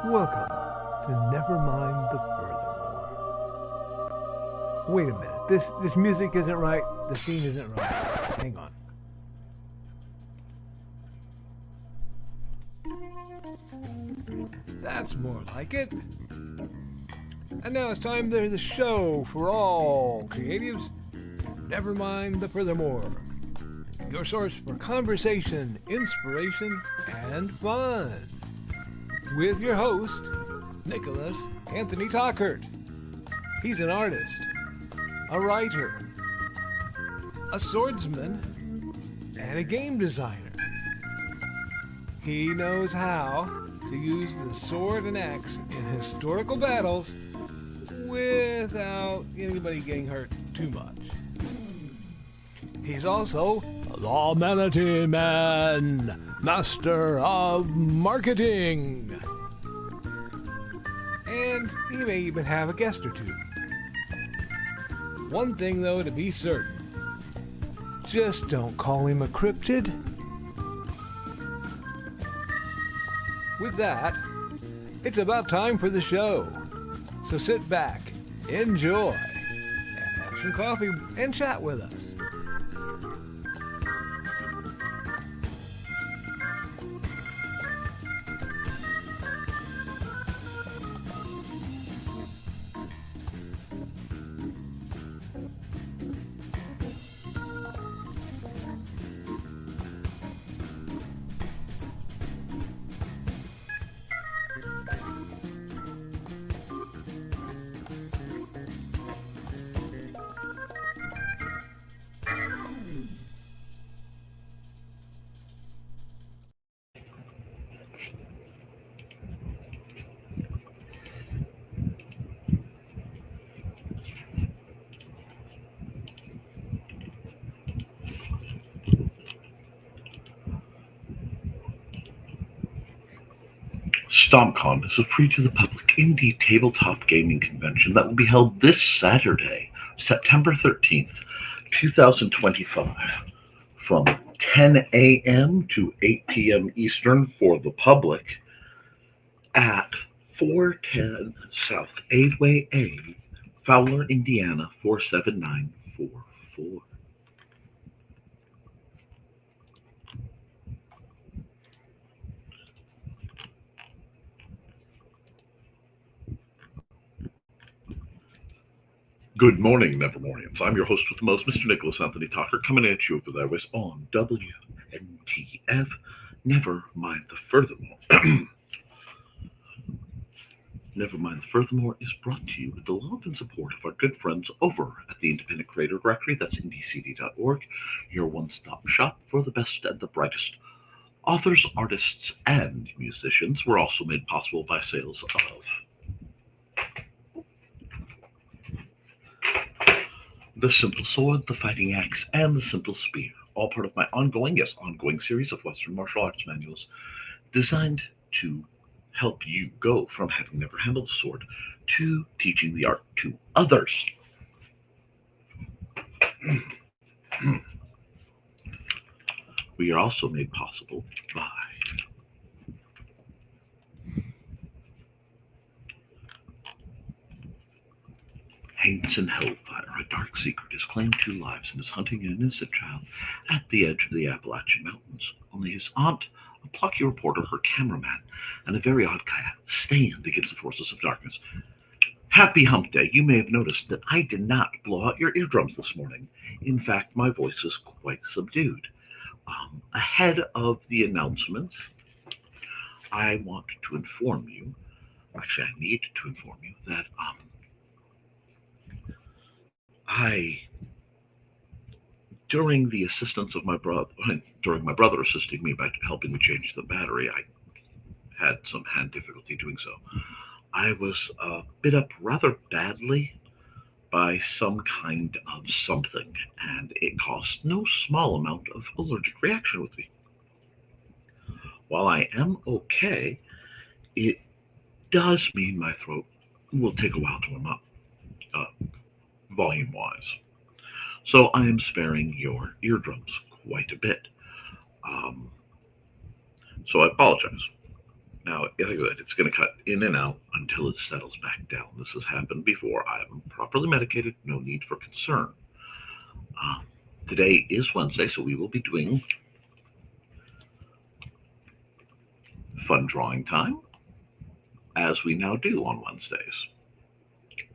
Welcome to Nevermind the Furthermore. Wait a minute, this music isn't right, the scene isn't right. Hang on. That's more like it. And now it's time for the show for all creatives. Nevermind the Furthermore. Your source for conversation, inspiration, and fun. With your host, Nicholas Anthony Tockert. He's an artist, a writer, a swordsman, and a game designer. He knows how to use the sword and axe in historical battles without anybody getting hurt too much. He's also the Manatee Man, master of marketing. And he may even have a guest or two. One thing, though, to be certain. Just don't call him a cryptid. With that, it's about time for the show. So sit back, enjoy, and have some coffee and chat with us. StompCon is a free-to-the-public indie tabletop gaming convention that will be held this Saturday, September 13th, 2025, from 10 a.m. to 8 p.m. Eastern for the public at 410 South Aidway A, Fowler, Indiana 47944. Good morning, Nevermorians. I'm your host with the most, Mr. Nicholas Anthony Tockert, coming at you over there on WNTF, Nevermind the Furthermore. Nevermind the Furthermore is brought to you with the love and support of our good friends over at the Independent Creator Directory, that's indiecd.org, your one-stop shop for the best and the brightest authors, artists, and musicians. We're also made possible by sales of the Simple Sword, the Fighting Axe, and the Simple Spear, all part of my ongoing series of Western martial arts manuals designed to help you go from having never handled a sword to teaching the art to others. We are also made possible by Hainson Hellfire, a dark secret, has claimed 2 lives and is hunting an innocent child at the edge of the Appalachian Mountains. Only his aunt, a plucky reporter, her cameraman, and a very odd cat stand against the forces of darkness. Happy Hump Day. You may have noticed that I did not blow out your eardrums this morning. In fact, my voice is quite subdued. Ahead of the announcement, I want to inform you, actually I need to inform you that during the assistance of my brother, during my brother assisting me by helping me change the battery, I had some hand difficulty doing so. I was bit up rather badly by some kind of something, and it caused no small amount of allergic reaction with me. While I am okay, it does mean my throat will take a while to warm up, volume-wise. So I am sparing your eardrums quite a bit. So I apologize. Now, it's going to cut in and out until it settles back down. This has happened before. I am properly medicated, no need for concern. Um, Today is Wednesday, so we will be doing fun drawing time, as we now do on Wednesdays.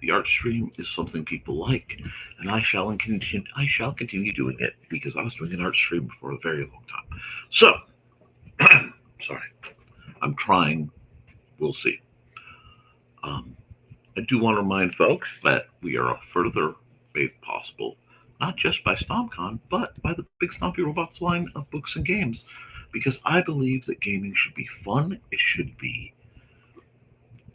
The art stream is something people like, and I shall continue doing it because I was doing an art stream for a very long time. So, sorry, I'm trying. We'll see. Um, I do want to remind folks that we are further made possible not just by StompCon, but by the Big Stompy Robots line of books and games, because I believe that gaming should be fun. It should be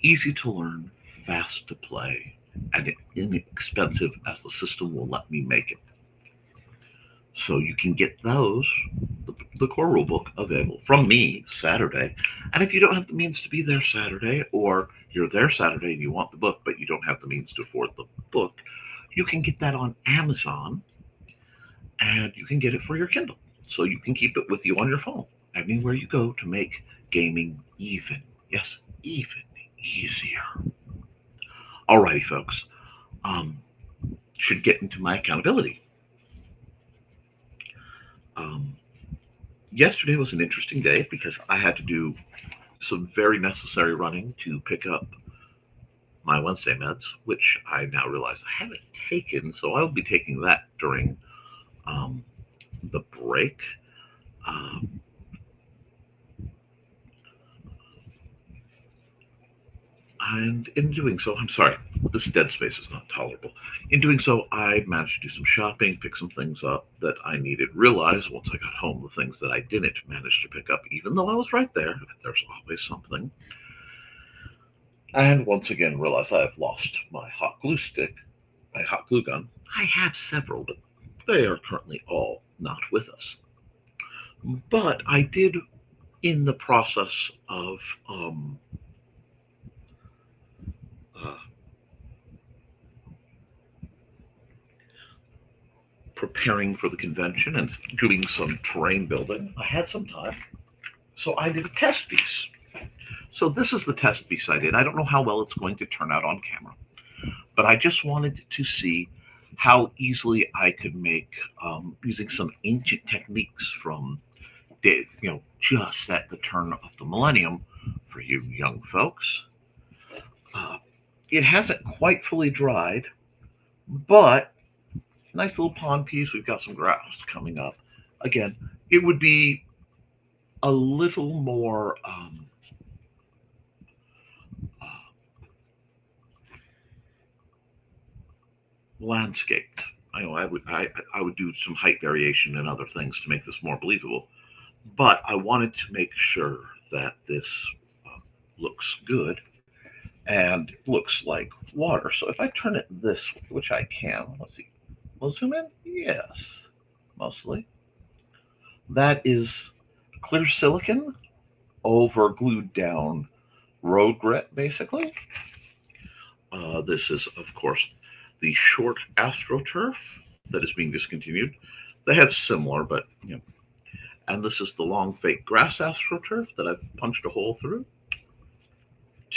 easy to learn, fast to play, and inexpensive as the system will let me make it. So you can get the core rulebook available from me Saturday. And if you don't have the means to be there Saturday, or you're there Saturday and you want the book, but you don't have the means to afford the book, you can get that on Amazon and you can get it for your Kindle. So you can keep it with you on your phone anywhere you go to make gaming even, yes, even easier. Alrighty, folks. Um, should get into my accountability. Um, Yesterday was an interesting day because I had to do some very necessary running to pick up my Wednesday meds, which I now realize I haven't taken. So I'll be taking that during um, the break. Um, and in doing so, I'm sorry, this dead space is not tolerable. In doing so, I managed to do some shopping, pick some things up that I needed. Realize once I got home the things that I didn't manage to pick up, even though I was right there, there's always something. And once again, realize I have lost my hot glue stick, my hot glue gun. I have several, but they are currently all not with us. But I did, in the process of uh, preparing for the convention and doing some terrain building, I had some time. So I did a test piece. So this is the test piece I did. I don't know how well it's going to turn out on camera, but I just wanted to see how easily I could make, using some ancient techniques from days, just at the turn of the millennium for you young folks. Uh, it hasn't quite fully dried, but nice little pond piece. We've got some grass coming up. Again, it would be a little more uh, landscaped. I would do some height variation and other things to make this more believable. But I wanted to make sure that this looks good and looks like water. So if I turn it this way, which I can, let's see, we'll zoom in. Yes, mostly. That is clear silicon over glued down road grit, basically. This is, of course, the short AstroTurf that is being discontinued. They have similar, but and this is the long fake grass AstroTurf that I've punched a hole through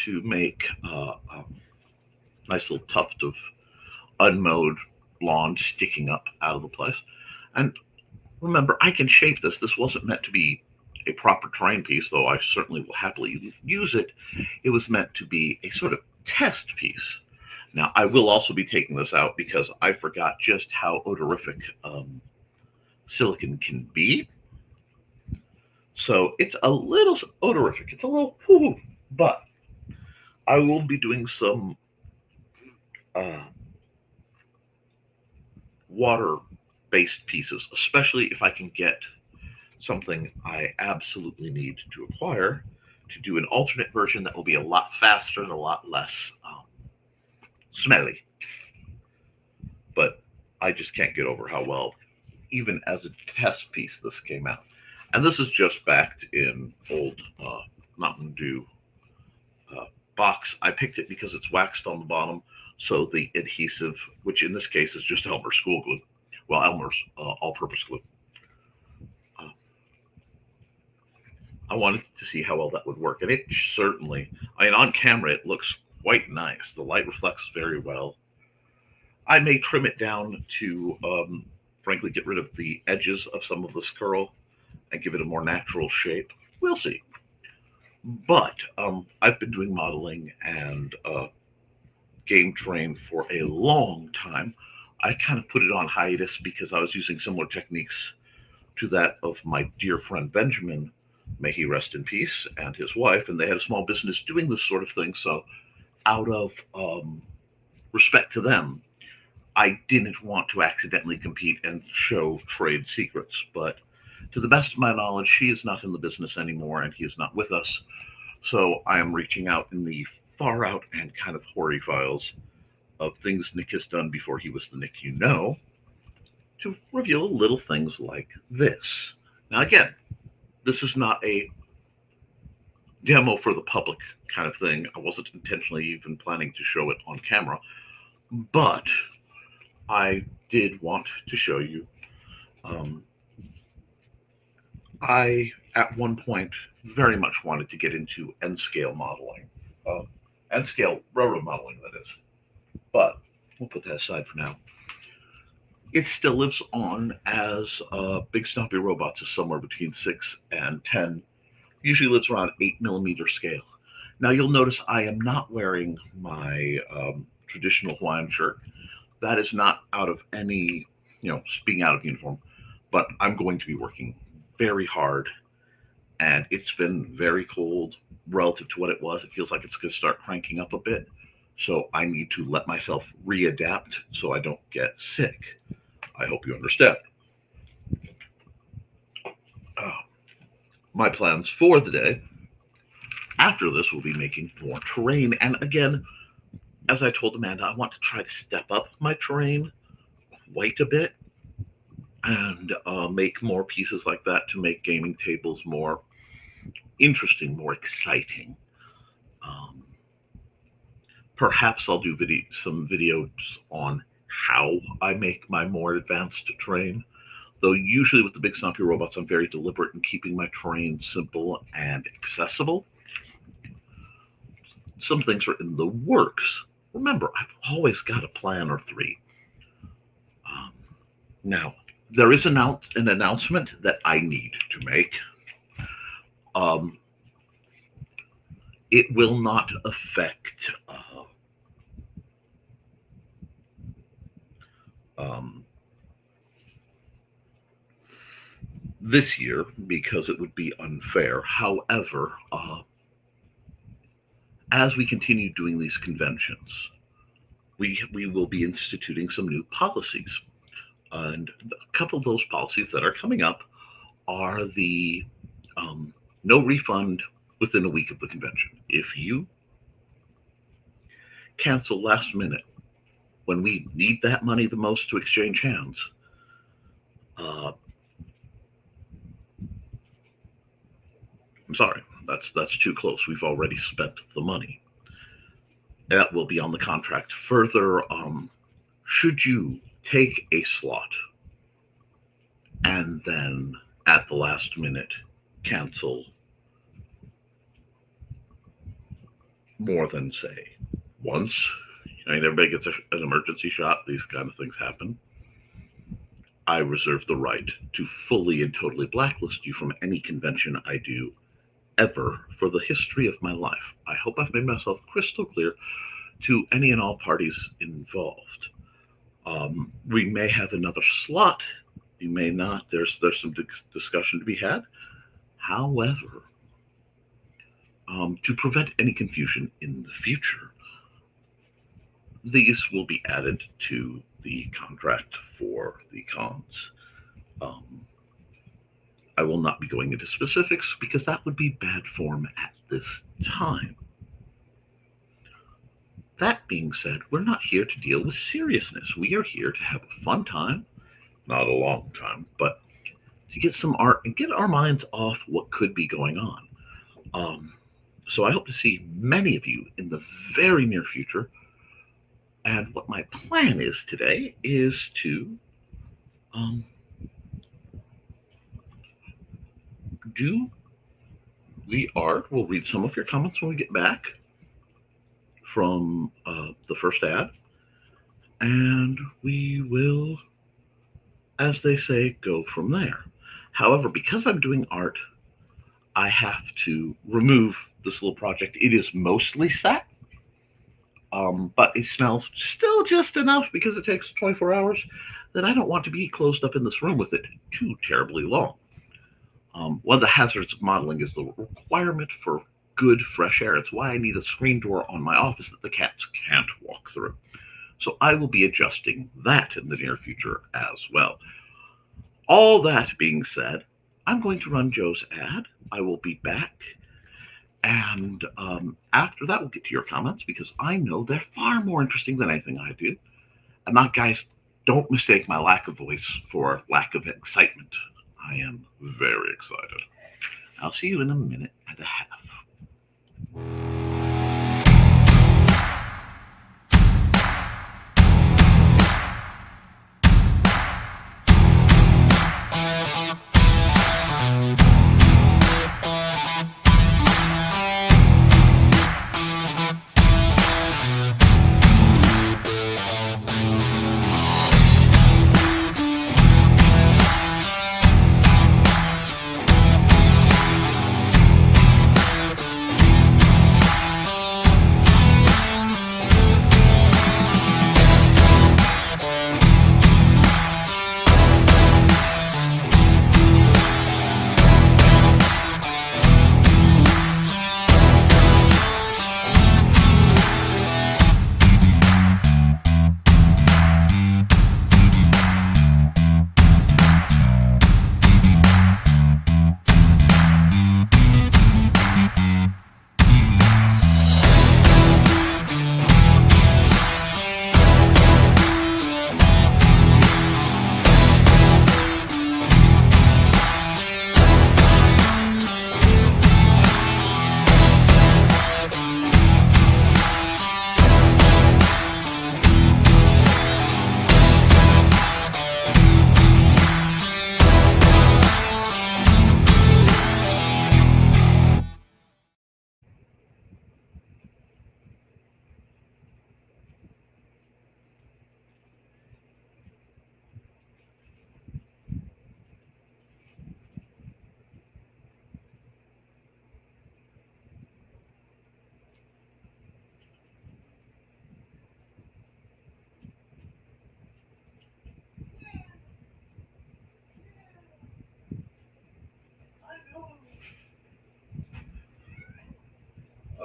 to make a nice little tuft of unmowed lawn sticking up out of the place. And remember, I can shape this. This wasn't meant to be a proper terrain piece, though I certainly will happily use it. It was meant to be a sort of test piece. Now, I will also be taking this out because I forgot just how odorific silicon can be. So it's a little odorific. It's a little whoo, but I will be doing some uh, water-based pieces, especially if I can get something I absolutely need to acquire to do an alternate version that will be a lot faster and a lot less smelly. But I just can't get over how well, even as a test piece, this came out. And this is just backed in old Mountain Dew box. I picked it because it's waxed on the bottom, so the adhesive, which in this case is just Elmer's school glue, well, Elmer's all-purpose glue. I wanted to see how well that would work, and it certainly, I mean, on camera, it looks quite nice. The light reflects very well. I may trim it down to, frankly, get rid of the edges of some of this curl and give it a more natural shape. We'll see. But I've been doing modeling and game train for a long time. I kind of put it on hiatus because I was using similar techniques to that of my dear friend Benjamin, may he rest in peace, and his wife, and they had a small business doing this sort of thing. So, out of respect to them, I didn't want to accidentally compete and show trade secrets. But to the best of my knowledge, she is not in the business anymore, and he is not with us. So I am reaching out in the far out and kind of hoary files of things Nick has done before he was the Nick you know, to reveal little things like this. Now, again, this is not a demo for the public kind of thing. I wasn't intentionally even planning to show it on camera, but I did want to show you. I, at one point, very much wanted to get into N scale modeling, N scale railroad modeling, that is. But we'll put that aside for now. It still lives on as Big Stompy Robots is somewhere between 6 and 10, usually lives around 8mm scale. Now you'll notice I am not wearing my traditional Hawaiian shirt. That is not out of any, being out of uniform, but I'm going to be working very hard, and it's been very cold relative to what it was. It feels like it's going to start cranking up a bit, so I need to let myself readapt so I don't get sick. I hope you understand. My plans for the day after this will be making more terrain, and again, as I told Amanda, I want to try to step up my terrain quite a bit and make more pieces like that to make gaming tables more interesting, more exciting. Perhaps I'll do some videos on how I make my more advanced terrain. Though usually with the Big Stompy Robots, I'm very deliberate in keeping my terrain simple and accessible. Some things are in the works. Remember, I've always got a plan or three. Now, there is an announcement that I need to make. It will not affect this year because it would be unfair. However, as we continue doing these conventions, we will be instituting some new policies. And a couple of those policies that are coming up are the no refund within a week of the convention. If you cancel last minute when we need that money the most to exchange hands, I'm sorry, that's too close. We've already spent the money. That will be on the contract. Further, should you take a slot and then at the last minute cancel more than, say, once, everybody gets an emergency shot, these kind of things happen, I reserve the right to fully and totally blacklist you from any convention I do ever for the history of my life. I hope I've made myself crystal clear to any and all parties involved. We may have another slot. We may not. There's some discussion to be had. However, to prevent any confusion in the future, these will be added to the contract for the cons. I will not be going into specifics because that would be bad form at this time. That being said, we're not here to deal with seriousness. We are here to have a fun time, not a long time, but to get some art and get our minds off what could be going on. So I hope to see many of you in the very near future. And what my plan is today is to do we'll read some of your comments when we get back from the first ad, and we will, as they say, go from there. However, because I'm doing art, I have to remove this little project. It is mostly set, but it smells still just enough because it takes 24 hours that I don't want to be closed up in this room with it too terribly long. One of the hazards of modeling is the requirement for good fresh air. It's why I need a screen door on my office that the cats can't walk through. So I will be adjusting that in the near future as well. All that being said, I'm going to run Joe's ad. I will be back. And after that, we'll get to your comments because I know they're far more interesting than anything I do. And that, guys, don't mistake my lack of voice for lack of excitement. I am very excited. I'll see you in a minute and a half.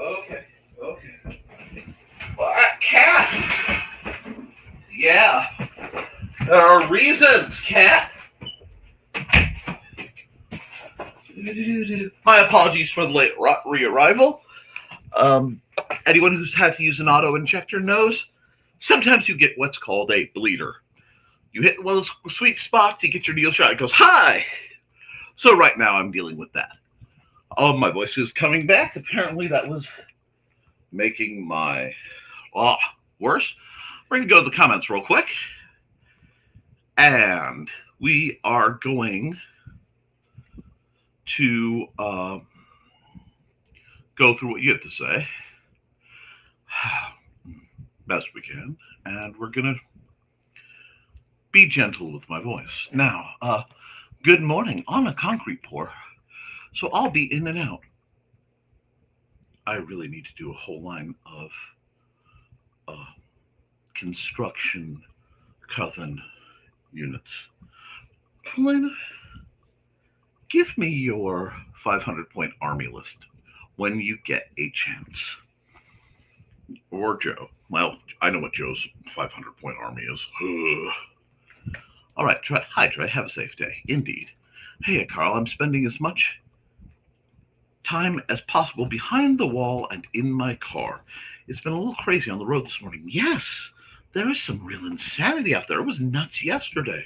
Okay. Well, cat. Yeah. There are reasons, cat. My apologies for the late re-arrival. Anyone who's had to use an auto injector knows sometimes you get what's called a bleeder. You hit one of those sweet spots, you get your needle shot, it goes, hi! So right now I'm dealing with that. Oh, my voice is coming back. Apparently that was making my worse. We're going to go to the comments real quick. And we are going to go through what you have to say best we can. And we're going to be gentle with my voice. Now, good morning on a concrete pour. So I'll be in and out. I really need to do a whole line of construction coven units. Helena, give me your 500-point army list when you get a chance. Or Joe. Well, I know what Joe's 500-point army is. All right, hi, Trey. Have a safe day. Indeed. Hey, Carl, I'm spending as much time as possible behind the wall and in my car. It's been a little crazy on the road this morning. Yes, there is some real insanity out there. It was nuts yesterday.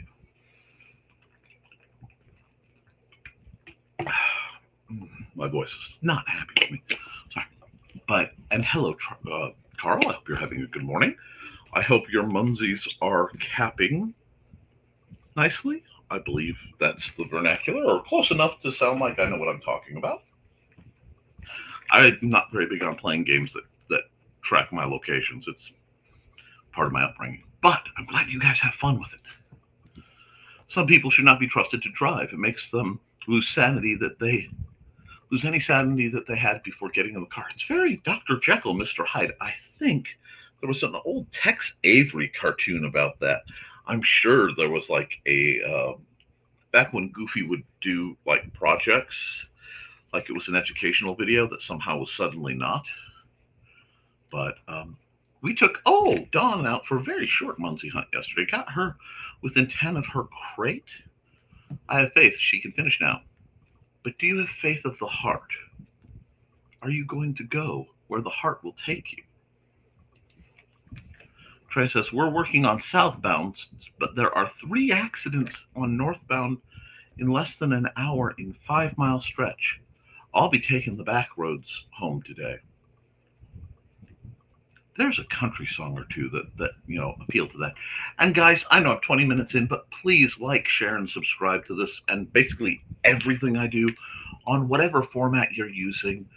My voice is not happy with me. Sorry. And hello, Carl. I hope you're having a good morning. I hope your munsies are capping nicely. I believe that's the vernacular, or close enough to sound like I know what I'm talking about. I'm not very big on playing games that track my locations. It's part of my upbringing. But I'm glad you guys have fun with it. Some people should not be trusted to drive. It makes them lose any sanity that they had before getting in the car. It's very Dr. Jekyll, Mr. Hyde. I think there was an old Tex Avery cartoon about that. I'm sure there was like a back when Goofy would do like projects, like it was an educational video that somehow was suddenly not. But we took Dawn out for a very short Muncie hunt yesterday. Got her within 10 of her crate. I have faith she can finish now. But do you have faith of the heart? Are you going to go where the heart will take you? Trey says, we're working on southbound, but there are 3 accidents on northbound in less than an hour in 5-mile stretch. I'll be taking the back roads home today. There's a country song or two that appeal to that. And guys, I know I'm 20 minutes in, but please like, share, and subscribe to this and basically everything I do on whatever format you're using,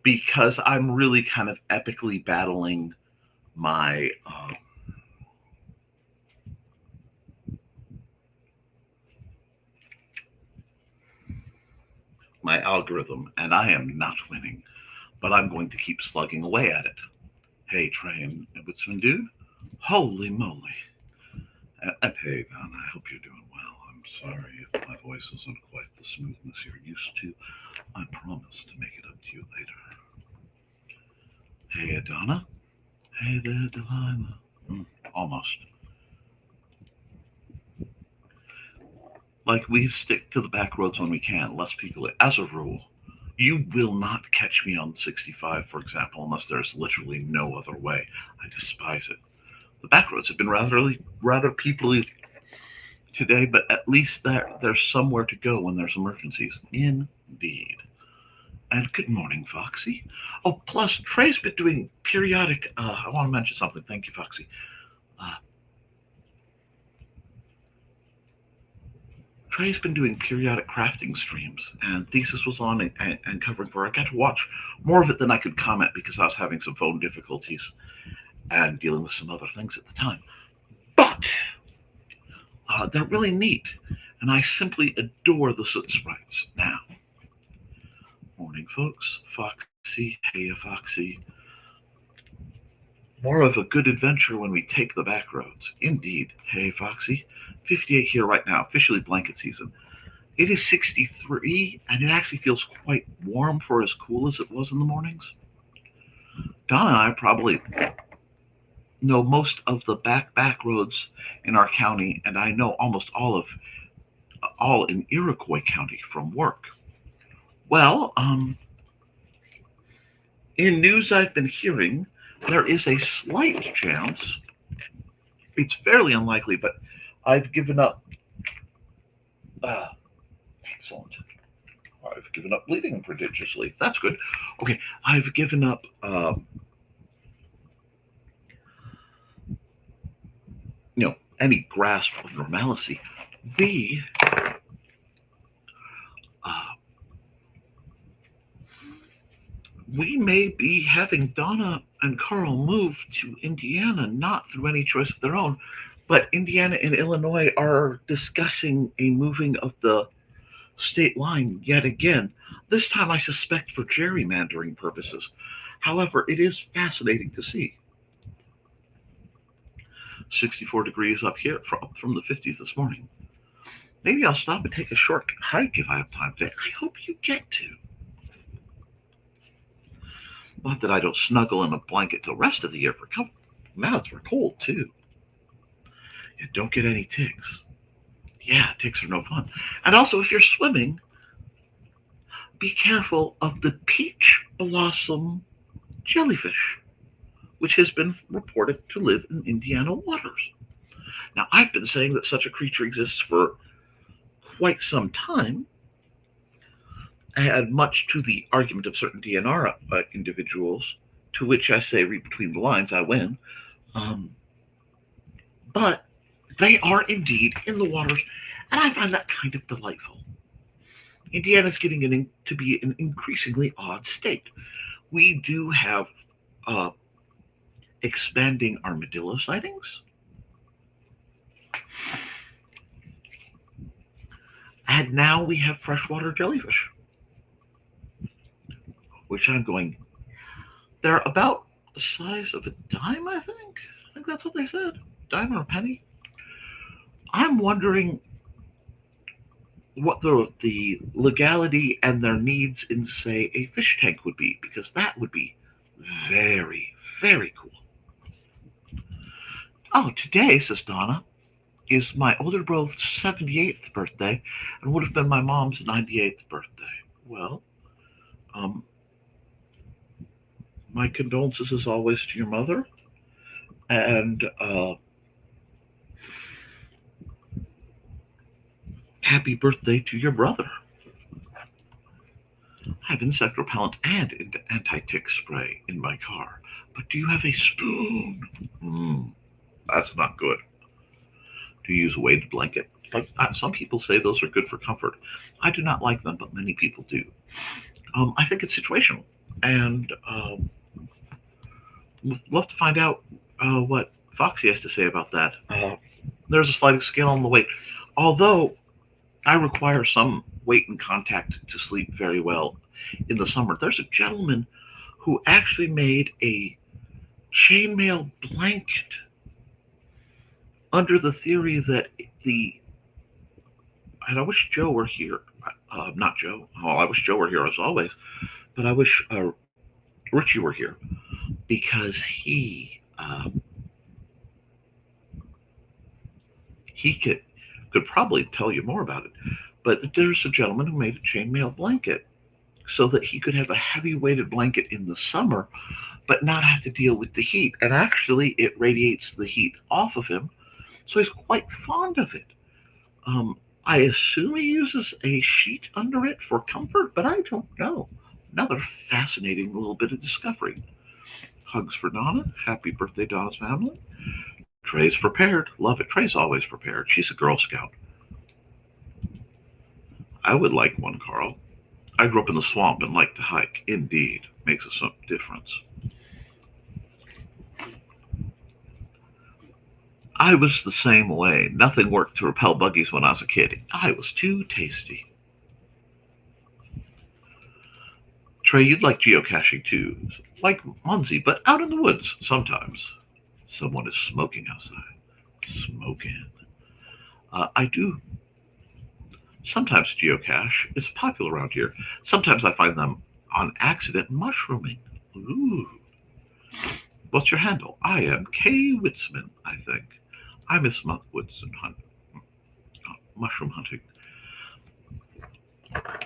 because I'm really kind of epically battling my my algorithm, and I am not winning, but I'm going to keep slugging away at it. Hey, Trey and Woodsman Dude, holy moly. And hey, Don, I hope you're doing well. I'm sorry if my voice isn't quite the smoothness you're used to. I promise to make it up to you later. Hey, Adonna. Hey there, Delilah. Almost. Like, we stick to the back roads when we can, less people, as a rule. You will not catch me on 65, for example, unless there's literally no other way. I despise it. The back roads have been rather peoply today, but at least there's somewhere to go when there's emergencies. Indeed. And good morning, Foxy. Oh, plus, Trey's been doing periodic, I want to mention something. Thank you, Foxy. Trey's been doing periodic crafting streams, and Thesis was on and covering for. I got to watch more of it than I could comment because I was having some phone difficulties and dealing with some other things at the time. But they're really neat, and I simply adore the soot sprites. Now, morning, folks. Foxy, hey, Foxy. More of a good adventure when we take the back roads. Indeed. Hey, Foxy. 58 here right now, officially blanket season. It is 63, and it actually feels quite warm for as cool as it was in the mornings. Donna and I probably know most of the back roads in our county, and I know almost all in Iroquois County from work. Well, in news I've been hearing, there is a slight chance, it's fairly unlikely, but I've given up. Excellent. I've given up bleeding prodigiously. That's good. Okay, I've given up any grasp of normalcy. B, we may be having Donna and Carl move to Indiana, not through any choice of their own, but Indiana and Illinois are discussing a moving of the state line yet again. This time, I suspect for gerrymandering purposes. However, it is fascinating to see. 64 degrees up here from the 50s this morning. Maybe I'll stop and take a short hike if I have time today. I hope you get to. Not that I don't snuggle in a blanket the rest of the year for comfort. Now it's for cold, too. You don't get any ticks. Yeah, ticks are no fun. And also, if you're swimming, be careful of the peach blossom jellyfish, which has been reported to live in Indiana waters. Now, I've been saying that such a creature exists for quite some time, and much to the argument of certain DNR individuals, to which I say, read between the lines, I win. But they are indeed in the waters, and I find that kind of delightful. Indiana's getting to be an increasingly odd state. We do have uh, expanding armadillo sightings, and now we have freshwater jellyfish, which I'm going. They're about the size of a dime, I think. I think that's what they said, dime or a penny. I'm wondering what the legality and their needs in, say, a fish tank would be, because that would be very, very cool. Oh, today, says Donna, is my older brother's 78th birthday and would have been my mom's 98th birthday. Well, um, my condolences as always to your mother, and happy birthday to your brother. I have insect repellent and anti-tick spray in my car, but do you have a spoon? That's not good. Do you use a weighted blanket? Like some people say those are good for comfort. I do not like them, but many people do. I think it's situational, and would love to find out what Foxy has to say about that. There's a sliding scale on the weight. Although I require some weight and contact to sleep very well in the summer, there's a gentleman who actually made a chainmail blanket under the theory that the, and I wish Joe were here. Not Joe. Oh, I wish Joe were here as always, but I wish Richie were here, because he could probably tell you more about it. But there's a gentleman who made a chainmail blanket so that he could have a heavy weighted blanket in the summer, but not have to deal with the heat. And actually, it radiates the heat off of him, so he's quite fond of it. I assume he uses a sheet under it for comfort, but I don't know. Another fascinating little bit of discovery. Hugs for Donna. Happy birthday, Donna's family. Trey's prepared. Love it. Trey's always prepared. She's a Girl Scout. I would like one, Carl. I grew up in the swamp and like to hike. Indeed. Makes a difference. I was the same way. Nothing worked to repel buggies when I was a kid. I was too tasty. Trey, you'd like geocaching too. Like Munzie, but out in the woods sometimes. Someone is smoking outside. Smoking. I do sometimes geocache. It's popular around here. Sometimes I find them on accident mushrooming. Ooh. What's your handle? I am K. Witzman, I think. I miss woods and mushroom hunting.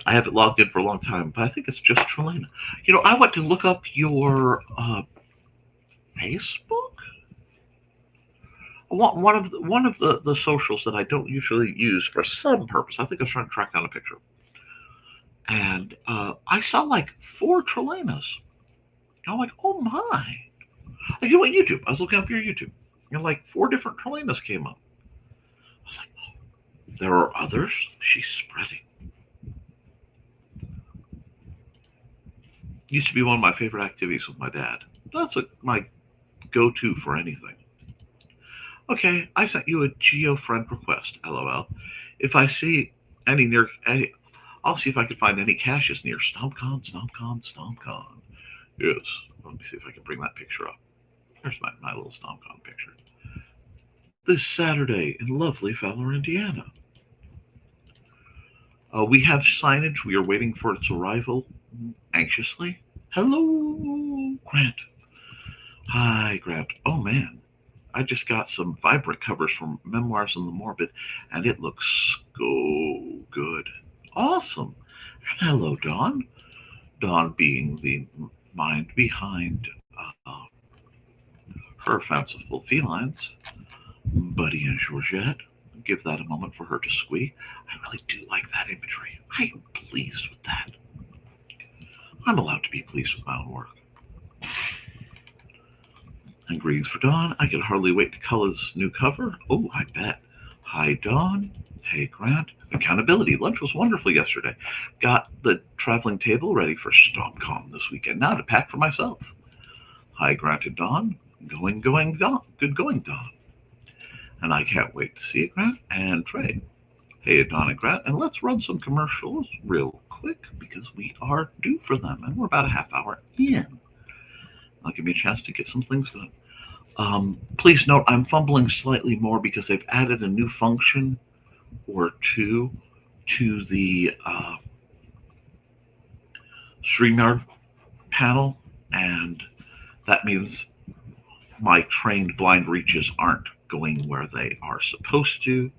I haven't logged in for a long time, but I think it's just Trelena. You know, I went to look up your Facebook. One of the socials that I don't usually use for some purpose. I think I was trying to track down a picture, and I saw like 4 Trelenas. I'm like, oh my! Like, you know what, YouTube? I was looking up your YouTube, and like 4 different Trelenas came up. I was like, oh, there are others. She's spreading. Used to be one of my favorite activities with my dad. That's my go-to for anything. Okay, I sent you a geo friend request. LOL. If I see any, I'll see if I can find any caches near StompCon. Yes. Let me see if I can bring that picture up. There's my little StompCon picture. This Saturday in lovely Fowler, Indiana. We have signage. We are waiting for its arrival anxiously. Hello, Grant. Hi, Grant. Oh, man. I just got some vibrant covers from Memoirs in the Morbid, and it looks so good. Awesome. And hello, Dawn. Dawn being the mind behind her fanciful felines. Buddy and Georgette. Give that a moment for her to squeak. I really do like that imagery. I am pleased with that. I'm allowed to be pleased with my own work. And greetings for Dawn. I can hardly wait to color this new cover. Oh, I bet. Hi, Dawn. Hey, Grant. Accountability. Lunch was wonderful yesterday. Got the traveling table ready for StomCon this weekend. Now to pack for myself. Hi, Grant and Dawn. Going, Dawn. Good going, Dawn. And I can't wait to see you, Grant and Trey. Hey, Dawn and Grant. And let's run some commercials real quick because we are due for them. And we're about a half hour in. I'll give me a chance to get some things done. Please note I'm fumbling slightly more because they've added a new function or two to the StreamYard panel, and that means my trained blind reaches aren't going where they are supposed to.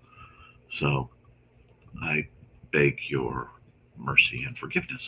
So I beg your mercy and forgiveness.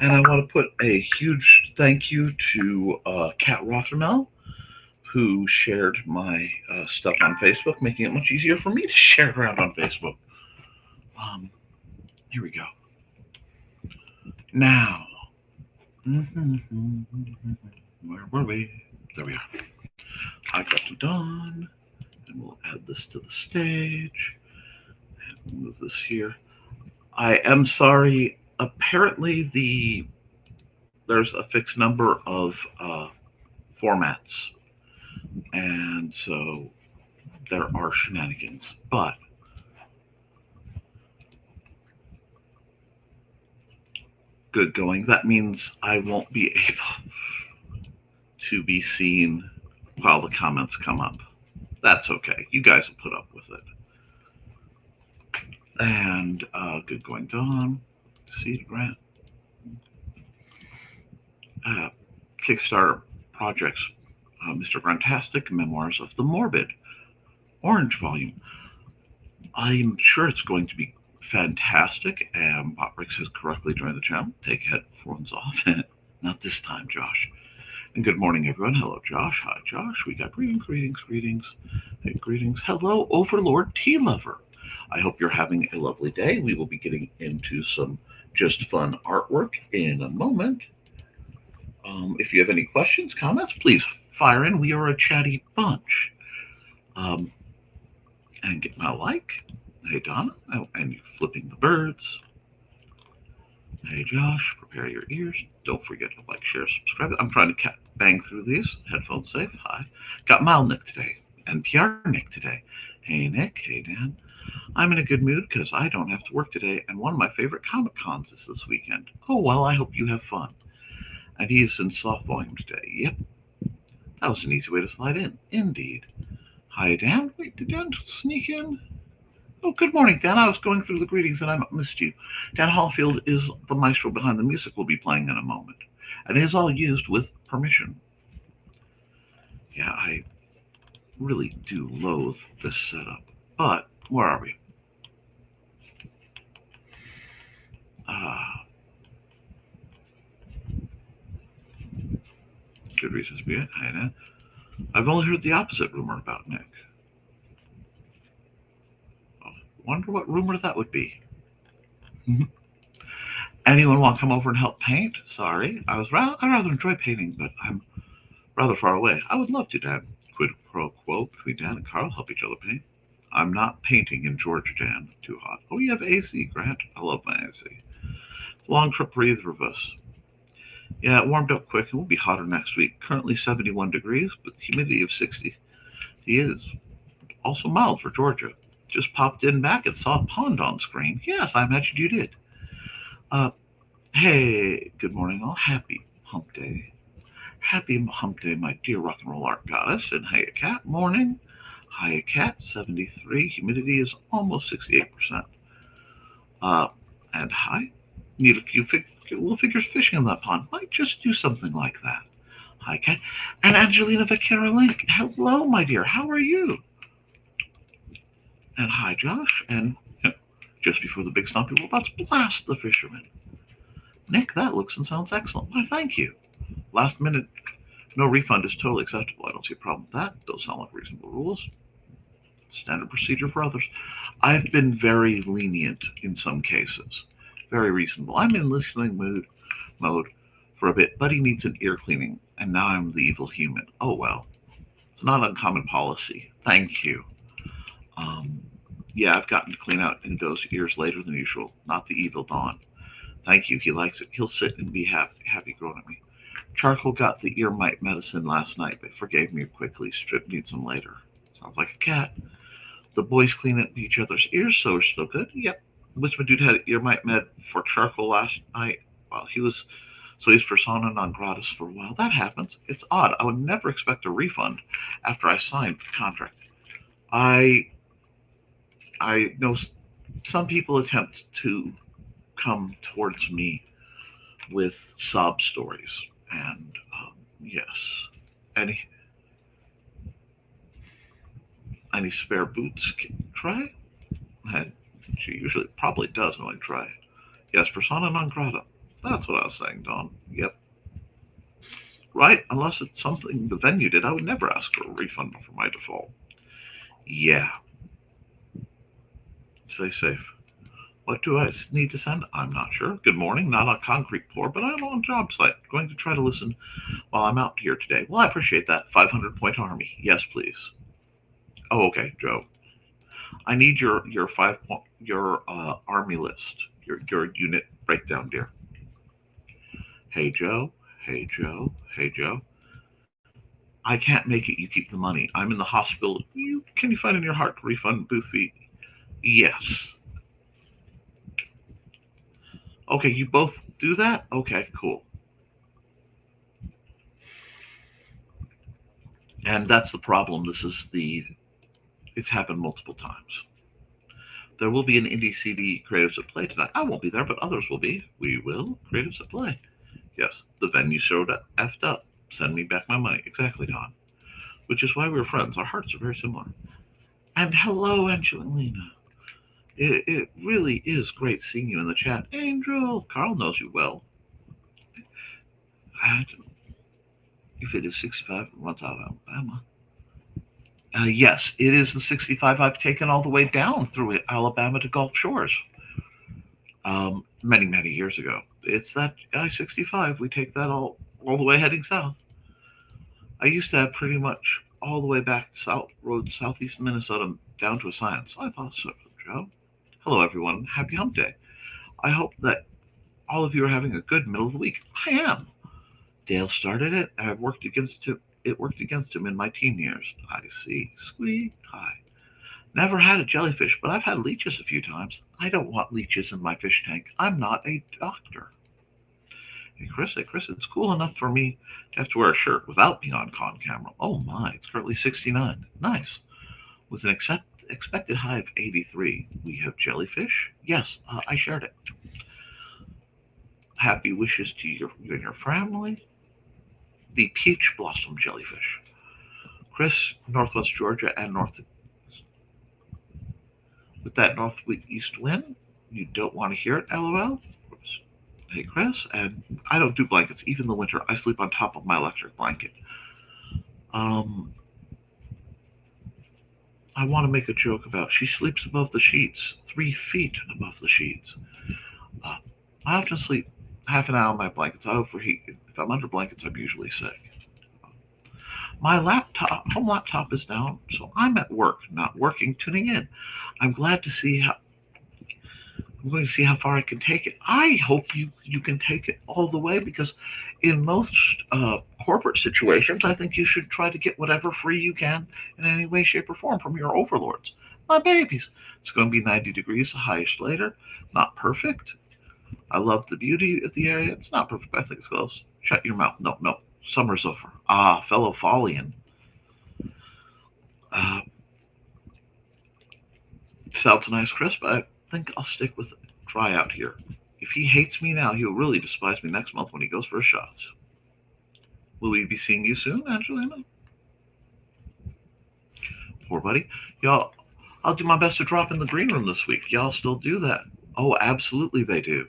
And I want to put a huge thank you to Kat Rothermel, who shared my stuff on Facebook, making it much easier for me to share around on Facebook. Here we go. Now, where were we? There we are. I got to Dawn, and we'll add this to the stage, and move this here. I am sorry. Apparently, there's a fixed number of formats, and so there are shenanigans. But good going. That means I won't be able to be seen while the comments come up. That's okay. You guys will put up with it. And good going, Dawn. Seed Grant. Kickstarter projects, Mr. Grantastic, Memoirs of the Morbid, Orange Volume. I'm sure it's going to be fantastic, and Botrix has correctly joined the channel. Take headphones off. Not this time, Josh. And good morning, everyone. Hello, Josh. Hi, Josh. We got greetings. Hey, greetings. Hello, Overlord Tea Lover. I hope you're having a lovely day. We will be getting into some just fun artwork in a moment. If you have any questions, comments, please fire in. We are a chatty bunch. And get my like. Hey, Donna. Oh, and you're flipping the birds. Hey, Josh. Prepare your ears. Don't forget to like, share, subscribe. I'm trying to bang through these. Headphones safe. Hi. Got Mild Nick today. NPR Nick today. Hey, Nick. Hey, Dan. I'm in a good mood because I don't have to work today, and one of my favorite Comic Cons is this weekend. Oh, well, I hope you have fun. And he is in soft volume today. Yep. That was an easy way to slide in. Indeed. Hi, Dan. Wait, did Dan sneak in? Oh, good morning, Dan. I was going through the greetings and I missed you. Dan Hallfield is the maestro behind the music we'll be playing in a moment. And it is all used with permission. Yeah, I really do loathe this setup. But where are we? Good reasons to be it. Hi, Dan. I've only heard the opposite rumor about Nick. Wonder what rumor that would be. Anyone want to come over and help paint? Sorry, I rather enjoy painting, but I'm rather far away. I would love to, Dan. Quid pro quo between Dan and Carl. Help each other paint. I'm not painting in Georgia, Dan. Too hot. Oh, you have AC, Grant. I love my AC. It's a long trip for either of us. Yeah, it warmed up quick. It will be hotter next week. Currently 71 degrees, but humidity of 60. It is also mild for Georgia. Just popped in back and saw a pond on screen. Yes, I imagine you did. Uh, hey, good morning, all. Happy hump day. Happy hump day, my dear rock and roll art goddess. And hiya, cat. Morning. Hiya, cat. 73. Humidity is almost 68%. Uh, and hi. Need a few little figures fishing in that pond. Might just do something like that. Hi, cat. And Angelina Vaquera Link. Hello, my dear. How are you? And hi, Josh. And just before the big stompy robots blast the fisherman. Nick, that looks and sounds excellent. Why, thank you. Last minute, no refund is totally acceptable. I don't see a problem with that. Those sound like reasonable rules. Standard procedure for others. I've been very lenient in some cases. Very reasonable. I'm in listening mode for a bit. Buddy needs an ear cleaning, and now I'm the evil human. Oh well. It's not uncommon policy. Thank you. Um, yeah, I've gotten to clean out Indigo's ears later than usual. Not the evil Dawn. Thank you. He likes it. He'll sit and be happy growing at me. Charcoal got the ear mite medicine last night, but forgave me quickly. Strip needs some later. Sounds like a cat. The boys clean up each other's ears, so we're still good. Yep. Wisma dude had ear mite med for charcoal last night. Well, he's persona non gratis for a while. That happens. It's odd. I would never expect a refund after I signed the contract. I I know some people attempt to come towards me with sob stories, and yes, any any spare boots can try. And she usually probably does when I try. Yes, persona non grata. That's what I was saying, Don. Yep. Right? Unless it's something the venue did, I would never ask for a refund for my default. Yeah. Stay safe. What do I need to send? I'm not sure. Good morning. Not on concrete floor, but I'm on job site. Going to try to listen while I'm out here today. Well, I appreciate that. 500-point army. Yes, please. Oh, okay, Joe. I need your 5 point your army list. Your unit breakdown, dear. Hey Joe. Hey Joe. Hey Joe. I can't make it. You keep the money. I'm in the hospital. Can you find in your heart to refund booth fee? Yes. Okay, you both do that? Okay, cool. And that's the problem. It's happened multiple times. There will be an indie CD Creatives at Play tonight. I won't be there, but others will be. We will. Creatives at Play. Yes, the venue showed effed up. Send me back my money. Exactly, Don. Which is why we're friends. Our hearts are very similar. And hello, Angelina. It really is great seeing you in the chat. Angel, Carl knows you well. And if it is 65 and runs out of Alabama. Yes, it is the 65 I've taken all the way down through Alabama to Gulf Shores many, many years ago. It's that I-65. We take that all the way heading south. I used to have pretty much all the way back south road southeast Minnesota down to a science. I thought so, Joe. Hello, everyone. Happy Hump Day. I hope that all of you are having a good middle of the week. I am. Dale started it. I've worked against him. It worked against him in my teen years. I see. Squeak. Hi. Never had a jellyfish, but I've had leeches a few times. I don't want leeches in my fish tank. I'm not a doctor. Hey, Chris, it's cool enough for me to have to wear a shirt without being on con camera. Oh my, it's currently 69. Nice. With an expected high of 83. We have jellyfish? Yes, I shared it. Happy wishes to you and your family. The peach blossom jellyfish. Chris, Northwest Georgia and North. With that northeast wind, you don't want to hear it, lol. Hey, Chris, and I don't do blankets, even in the winter. I sleep on top of my electric blanket. Um, I want to make a joke about she sleeps above the sheets, 3 feet above the sheets. Uh, I often sleep half an hour in my blankets. I overheat. If I'm under blankets, I'm usually sick. My home laptop is down, so I'm at work, not working, tuning in. I'm glad to see how I'm going to see how far I can take it. I hope you can take it all the way because in most corporate situations, I think you should try to get whatever free you can in any way, shape, or form from your overlords. My babies. It's going to be 90 degrees, the highest later. Not perfect. I love the beauty of the area. It's not perfect, but I think it's close. Shut your mouth. No, no. Summer's over. Ah, fellow Follian. Uh, Sounds nice, Chris, but I think I'll stick with try out here. If he hates me now, he'll really despise me next month when he goes for his shots. Will we be seeing you soon, Angelina? Poor buddy. Y'all, I'll do my best to drop in the green room this week. Y'all still do that? Oh, absolutely they do.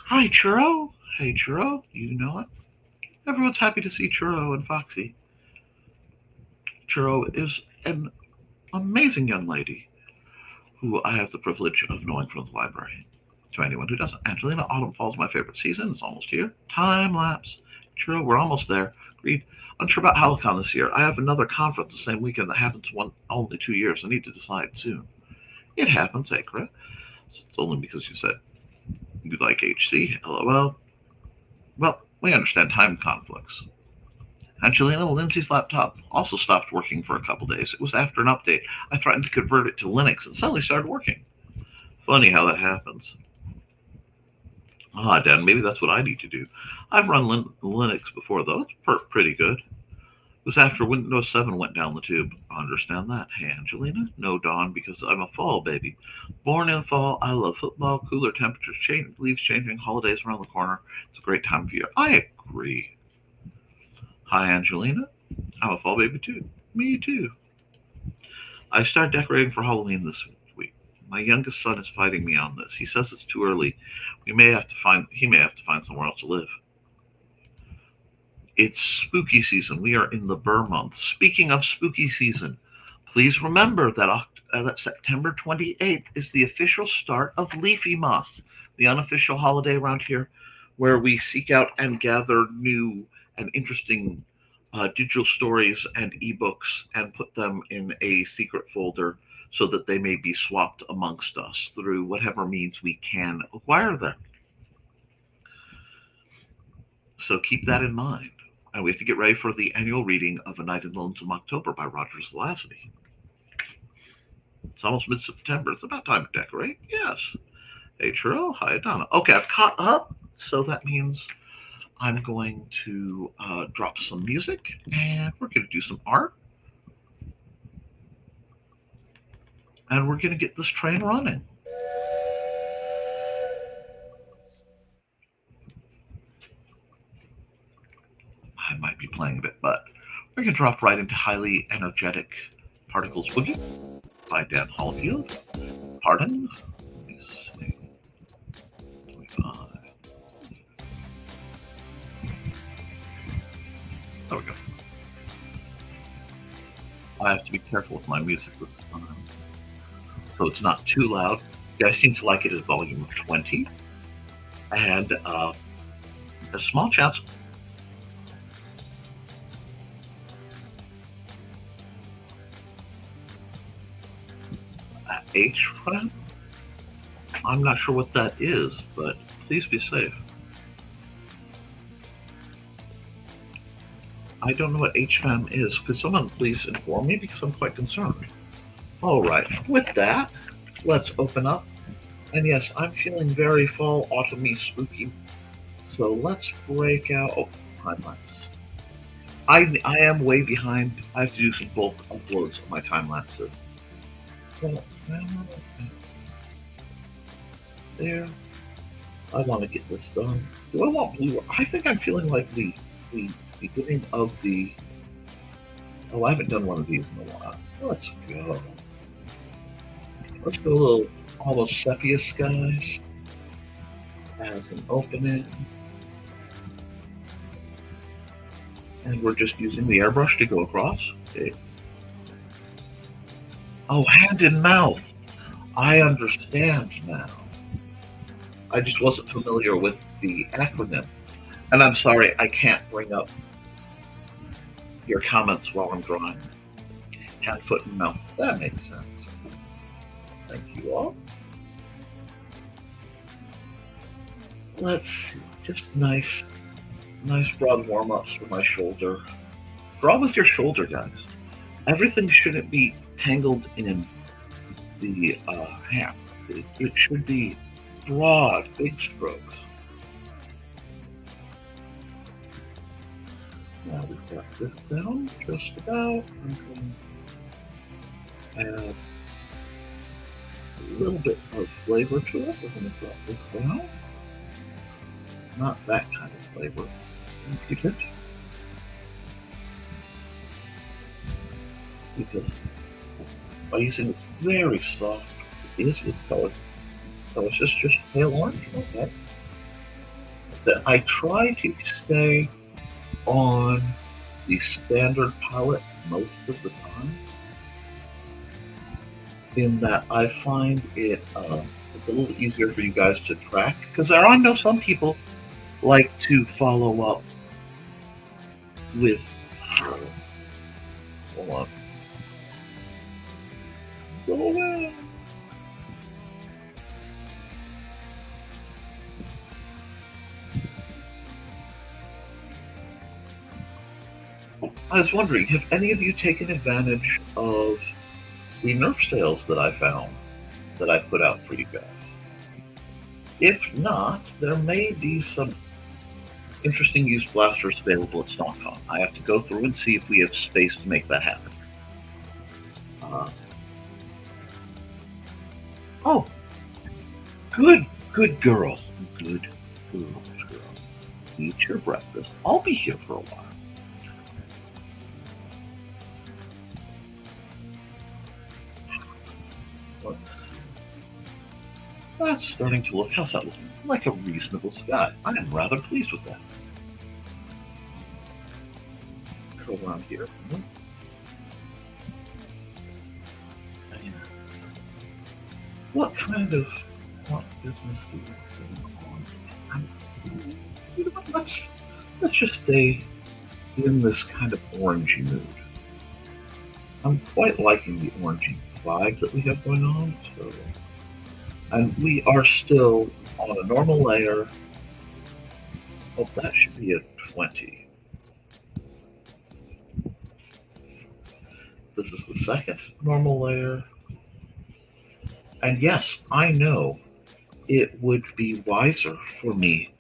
Hi, Churro. Hey, Churro. You know it? Everyone's happy to see Churro and Foxy. Churro is an amazing young lady who I have the privilege of knowing from the library. To anyone who doesn't, Angelina, autumn fall is my favorite season. It's almost here. Time lapse. Churro, we're almost there. Agreed. Unsure about Halicon this year. I have another conference the same weekend that happens only 2 years. I need to decide soon. It happens, Akra. It's only because you said you like HC. LOL. Well, we understand time conflicts. Angelina, Lindsay's laptop also stopped working for a couple days. It was after an update. I threatened to convert it to Linux and suddenly started working. Funny how that happens. Ah, Dan, maybe that's what I need to do. I've run Linux before, though. It's pretty good. It was after Windows 7 went down the tube. I understand that. Hey, Angelina? No, Dawn, because I'm a fall baby. Born in fall, I love football, cooler temperatures, leaves changing, holidays around the corner. It's a great time of year. I agree. Hi, Angelina. I'm a fall baby, too. Me, too. I started decorating for Halloween this week. My youngest son is fighting me on this. He says it's too early. He may have to find somewhere else to live. It's spooky season. We are in the Burr month. Speaking of spooky season, please remember that September 28th is the official start of Leafy Moss, the unofficial holiday around here, where we seek out and gather new and interesting digital stories and ebooks and put them in a secret folder so that they may be swapped amongst us through whatever means we can acquire them. So keep that in mind. And we have to get ready for the annual reading of A Night in the Lonesome October by Roger Zelazny. It's almost mid-September. It's about time to decorate. Yes. Hey, Churro. Hi, Donna. Okay, I've caught up. So that means I'm going to drop some music, and we're going to do some art. And we're going to get this train running. I might be playing a bit, but we're going to drop right into Highly Energetic Particles Boogie by Dan Hallfield. Pardon? Let me see. 25. There we go. I have to be careful with my music this time, so it's not too loud. You guys seem to like it at volume 20, and a small chance. H friend? I'm not sure what that is, but please be safe. I don't know what HFAM is. Could someone please inform me, because I'm quite concerned. All right, with that, let's open up. And yes, I'm feeling very fall, autumny, spooky. So let's break out. Oh, timelines. I am way behind. I have to do some bulk uploads of my time lapses. There. I want to get this done. Do I want blue? I think I'm feeling like the beginning of the. Oh, I haven't done one of these in a while. Let's go. Let's go a little almost sepia skies as an opening. And we're just using the airbrush to go across. Okay. Oh, hand in mouth. I understand now. I just wasn't familiar with the acronym. And I'm sorry, I can't bring up your comments while I'm drawing. Hand, foot, and mouth. That makes sense. Thank you all. Let's see. Just nice broad warm-ups for my shoulder. Draw with your shoulder, guys. Everything shouldn't be tangled in the hand. It should be broad, big strokes. Now we've got this down just about. I'm going to add a little bit of flavor to it. We're going to drop this down. Not that kind of flavor. Keep it. Because by using this very soft, this color, so it's just pale orange, okay? That I try to stay on the standard palette most of the time, in that I find it's a little easier for you guys to track, because I know some people like to follow up with, hold on, go away. I was wondering, have any of you taken advantage of the Nerf sales that I found, that I put out for you guys? If not, there may be some interesting used blasters available at StockCon. I have to go through and see if we have space to make that happen. Oh, good girl. Good girl. Eat your breakfast. I'll be here for a while. That's starting to look, how's that looking? Like a reasonable sky. I am rather pleased with that. Go around here. What kind of business do you going on? Let's just stay in this kind of orangey mood. I'm quite liking the orangey vibe that we have going on, so. And we are still on a normal layer. Oh, that should be a 20. This is the second normal layer. And yes, I know it would be wiser for me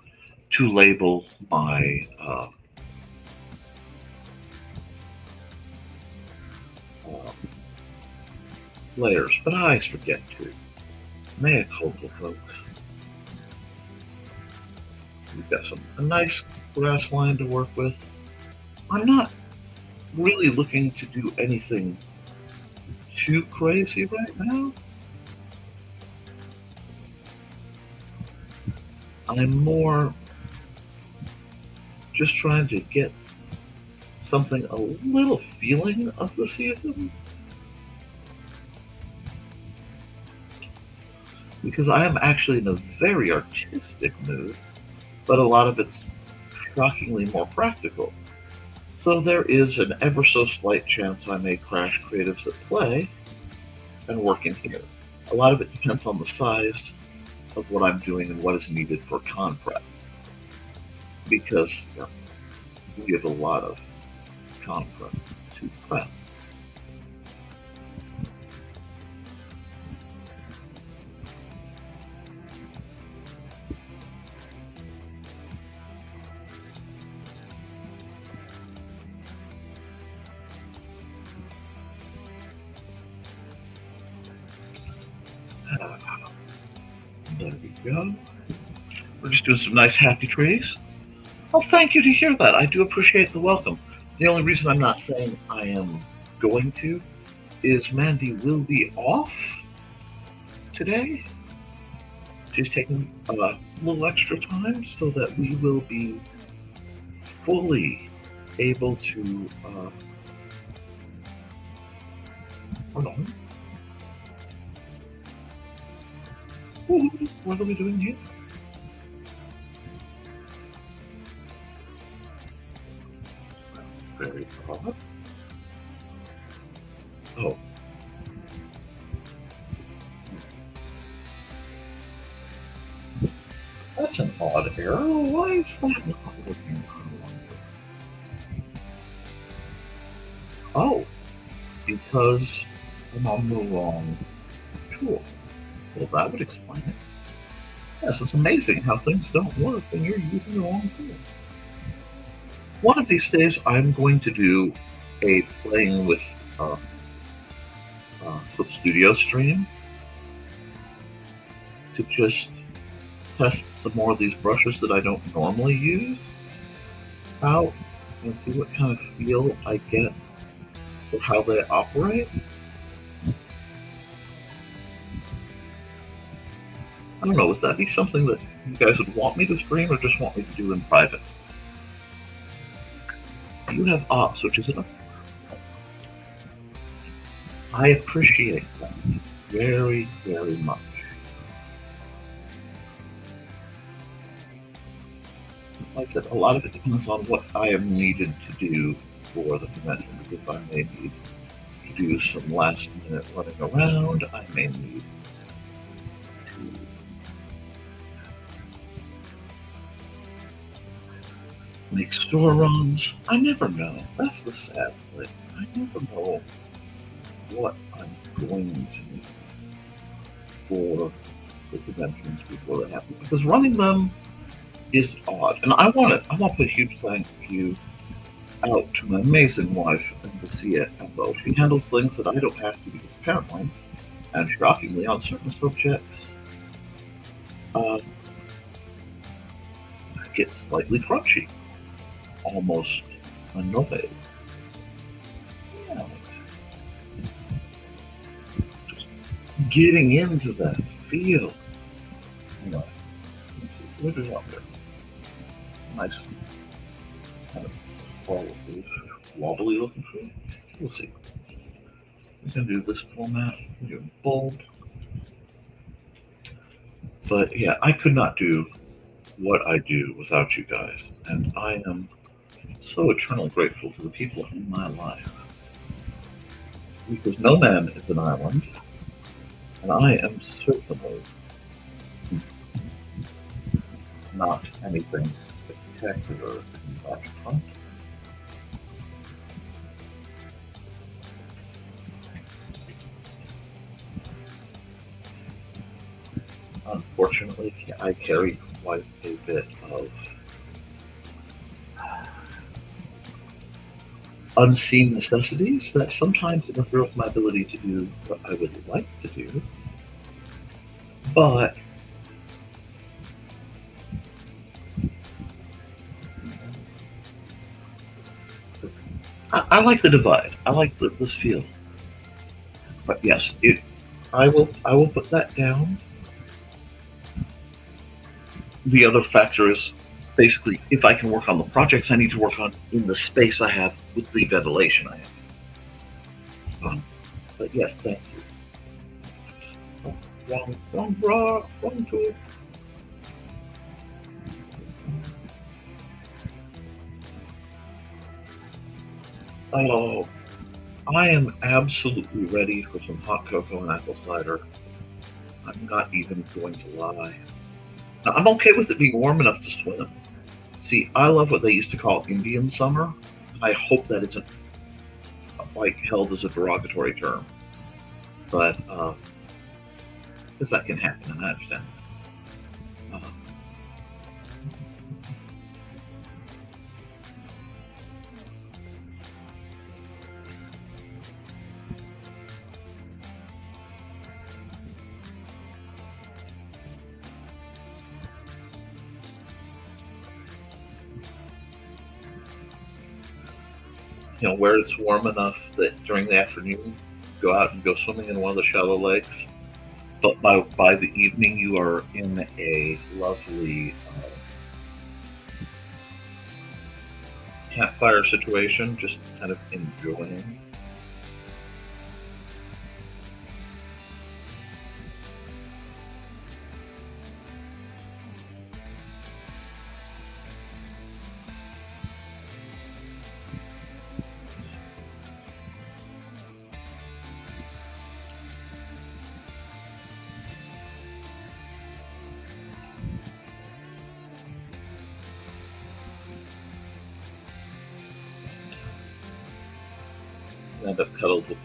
to label my layers, but I always forget to. Mea culpa, folks. We've got a nice grass line to work with. I'm not really looking to do anything too crazy right now. I'm more just trying to get something a little feeling of the season. Because I am actually in a very artistic mood, but a lot of it's shockingly more practical. So there is an ever so slight chance I may crash creatives at play and work in here. A lot of it depends on the size of what I'm doing and what is needed for con prep. Because we have a lot of con prep to prep. There we go. We're just doing some nice happy trees. Oh, thank you to hear that. I do appreciate the welcome. The only reason I'm not saying I am going to is Mandy will be off today. She's taking a little extra time so that we will be fully able to hold on. What are we doing here? Very odd. Oh. That's an odd error. Why is that not working? Oh, because I'm on the wrong tool. Well, that would explain it. Yes, it's amazing how things don't work when you're using the wrong tool. One of these days, I'm going to do a playing with Flip Studio stream to just test some more of these brushes that I don't normally use out and see what kind of feel I get for how they operate. I don't know, would that be something that you guys would want me to stream or just want me to do in private? You have ops, which is enough. I appreciate that very, very much. Like I said, a lot of it depends on what I am needed to do for the convention, because I may need to do some last minute running around, I may need to make store runs. I never know. That's the sad thing. I never know what I'm going to need for the conventions before they happen, because running them is odd. And I want to put a huge thank you out to my amazing wife, Lucia Embo. She handles things that I don't have to, because apparently, and shockingly, on certain subjects, I get slightly crunchy, almost annoyed. Yeah. Just getting into that feel. Anyway, what is out there? Nice, kind of wobbly looking tree. We'll see. We can do this format. We do bold. But yeah, I could not do what I do without you guys, and I am so eternally grateful to the people in my life, because no man is an island, and I am certainly not anything spectacular in that front. Unfortunately, I carry quite a bit of unseen necessities that sometimes interfere with my ability to do what I would like to do. But I like the divide. I like this feel. But yes, I will put that down. The other factor is basically if I can work on the projects I need to work on in the space I have with the ventilation I have. But yes, thank you. Wrong tool. Oh, I am absolutely ready for some hot cocoa and apple cider. I'm not even going to lie. Now, I'm okay with it being warm enough to swim. See, I love what they used to call Indian summer. I hope that isn't like held as a derogatory term, but because that can happen, and I understand. You know, where it's warm enough that during the afternoon, go out and go swimming in one of the shallow lakes. But by the evening, you are in a lovely campfire situation, just kind of enjoying. End up cuddled with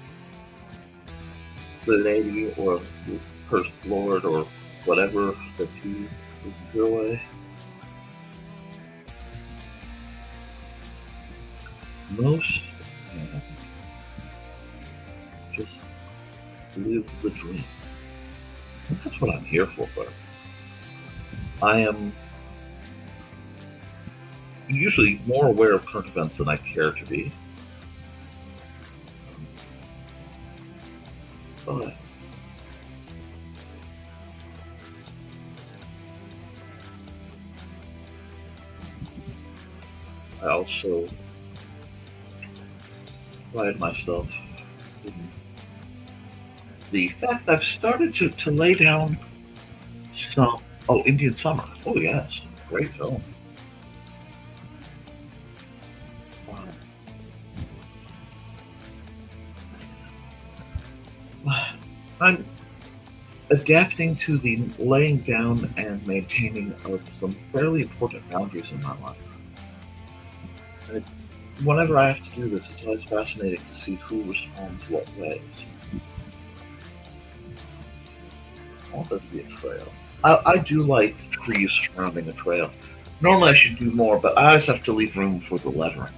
the lady or her lord or whatever that you enjoy most and just live the dream. That's what I'm here for, but I am usually more aware of current events than I care to be. But I also pride myself in the fact I've started to lay down some. Oh, Indian Summer. Oh, yes. Great film. I'm adapting to the laying down and maintaining of some fairly important boundaries in my life. And whenever I have to do this, it's always fascinating to see who responds what ways. I want there to be a trail. I do like trees surrounding a trail. Normally I should do more, but I always have to leave room for the lettering.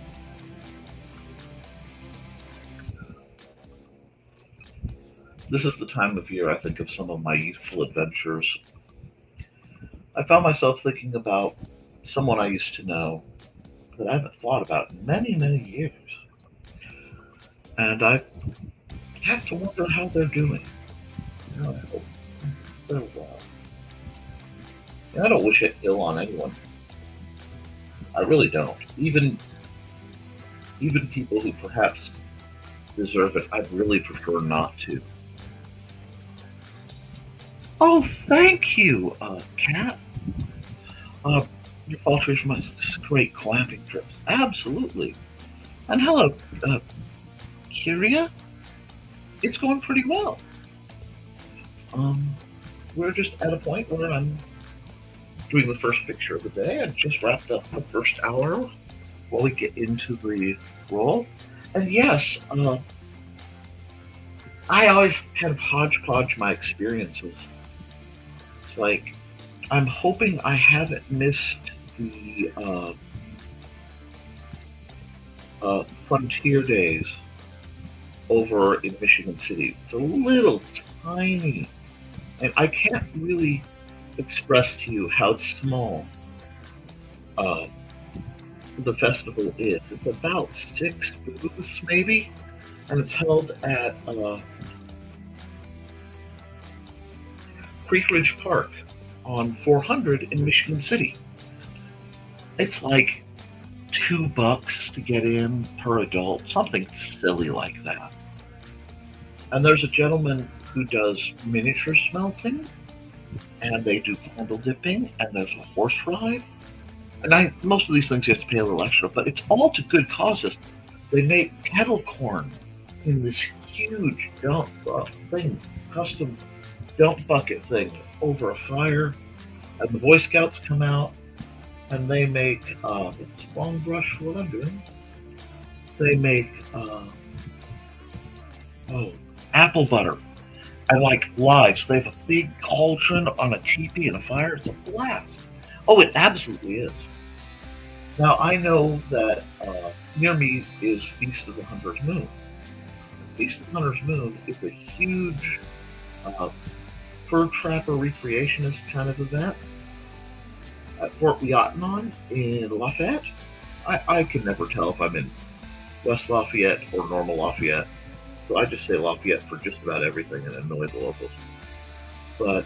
This is the time of year I think of some of my youthful adventures. I found myself thinking about someone I used to know that I haven't thought about in many, many years. And I have to wonder how they're doing. I hope they're well. And I don't wish it ill on anyone. I really don't. Even people who perhaps deserve it, I'd really prefer not to. Oh, thank you, Kat. Your falters from us great clamping trips. Absolutely. And hello, Kyria. It's going pretty well. We're just at a point where I'm doing the first picture of the day. I just wrapped up the first hour while we get into the role. And yes, I always kind of hodgepodge my experiences. It's like, I'm hoping I haven't missed the Frontier Days over in Michigan City. It's a little tiny, and I can't really express to you how small the festival is. It's about 6 booths, maybe, and it's held at Creek Ridge Park on 400 in Michigan City. It's like $2 to get in per adult, something silly like that. And there's a gentleman who does miniature smelting, and they do candle dipping, and there's a horse ride. And most of these things you have to pay a little extra, but it's all to good causes. They make kettle corn in this huge dump thing, custom dump bucket thing over a fire, and the Boy Scouts come out and they make it's a long brush for what I'm doing. They make apple butter and like lives. They have a big cauldron on a teepee and a fire. It's a blast. Oh, it absolutely is. Now I know that near me is Feast of the Hunter's Moon. Feast of the Hunter's Moon is a huge fur trapper recreationist kind of event at Fort Lieutenant in Lafayette. I can never tell if I'm in West Lafayette or Normal Lafayette, so I just say Lafayette for just about everything and annoy the locals. But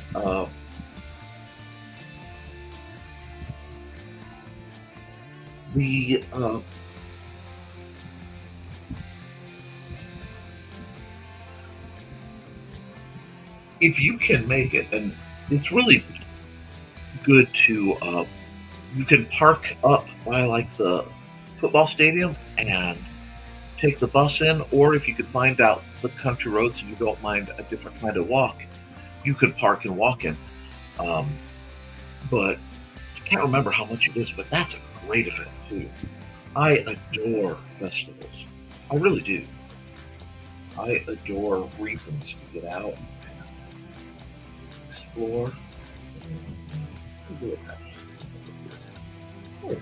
if you can make it, and it's really good to, you can park up by like the football stadium and take the bus in, or if you could find out the country roads and you don't mind a different kind of walk, you could park and walk in. But I can't remember how much it is, but that's a great event too. I adore festivals. I really do. I adore reasons to get out and explore. Oh,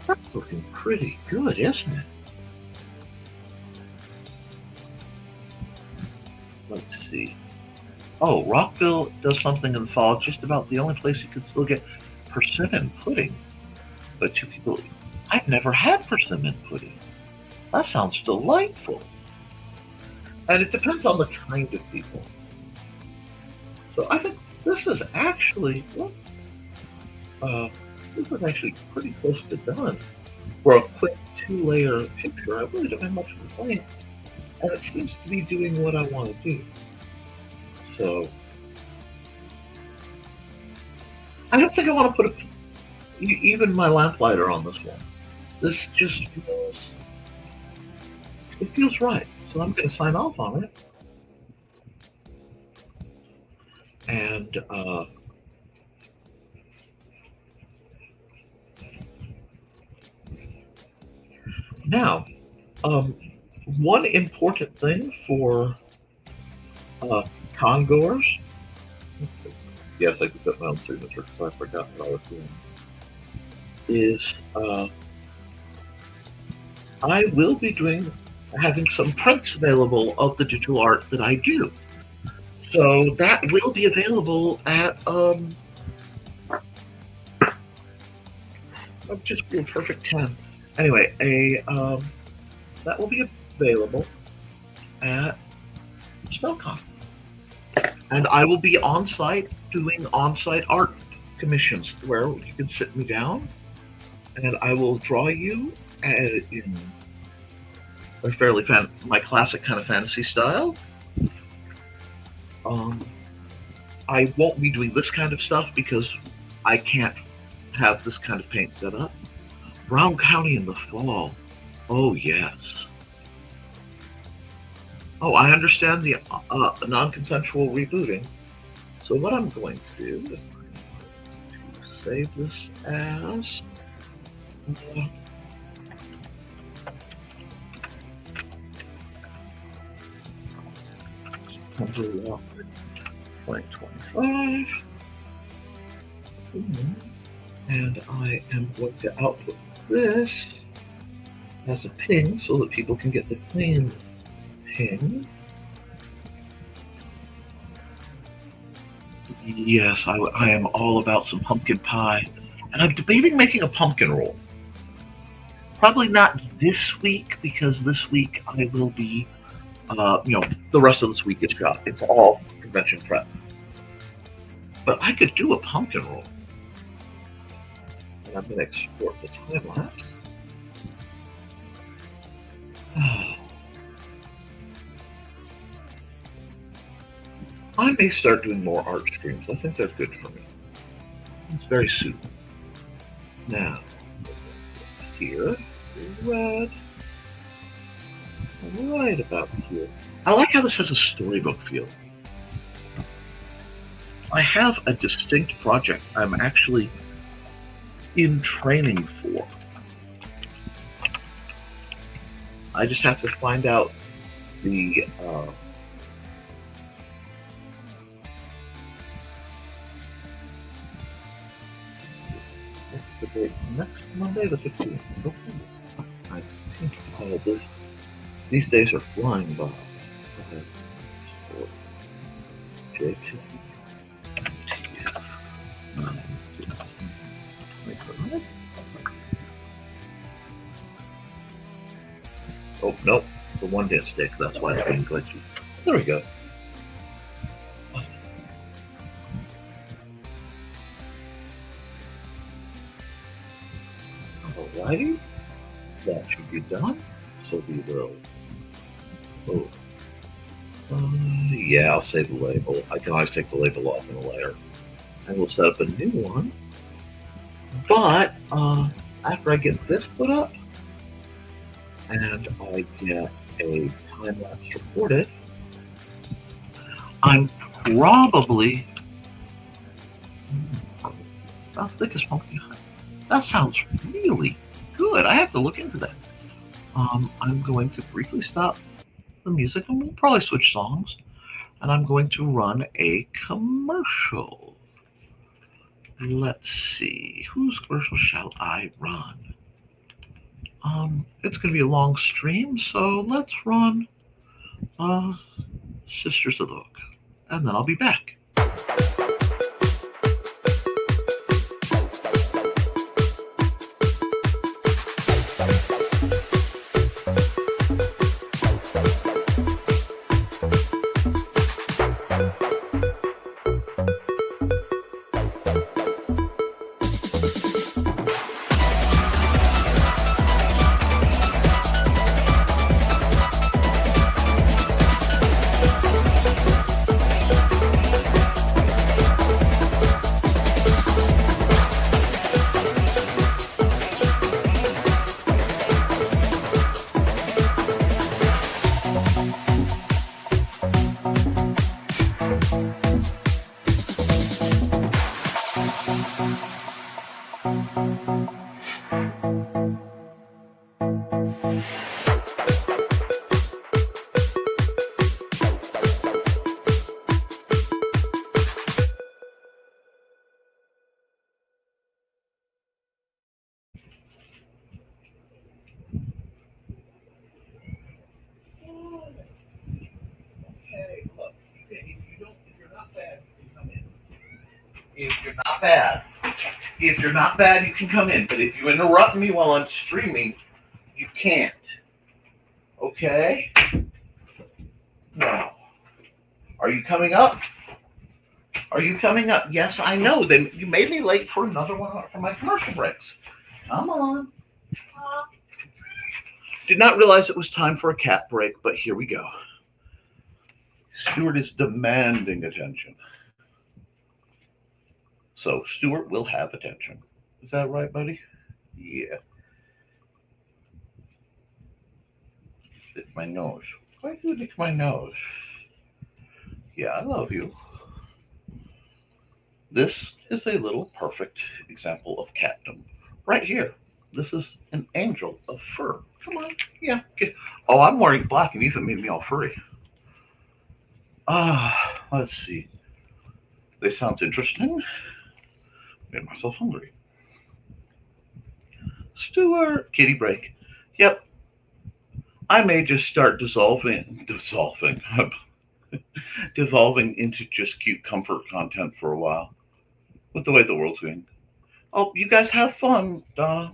that's looking pretty good, isn't it? Let's see. Oh, Rockville does something in the fall. Just about the only place you can still get persimmon pudding. But two people, I've never had persimmon pudding. That sounds delightful. And it depends on the kind of people. So I think this is actually, this is actually pretty close to done. For a quick 2-layer picture, I really don't have much complaint. And it seems to be doing what I want to do. So I don't think I want to put even my lamplighter on this one. This just feels right. So I'm going to sign off on it. And now, one important thing for congoers, yes, I could put my own signature because I forgot what I was doing, is I will be having some prints available of the digital art that I do. So that will be available at I'm just being perfect 10. Anyway, that will be available at Snowcon. And I will be on site doing on-site art commissions where you can sit me down and I will draw you in a fairly my classic kind of fantasy style. I won't be doing this kind of stuff because I can't have this kind of paint set up. Brown County in the fall. Oh, yes. Oh, I understand the non-consensual rebooting. So what I'm going to do is save this as... September 2025. And I am going to output this as a ping so that people can get the clean ping. Yes, I am all about some pumpkin pie. And I'm debating making a pumpkin roll. Probably not this week, because this week I will be, the rest of this week is shot. It's all convention prep. But I could do a pumpkin roll. And I'm going to export the time lapse. I may start doing more art streams. I think that's good for me. It's very soothing. Now, here, red, right about here. I like how this has a storybook feel. I have a distinct project I'm actually in training for. I just have to find out the what's the date? Next Monday, the 15th. Okay. I think these days are flying by. JT. Oh, nope. The one didn't stick. That's why it's being glitchy. There we go. Alrighty. That should be done. So we will. Oh. Yeah, I'll save the label. I can always take the label off in a layer. And we'll set up a new one. But after I get this put up, and I get a time-lapse recorded, I'm probably how thick is pumpkin pie? That sounds really good. I have to look into that. I'm going to briefly stop the music, and we'll probably switch songs, and I'm going to run a commercial. Let's see. Whose commercial shall I run? It's going to be a long stream, so let's run uh, Sisters of the Hook, and then I'll be back. If you're not bad, you can come in. But if you interrupt me while I'm streaming, you can't. Okay? Now, are you coming up? Are you coming up? Yes, I know. Then you made me late for another one for my commercial breaks. Come on. Did not realize it was time for a cat break, but here we go. Stuart is demanding attention. So Stuart will have attention. Is that right, buddy? Yeah. Lick my nose. Why do you lick my nose? Yeah, I love you. This is a little perfect example of catdom. Right here. This is an angel of fur. Come on. Yeah. Get. Oh, I'm wearing black and even made me all furry. Let's see. This sounds interesting. Made myself hungry. Stuart. Kitty break. Yep. I may just start devolving into just cute comfort content for a while with the way the world's going. Oh, you guys have fun, Donna.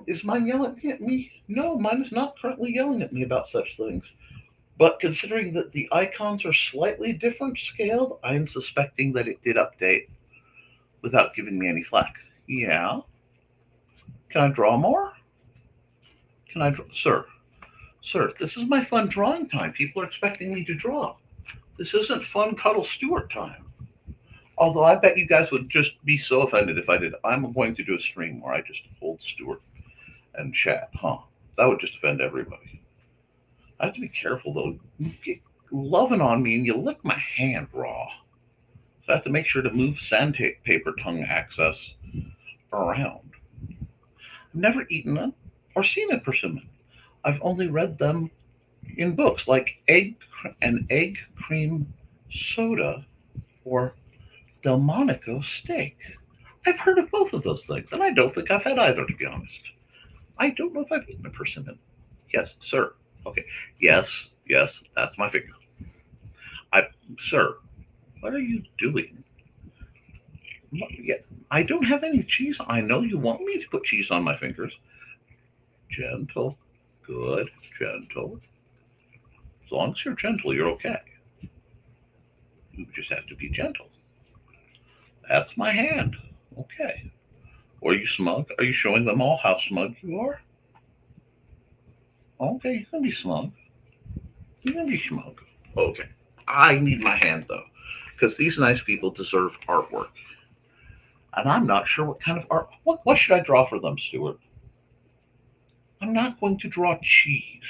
Is mine yelling at me? No, mine is not currently yelling at me about such things. But considering that the icons are slightly different scaled, I am suspecting that it did update without giving me any flack. Yeah. Can I draw more? Can I draw? Sir, this is my fun drawing time. People are expecting me to draw. This isn't fun cuddle Stuart time. Although I bet you guys would just be so offended if I did. I'm going to do a stream where I just hold Stuart and chat, huh? That would just offend everybody. I have to be careful though. You get loving on me and you lick my hand raw. So I have to make sure to move sandpaper tongue access around. I've never eaten it or seen a persimmon. I've only read them in books like egg cream soda or Delmonico steak. I've heard of both of those things, and I don't think I've had either, to be honest. I don't know if I've eaten a persimmon. Yes, sir. Okay. Yes, that's my finger. Sir, what are you doing? Yeah, I don't have any cheese. I know you want me to put cheese on my fingers. Gentle. Good. Gentle. As long as you're gentle, you're okay. You just have to be gentle. That's my hand. Okay. Are you smug? Are you showing them all how smug you are? Okay, you can be smug. You can be smug. Okay. I need my hand though, because these nice people deserve artwork. And I'm not sure what kind of art. What should I draw for them, Stuart? I'm not going to draw cheese.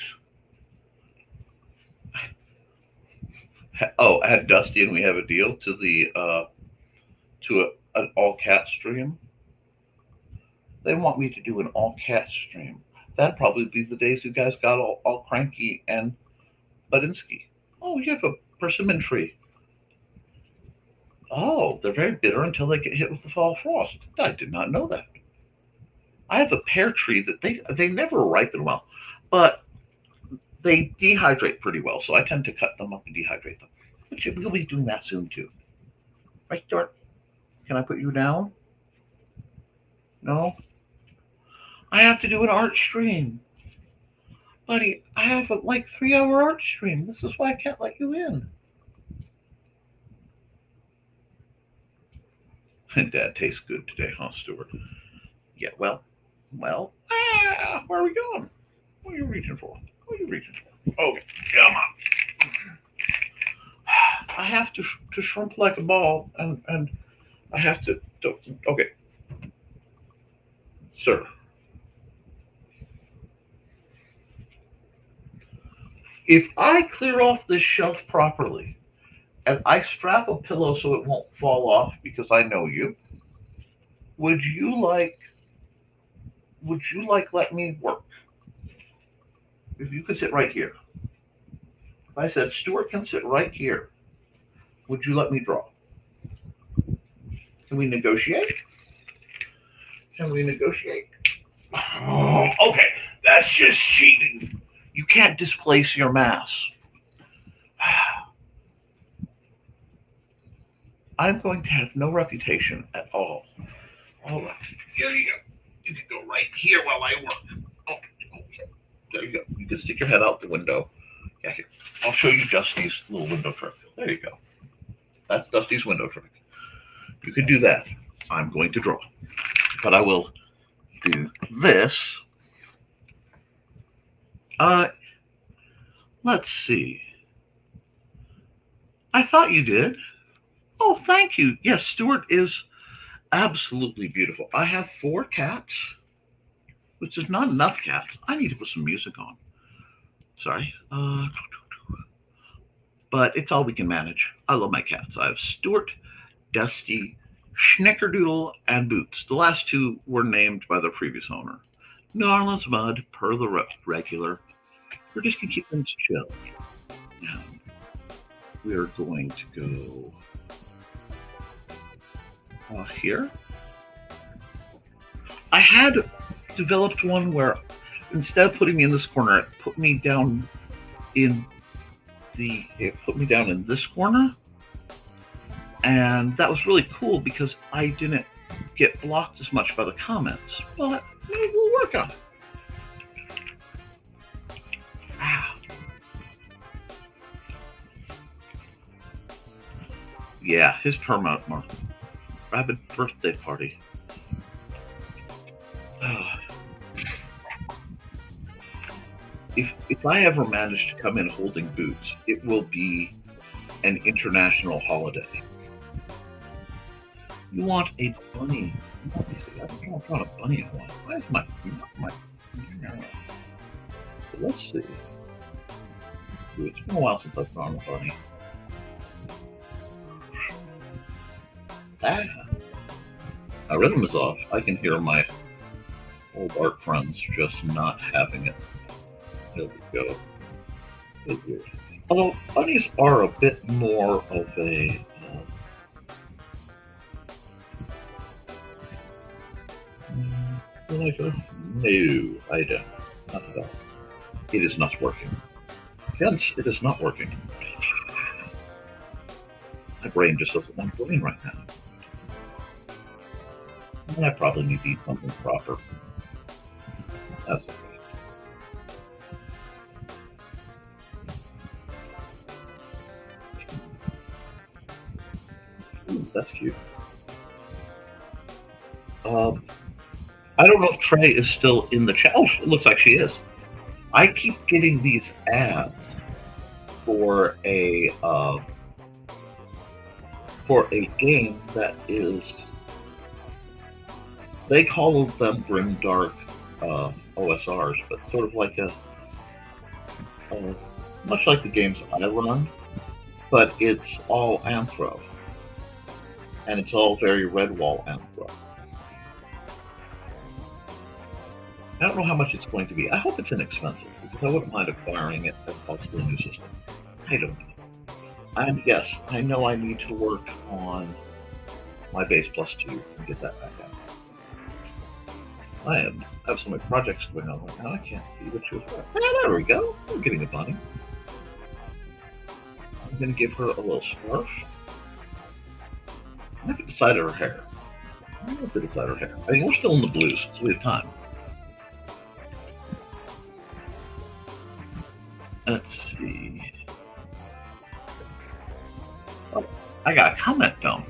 Oh, add Dusty and we have a deal to the an all cat stream. They want me to do an all cat stream. That'd probably be the days you guys got all cranky and Budinsky. Oh, you have a persimmon tree. Oh, they're very bitter until they get hit with the fall frost. I did not know that. I have a pear tree that they never ripen well, but they dehydrate pretty well. So I tend to cut them up and dehydrate them. Which we'll be doing that soon too. Right, Stuart? Can I put you down? No. I have to do an art stream, buddy. I have a 3 hour art stream. This is why I can't let you in. And Dad tastes good today, huh, Stuart? Yeah. Well. Where are we going? What are you reaching for? What are you reaching for? Okay, come on. I have to shrimp like a ball, and I have to. Okay, sir. If I clear off this shelf properly, and I strap a pillow so it won't fall off because I know you, would you like? Would you let me work? If you could sit right here. If I said Stuart can sit right here, would you let me draw? Can we negotiate? Can we negotiate? Oh, okay, that's just cheating. You can't displace your mass. I'm going to have no reputation at all. All right, here you go. You can go right here while I work. Oh, okay. There you go. You can stick your head out the window. Yeah, here. I'll show you Dusty's little window trick. There you go. That's Dusty's window trick. You can do that. I'm going to draw. But I will do this. Let's see. I thought you did. Oh, thank you. Yes, Stuart is absolutely beautiful. I have 4 cats, which is not enough cats. I need to put some music on. Sorry. But it's all we can manage. I love my cats. I have Stuart, Dusty, Schnickerdoodle, and Boots. The last 2 were named by the previous owner. New Orleans Mud, per the regular. We're just going to keep them chill. Now, we're going to go here. I had developed one where instead of putting me in this corner, it put me down in this corner, and that was really cool because I didn't get blocked as much by the comments. But maybe we'll work on it. Yeah, his permanent mark. Rabid birthday party. If I ever manage to come in holding Boots, it will be an international holiday. You want a bunny? I don't want a bunny at once. Why is my? Let's see. It's been a while since I've drawn a bunny. My rhythm is off. I can hear my old art friends just not having it. There we go. Although bunnies are a bit more of a no, I don't. Not at all. It is not working. Hence, it is not working. My brain just doesn't want to go in right now. I probably need to eat something proper. That's okay. Ooh, that's cute. I don't know if Trey is still in the chat. Oh, it looks like she is. I keep getting these ads for a game that is, they call them grimdark OSRs, but sort of like much like the games I run, but it's all Anthro, and it's all very Redwall Anthro. I don't know how much it's going to be. I hope it's inexpensive, because I wouldn't mind acquiring it as possibly a new system. I don't know. And yes, I know I need to work on my base plus 2 and get that back out. I have so many projects going on right now, I can't see what she was wearing. Yeah, there we go. I'm getting a bunny. I'm going to give her a little scarf. I haven't decided her hair. I don't know if to decide her hair. I mean, we're still in the blues, so we have time. Let's see. Oh, I got a comment down.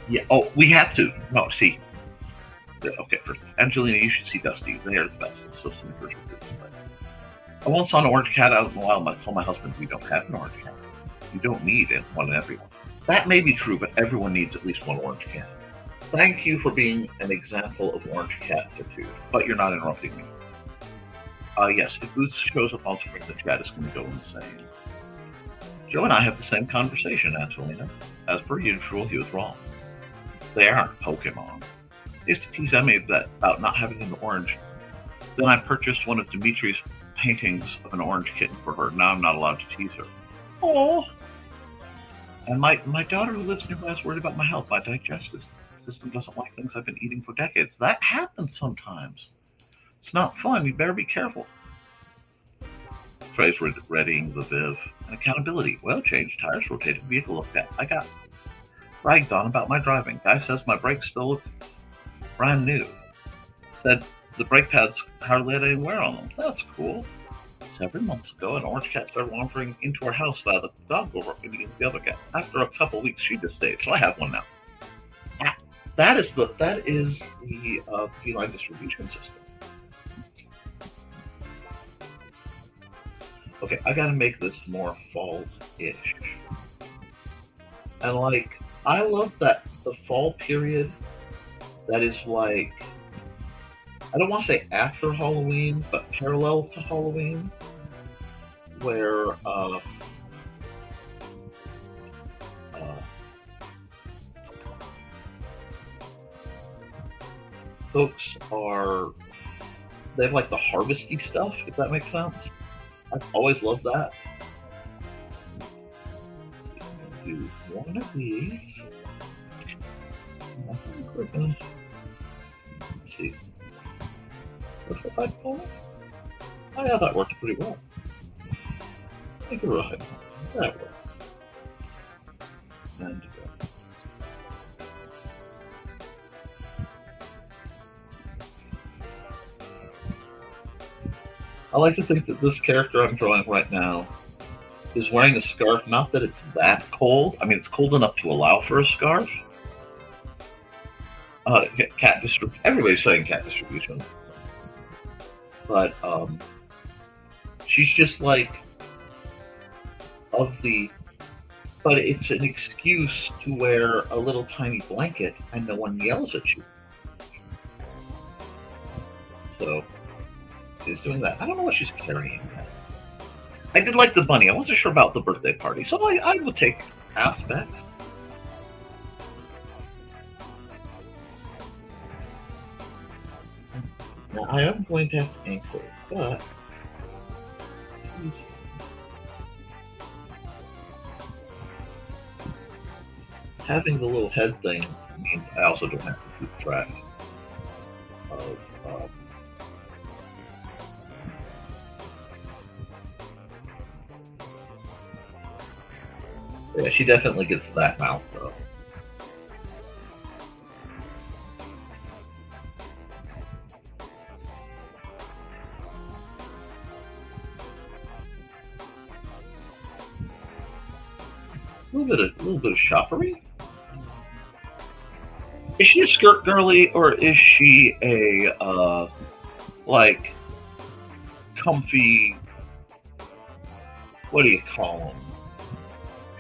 Yeah. Oh, we have to. No, see. Okay, first, Angelina, you should see Dusty. They are the best. So sneakers are good. I once saw an orange cat out in the wild. I told my husband, we don't have an orange cat. You don't need one in everyone. That may be true, but everyone needs at least one orange cat. Thank you for being an example of orange catitude, but you're not interrupting me. Yes, if Boots shows up on screen, the chat is going to go insane. Joe and I have the same conversation, Angelina. As per usual, he was wrong. They aren't Pokemon. They used to tease Emmy about not having an orange. Then I purchased one of Dimitri's paintings of an orange kitten for her. Now I'm not allowed to tease her. Oh. And my daughter who lives nearby is worried about my health. My digestive system doesn't like things I've been eating for decades. That happens sometimes. It's not fun. You better be careful. Trey's readying the Viv. And accountability. Well, change tires, rotated vehicle looked at. I got bragged on about my driving. Guy says my brakes still look brand new. Said the brake pads hardly had any wear on them. That's cool. Several months ago, an orange cat started wandering into our house via the dog door against the other cat. After a couple weeks, she just stayed. So I have one now. That is the feline distribution system. Okay, I gotta make this more fall-ish. And I love that the fall period that is I don't want to say after Halloween, but parallel to Halloween, where folks they have the harvesty stuff, if that makes sense. I've always loved that. Do one of these. Let's see. What's the high point? Oh yeah, that worked pretty well. Make it a high point. That worked. And I like to think that this character I'm drawing right now is wearing a scarf. Not that it's that cold. I mean, it's cold enough to allow for a scarf. Cat distribution. Everybody's saying cat distribution. But she's just but it's an excuse to wear a little tiny blanket and no one yells at you. So she's doing that. I don't know what she's carrying. I did like the bunny. I wasn't sure about the birthday party, so I would take aspects. Now, I am going to have to anchor it, but having the little head thing means I also don't have to keep track of yeah, she definitely gets that mouth though. A little bit of shoppery. Is she a skirt girly or is she a comfy? What do you call them?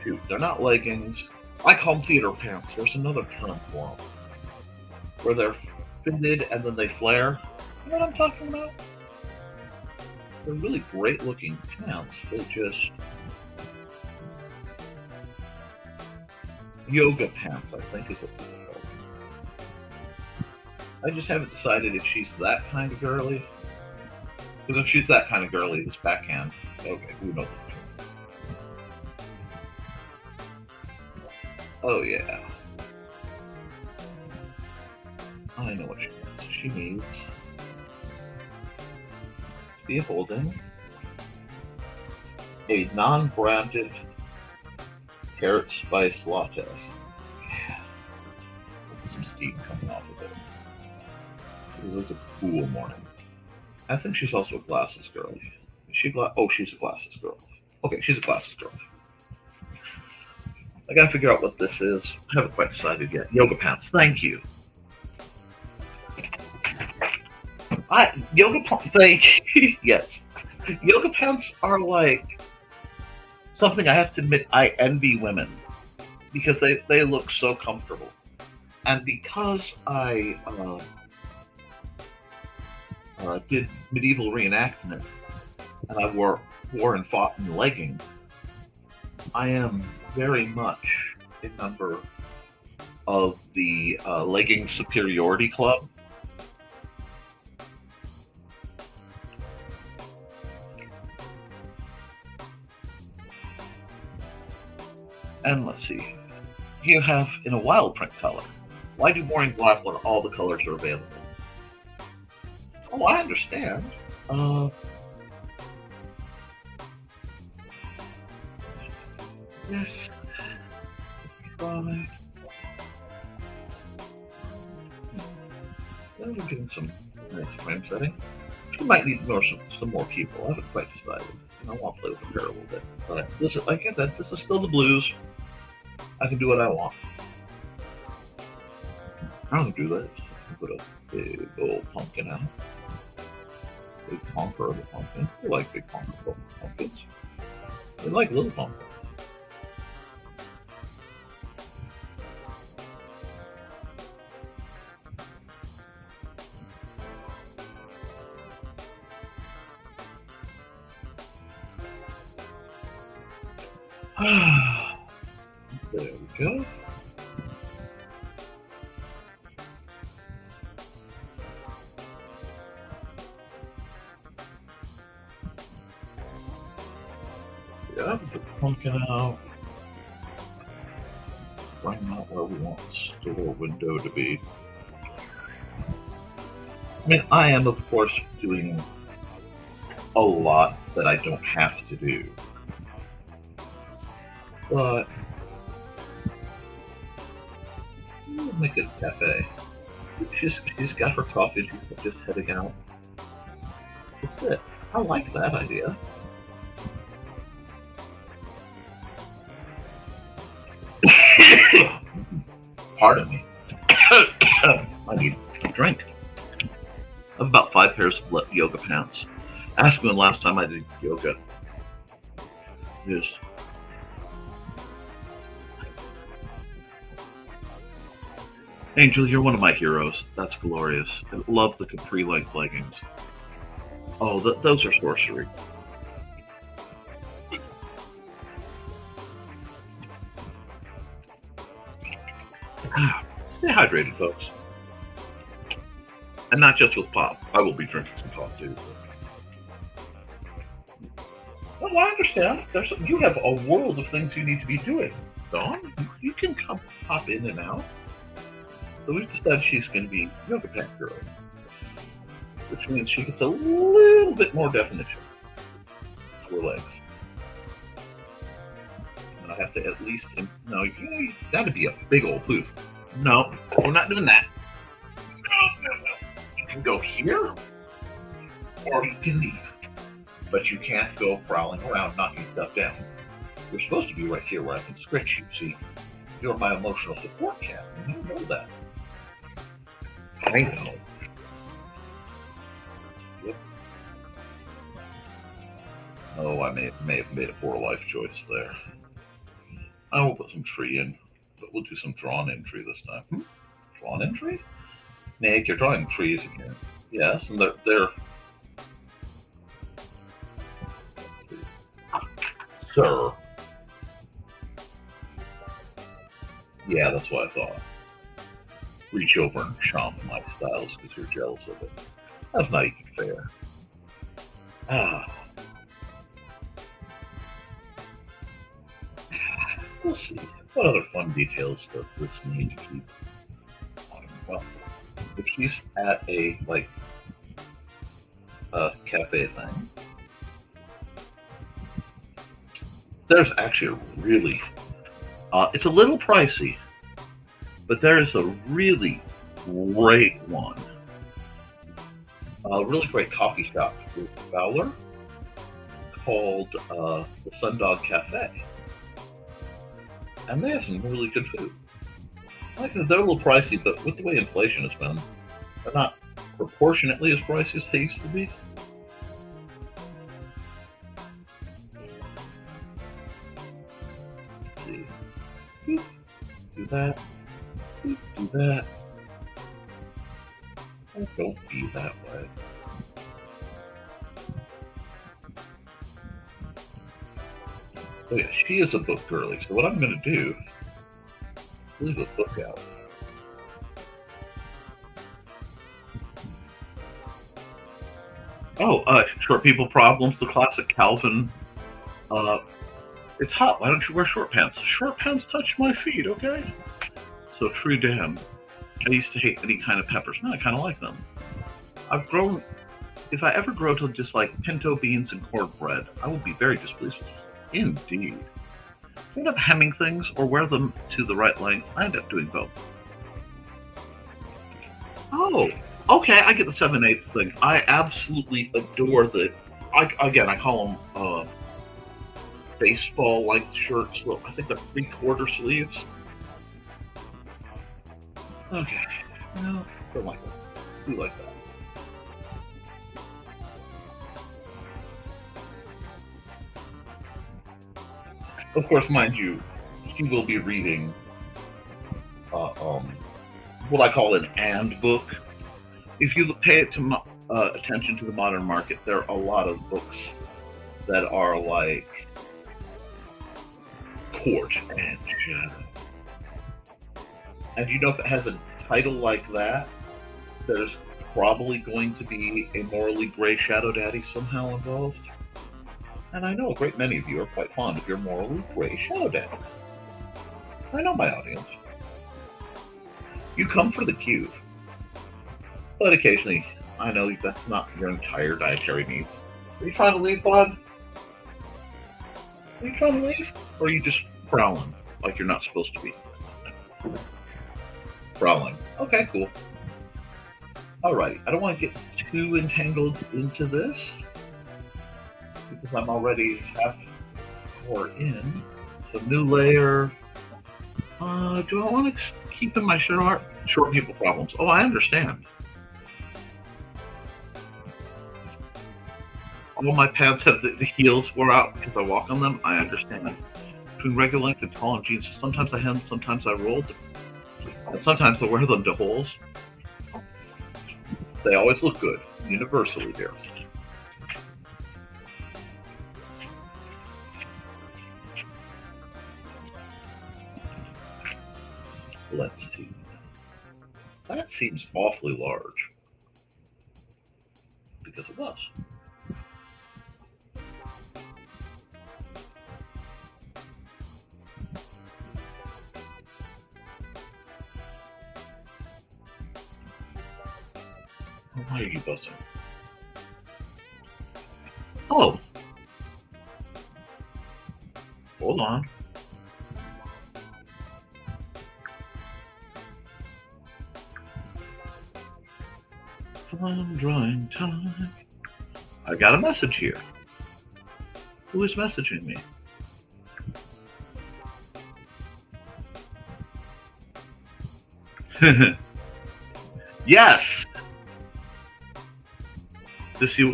Shoot, they're not leggings. I call them theater pants. There's another term for them, where they're fitted and then they flare. You know what I'm talking about? They're really great looking pants. They just yoga pants, I think is what they're called. I just haven't decided if she's that kind of girly Because if she's that kind of girly, this backhand, okay, we know that. Oh yeah. I know what she wants. She needs to be holding a non-branded carrot spice latte. Yeah. Some steam coming off of it. Because it's a cool morning. I think she's also a glasses girl. Is she oh, she's a glasses girl. Okay, she's a glasses girl. I gotta figure out what this is. I haven't quite decided yet. Yoga pants. Thank you. Thank you. Yes. Yoga pants are like something I have to admit I envy women because they look so comfortable. And because I did medieval reenactment and I wore and fought in leggings, I am very much a member of the legging superiority club. And let's see, you have in a wild print color. Why do boring black when all the colors are available? Oh, I understand. Yes. Try. We're getting some nice frame setting. We might need some more people. I haven't quite decided. I want to play with the hair a little bit. But this is, like I said, this is still the blues. I can do what I want. I don't do this. I put a big old pumpkin out. Big honker of a pumpkin. I like big pumpkins. I like little pumpkins. There we go. Yeah, put the pumpkin out. Bring out where we want the store window to be. I mean, I am, of course, doing a lot that I don't have to do. But we'll make it a cafe. She's got her coffee. She's just heading out. That's it. I like that idea. Pardon me. I need a drink. I have about 5 pairs of yoga pants. Ask me when last time I did yoga. Yes. Angel, you're one of my heroes. That's glorious. I love the capri-length leggings. Oh, those are sorcery. Stay hydrated, folks. And not just with pop. I will be drinking some pop, too. Oh, I understand. You have a world of things you need to be doing. Dawn, you can come pop in and out. So we've decided she's going to be yoga pant girl, which means she gets a little bit more definition to her legs. And I have to at least, no, that'd be a big old poof. No, we're not doing that. No. You can go here, or you can leave. But you can't go prowling around knocking stuff down. You're supposed to be right here where I can scratch you, see? You're my emotional support cat, and you know that. I know. Yep. Oh, I may have made a poor life choice there. I will put some tree in, but we'll do some drawn-in tree this time. Drawn-in tree? Nick, you're drawing trees again. Yes, and they're Sir. Yeah, that's what I thought. Reach over and chomp my styles because you're jealous of it. That's not even fair. Ah, we'll see. What other fun details does this need to keep? Well, if she's at a cafe thing, there's actually a really it's a little pricey, but there's a really great one. A really great coffee shop with Fowler called the Sundog Cafe. And they have some really good food. Like I said, they're a little pricey, but with the way inflation has been, they're not proportionately as pricey as they used to be. Let's see. Boop. Do that. Boop. Do that. Oh, don't be that way. Oh yeah, she is a book girly, so what I'm going to do is leave a book out. Oh, short people problems, the classic Calvin. It's hot, why don't you wear short pants? Short pants touch my feet, okay? So true damn. I used to hate any kind of peppers. Now I kind of like them. I've grown, if I ever grow to just like pinto beans and cornbread, I will be very displeased with them. Indeed. If I end up hemming things or wear them to the right length, I end up doing both. Oh, okay, I get the 7/8 thing. I absolutely adore the, I call them baseball-like shirts. Look, I think they're 3/4 sleeves. Okay, no, don't like that. Do like that. Of course, mind you, she will be reading what I call an "and" book. If you pay attention to the modern market, there are a lot of books that are like Court and Shadow. And you know, if it has a title like that, there's probably going to be a morally gray shadow daddy somehow involved. And I know a great many of you are quite fond of your morally gray shadow daddy. I know my audience. You come for the cute. But occasionally, I know that's not your entire dietary needs. Are you trying to leave, bud? Are you trying to leave? Or are you just prowling like you're not supposed to be? Prowling. Okay, cool. Alrighty, I don't want to get too entangled into this because I'm already half or in. So new layer. Do I want to keep in my short people problems? Oh, I understand. All my pants have the heels wore out because I walk on them. I understand. Between regular length and tall and jeans, sometimes I hem, sometimes I roll, and sometimes I wear them to holes. They always look good, universally here. Let's see. That seems awfully large. Because it does. Why are you buzzing? Oh. Hold on. Fun drawing time. I got a message here. Who is messaging me? Yes. To see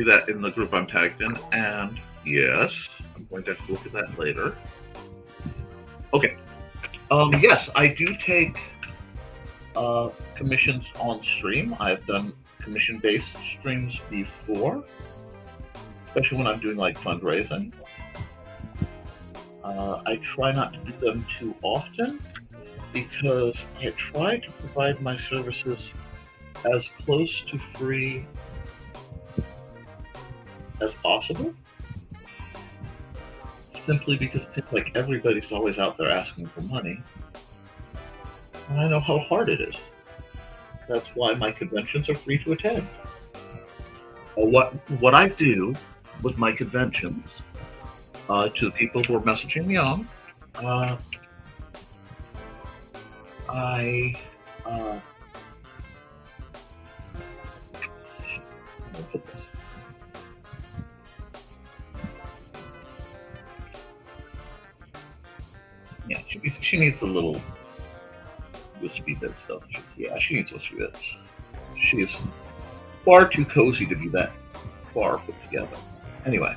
that in the group I'm tagged in, and yes, I'm going to have to look at that later. Okay. Yes, I do take commissions on stream. I've done commission-based streams before, especially when I'm doing like fundraising. I try not to do them too often because I try to provide my services as close to free as possible, simply because it seems like everybody's always out there asking for money, and I know how hard it is. That's why my conventions are free to attend. What I do with my conventions, to the people who are messaging me on, I yeah, she needs a little wispy bits, doesn't she? Yeah, she needs wispy bits. She is far too cozy to be that far put together. Anyway,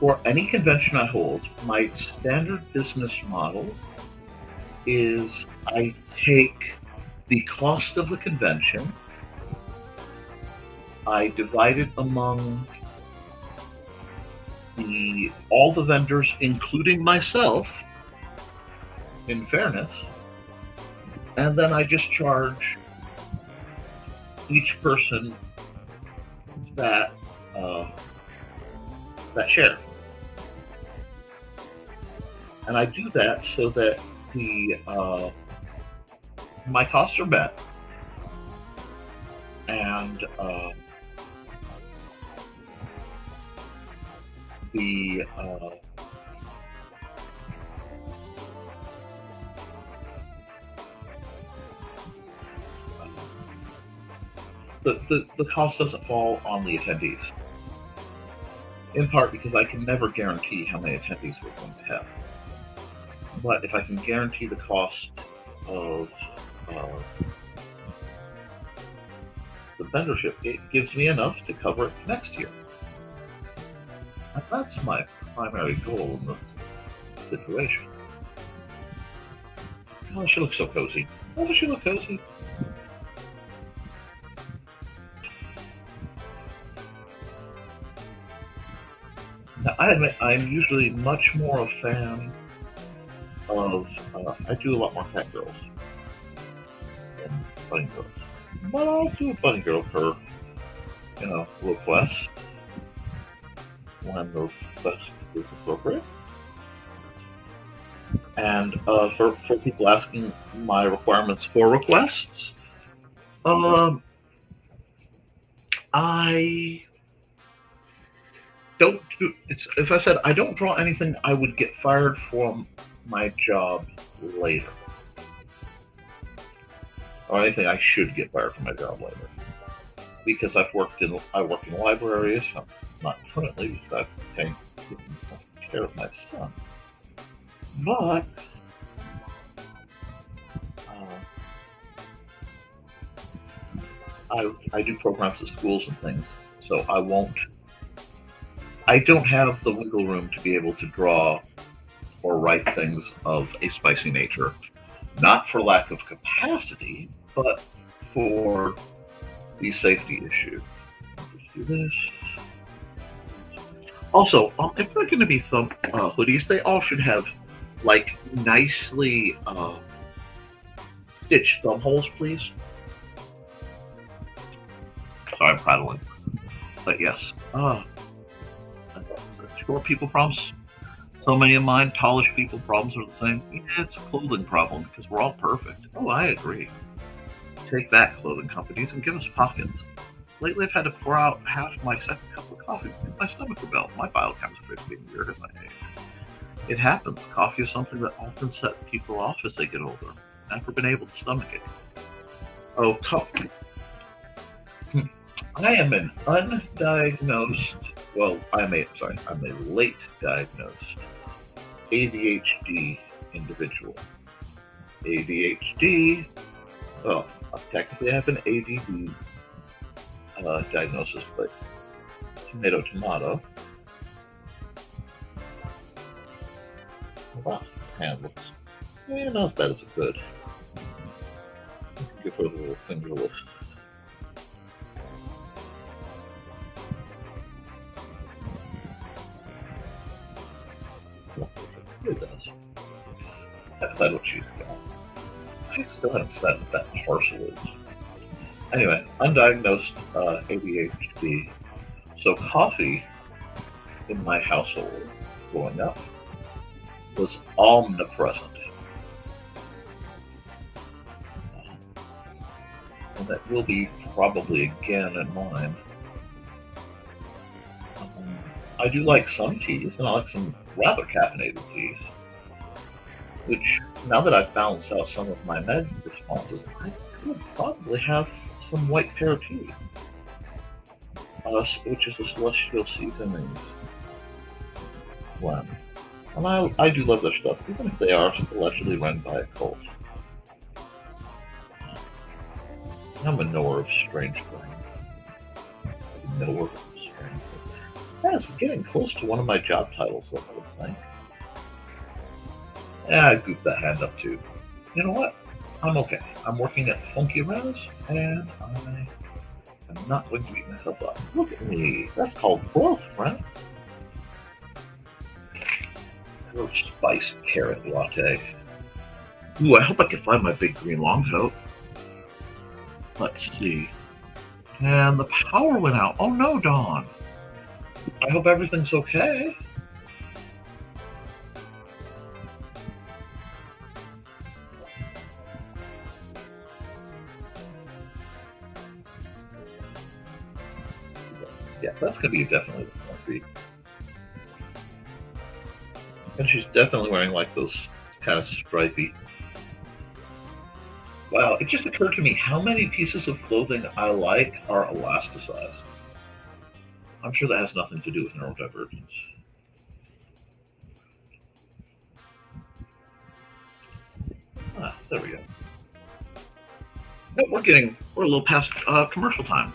for any convention I hold, my standard business model is I take the cost of the convention, I divide it among all the vendors, including myself, in fairness, and then I just charge each person that share. And I do that so that my costs are met, and the cost doesn't fall on the attendees, in part because I can never guarantee how many attendees we're going to have. But if I can guarantee the cost of the vendorship, it gives me enough to cover it next year. And that's my primary goal in the situation. Oh, she looks so cozy. Doesn't she look cozy? Now, I admit I'm usually much more a fan of, I do a lot more cat girls than bunny girls. But I'll do a bunny girl per, request when the request is appropriate. And for people asking my requirements for requests, I don't do. If I said I don't draw anything, I would get fired from my job later, or anything I should get fired from my job later, because I work in libraries. I'm not currently because I'm taking care of my son, but I do programs at schools and things, so I don't have the wiggle room to be able to draw or write things of a spicy nature, not for lack of capacity, but for the safety issue. Let's do this. Also, if they're going to be hoodies, they all should have like nicely stitched thumb holes, please. Sorry, I'm prattling, but yes. Short people problems. So many of mine tallish people problems are the same. Yeah, it's a clothing problem because we're all perfect. Oh, I agree. Take that, clothing companies, and give us pockets. Lately, I've had to pour out half my second cup of coffee because my stomach rebelled. My biochemistry is getting weird as I age. It happens. Coffee is something that often sets people off as they get older. I've never been able to stomach it. Oh, coffee. I am an undiagnosed, I'm a late diagnosed ADHD individual. ADHD, technically I have an ADD diagnosis, but tomato. Wow, hand looks, not as bad as it could. Give her a little finger lift. It does. That's what she's got. I still haven't decided what that parcel is. Anyway, undiagnosed ADHD. So coffee in my household growing up was omnipresent. And that will be probably again in mine. I do like some teas, and I like some rather caffeinated teas, which, now that I've balanced out some of my med responses, I could probably have some white pear tea, which is a celestial seasonings blend. And I do love their stuff, even if they are allegedly run by a cult. I'm a knower of strange things. A knower of strange things. That's getting close to one of my job titles, I would think. Yeah, I goofed that hand up too. You know what? I'm okay. I'm working at Funky Res, and I am not going to beat myself up. Look at me. That's called growth, right? Little spiced carrot latte. Ooh, I hope I can find my big green long coat. Let's see. And the power went out. Oh no, Dawn. I hope everything's okay. Yeah, that's going to be definitely the coffee. And she's definitely wearing like those kind of stripy. Wow, it just occurred to me how many pieces of clothing I like are elasticized. I'm sure that has nothing to do with neurodivergence. Ah, there we go. But we're a little past commercial time.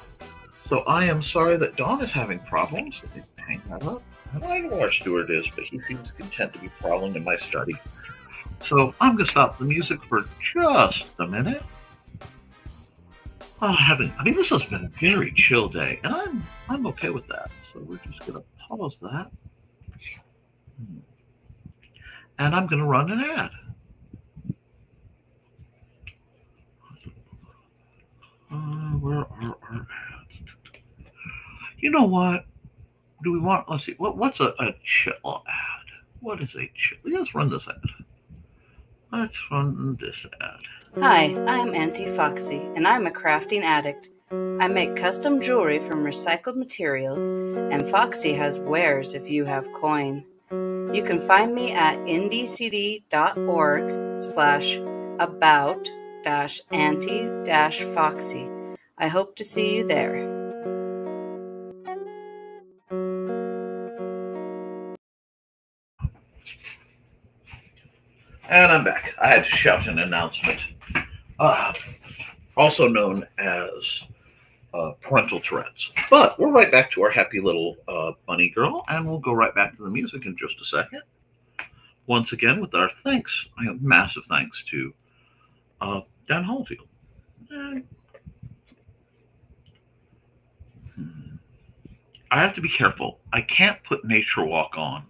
So I am sorry that Dawn is having problems. Let me hang that up. I don't know where our steward is, but he seems content to be prowling in my study. So I'm going to stop the music for just a minute. This has been a very chill day, and I'm okay with that. So we're just going to pause that. And I'm going to run an ad. Where are our ads? You know what? Do we want, let's see, what's a chill ad? What is a chill? Let's run this ad. Let's run this ad. Hi, I'm Auntie Foxy, and I'm a crafting addict. I make custom jewelry from recycled materials, and Foxy has wares if you have coin. You can find me at indiecd.org/about-auntie-foxy. I hope to see you there. And I'm back. I had to shout an announcement. Also known as parental Tourette's. But we're right back to our happy little bunny girl, and we'll go right back to the music in just a second. Once again, with our thanks, massive thanks to Dan Hallfield. I have to be careful. I can't put Nature Walk on.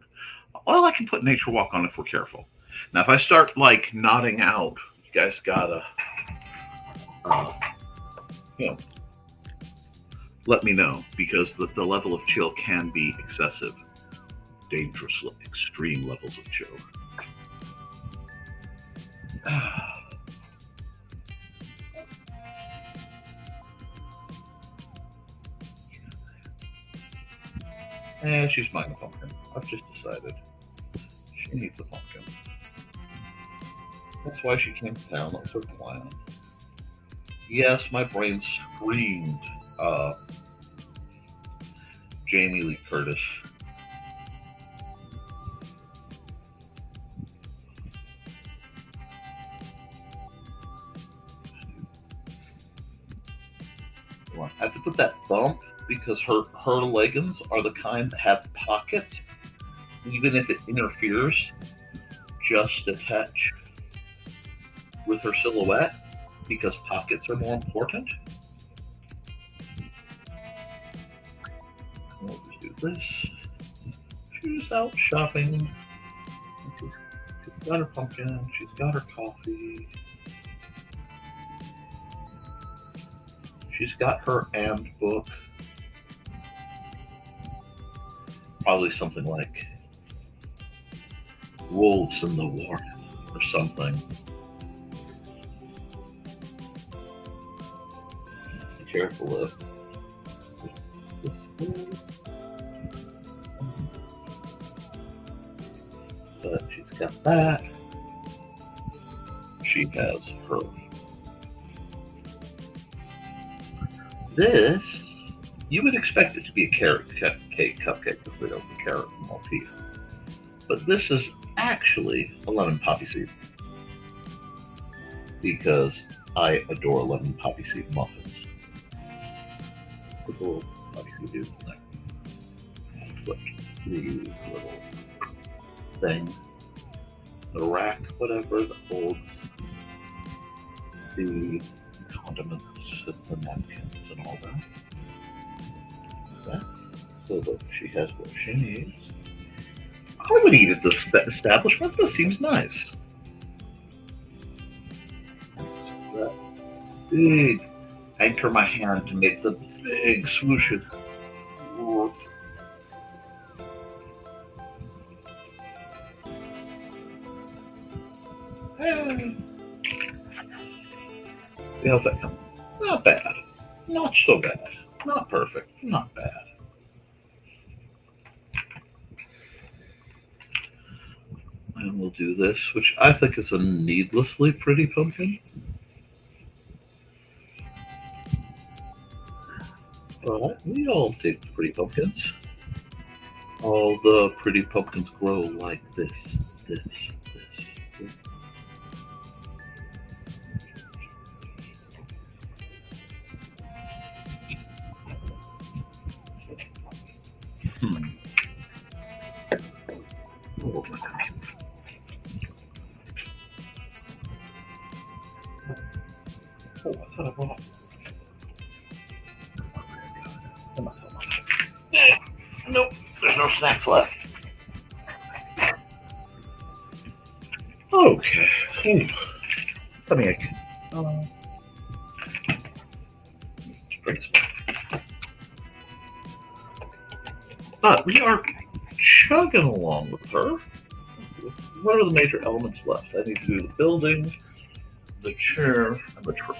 Well, I can put Nature Walk on if we're careful. Now, if I start like nodding out, you guys gotta, let me know, because the level of chill can be excessive, dangerous, extreme levels of chill. And she's mine the pumpkin. I've just decided she needs the pumpkin. That's why she came to town. That was her plan. Yes, my brain screamed Jamie Lee Curtis. I have to put that bump because her leggings are the kind that have pockets, even if it interferes just a touch with her silhouette, because pockets are more important. We'll just do this. She's out shopping. She's got her pumpkin. She's got her coffee. She's got her and book. Probably something like Wolves in the Warren or something. Be careful of. But she's got that. She has her. This, you would expect it to be a carrot cake cupcake because we don't have carrot and Maltese. But this is actually a lemon poppy seed. Because I adore lemon poppy seed muffins. Little poppy seed dudes in there. Put the little thing, the rack, whatever, that holds the condiments and the napkins and all that. So that she has what she needs. I would eat at this establishment. This seems nice. That big anchor my hand to make the big swooshes. How's that coming? Not bad. Not so bad. Not perfect. Not bad. And we'll do this, which I think is a needlessly pretty pumpkin. But we all dig pretty pumpkins. All the pretty pumpkins grow like this. Oh, my gosh. Oh, I thought I brought. Nope, there's no snacks left. Okay. Ooh. Tummy ache. Great. But we are chugging along with her. What are the major elements left? I need to do the building, the chair, and the tree.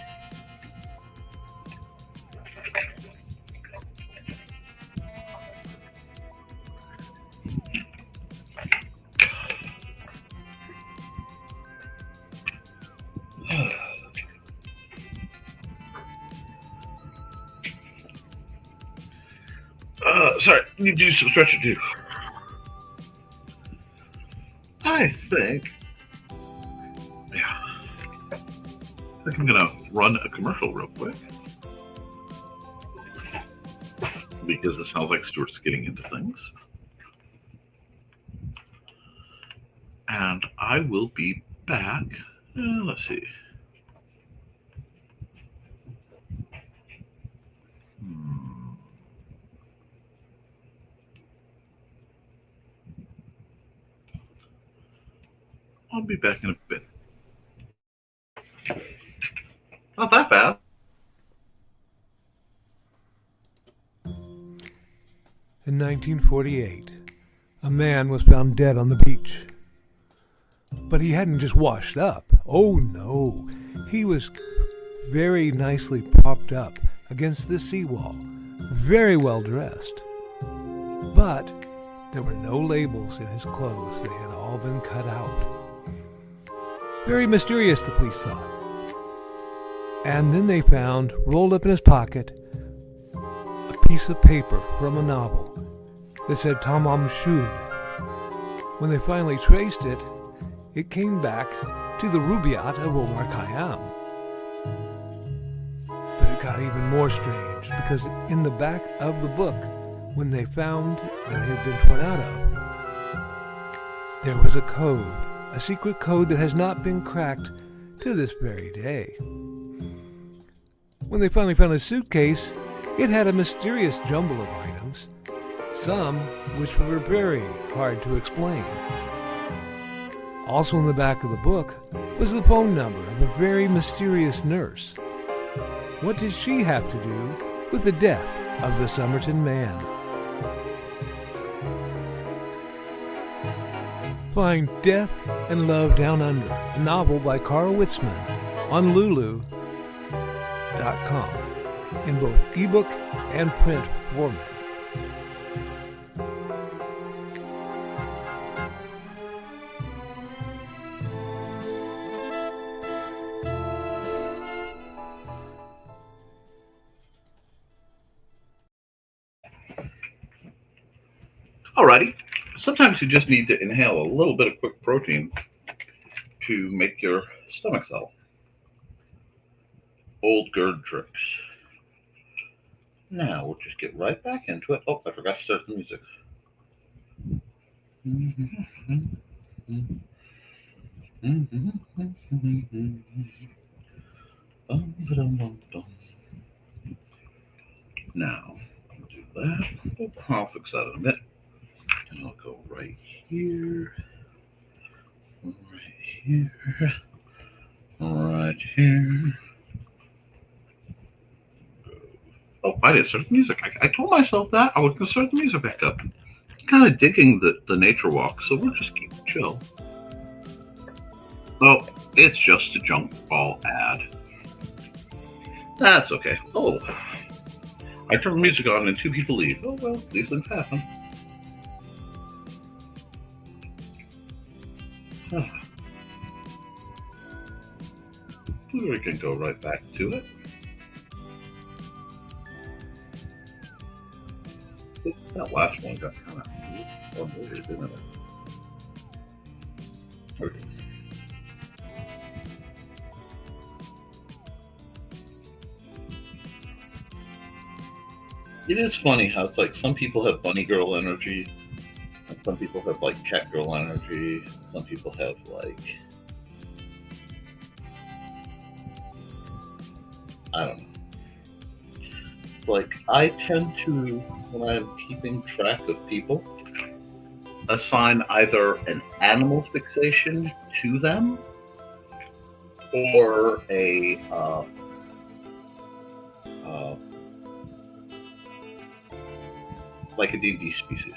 Sorry, need to do some stretching too. I think I'm gonna run a commercial real quick because it sounds like Stuart's getting into things, and I will be back. Let's see. I'll be back in a bit. Not that bad. In 1948, a man was found dead on the beach. But he hadn't just washed up. Oh no, he was very nicely propped up against the seawall, very well dressed. But there were no labels in his clothes. They had all been cut out. Very mysterious, the police thought. And then they found, rolled up in his pocket, a piece of paper from a novel that said Tamam Shud. When they finally traced it, it came back to the Rubaiyat of Omar Khayyam. But it got even more strange, because in the back of the book, when they found that it had been torn out of, there was a code. A secret code that has not been cracked to this very day. When they finally found his suitcase, it had a mysterious jumble of items, some which were very hard to explain. Also in the back of the book was the phone number of a very mysterious nurse. what does she have to do with the death of the Somerton man? Find Death and Love Down Under, a novel by Carl Witzman, on Lulu.com in both ebook and print format. Alrighty. Sometimes you just need to inhale a little bit of quick protein to make your stomach settle. Old GERD tricks. Now we'll just get right back into it. Oh, I forgot to start the music. Now, I'll do that. I'll fix that in a minute. And I'll go right here, right here. Oh, I didn't start the music. I told myself that I was going to start the music back up. Kind of digging the nature walk, so we'll just keep it chill. Oh, it's just a junk ball ad. That's okay. Oh, I turn the music on and two people leave. Oh well, these things happen. We can go right back to it. That last one got kind of weird, didn't it? Okay. It is funny how it's like some people have bunny girl energy, and some people have like cat girl energy, some people have like, I don't know. Like, I tend to, when I'm keeping track of people, assign either an animal fixation to them or a like a D&D species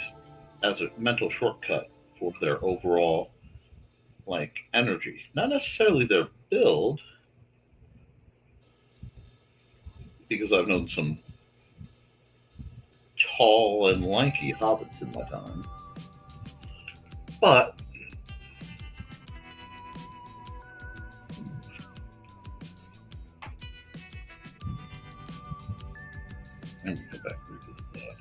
as a mental shortcut for their overall like energy, not necessarily their build, because I've known some tall and lanky hobbits in my time, but and go back to that.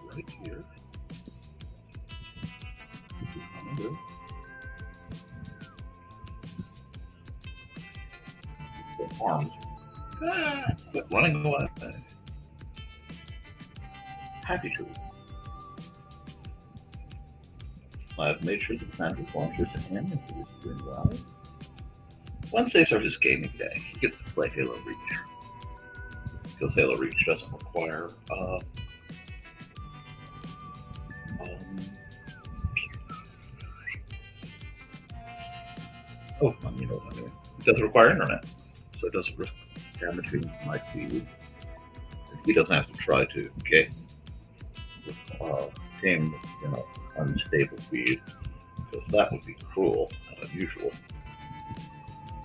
Right here. The arms. Quit running away. Happy to. I've made sure the Sanders launchers and is doing well. Wednesday serves as gaming day. You get to play Halo Reach. Because Halo Reach doesn't require you know what I mean. It doesn't require internet, so it doesn't risk damaging my feed. He doesn't have to try to game unstable feed, because that would be cruel and unusual.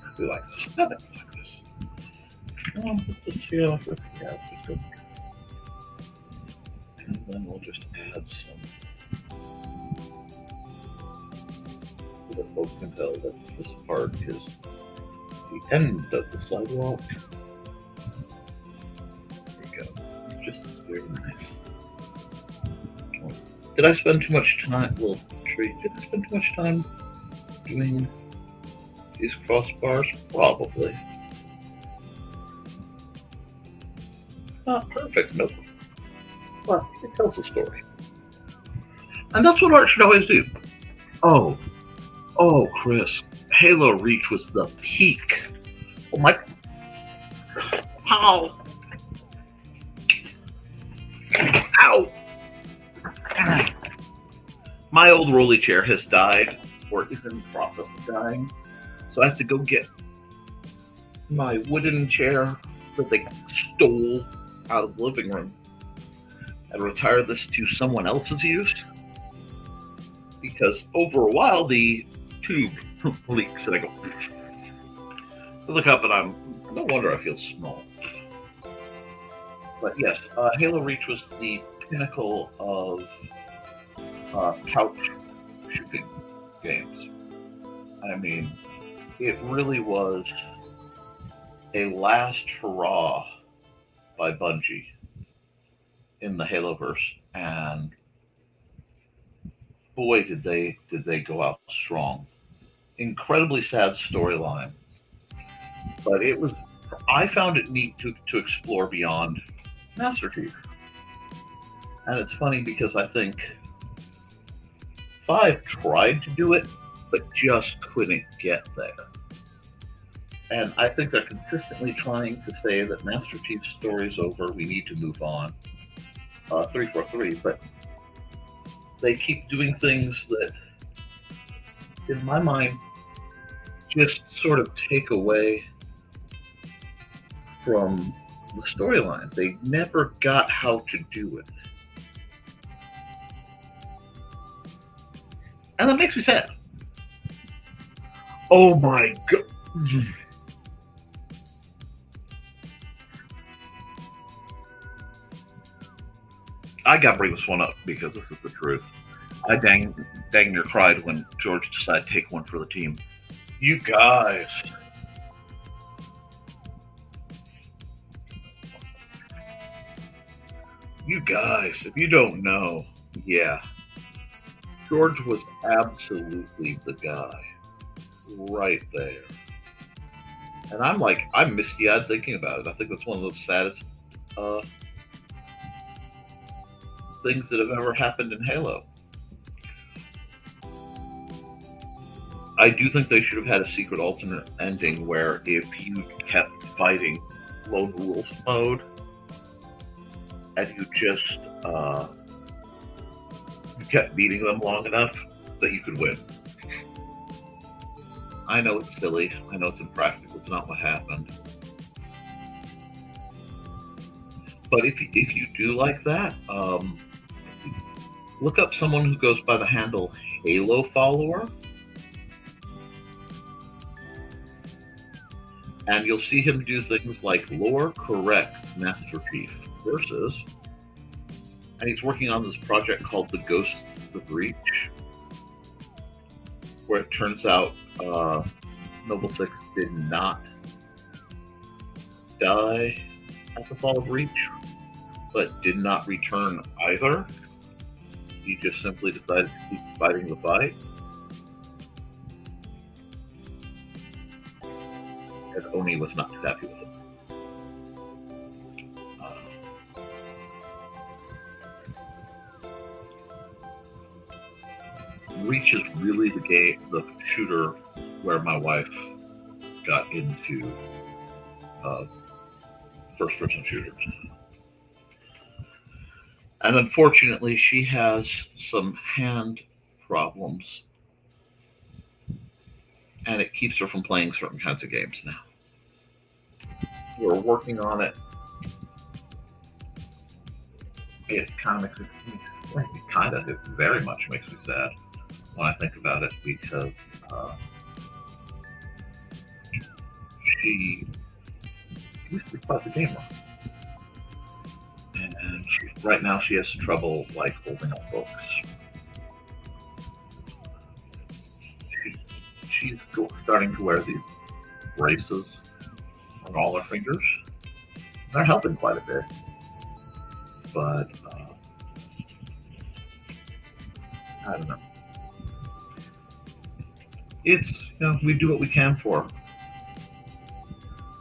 I'd be like, nothing like this. Let's see how it goes. And then we'll just add some, so that folks can tell that this part is the end of the sidewalk. There you go. Just very nice. Did I spend too much time? Well, Tree, did I spend too much time doing these crossbars? Probably. Not perfect, nope. But it tells a story. And that's what art should always do. Oh, Chris, Halo Reach was the peak. Oh my, ow. my old rolly chair has died, or is in the process of dying. So I have to go get my wooden chair that they stole out of the living room and retire this to someone else's use. Because over a while, the tube leaks, and I go, I look up, and no wonder I feel small. But yes, Halo Reach was the pinnacle of couch shooting games. I mean, it really was a last hurrah by Bungie in the Haloverse, and boy, did they go out strong. Incredibly sad storyline, but I found it neat to explore beyond Master Chief. And it's funny because I think 5 tried to do it, but just couldn't get there. And I think they're consistently trying to say that Master Chief's story's over, we need to move on. 343, but they keep doing things that, in my mind, just sort of take away from the storyline. They never got how to do it. And that makes me sad. Oh my god. I gotta bring this one up because this is the truth. I dang near cried when George decided to take one for the team. You guys. You guys, if you don't know, yeah. George was absolutely the guy. Right there. And I'm misty-eyed thinking about it. I think that's one of the saddest things that have ever happened in Halo. I do think they should have had a secret alternate ending where if you kept fighting Lone Wolf mode and you just you kept beating them long enough that you could win. I know it's silly. I know it's impractical. It's not what happened. But if you do like that, look up someone who goes by the handle Halo Follower, and you'll see him do things like lore correct Master Chief versus, and he's working on this project called the Ghost of Reach, where it turns out Noble Six did not die at the fall of Reach, but did not return either. He just simply decided to keep fighting the fight. And Oni was not too happy with it. Reach is really the shooter where my wife got into first-person shooters. And unfortunately, she has some hand problems, and it keeps her from playing certain kinds of games now. We're working on it. It very much makes me sad when I think about it, because she used to be quite the gamer. And right now she has trouble holding up books. She's starting to wear these braces on all her fingers. They're helping quite a bit. But I don't know. It's, we do what we can for her.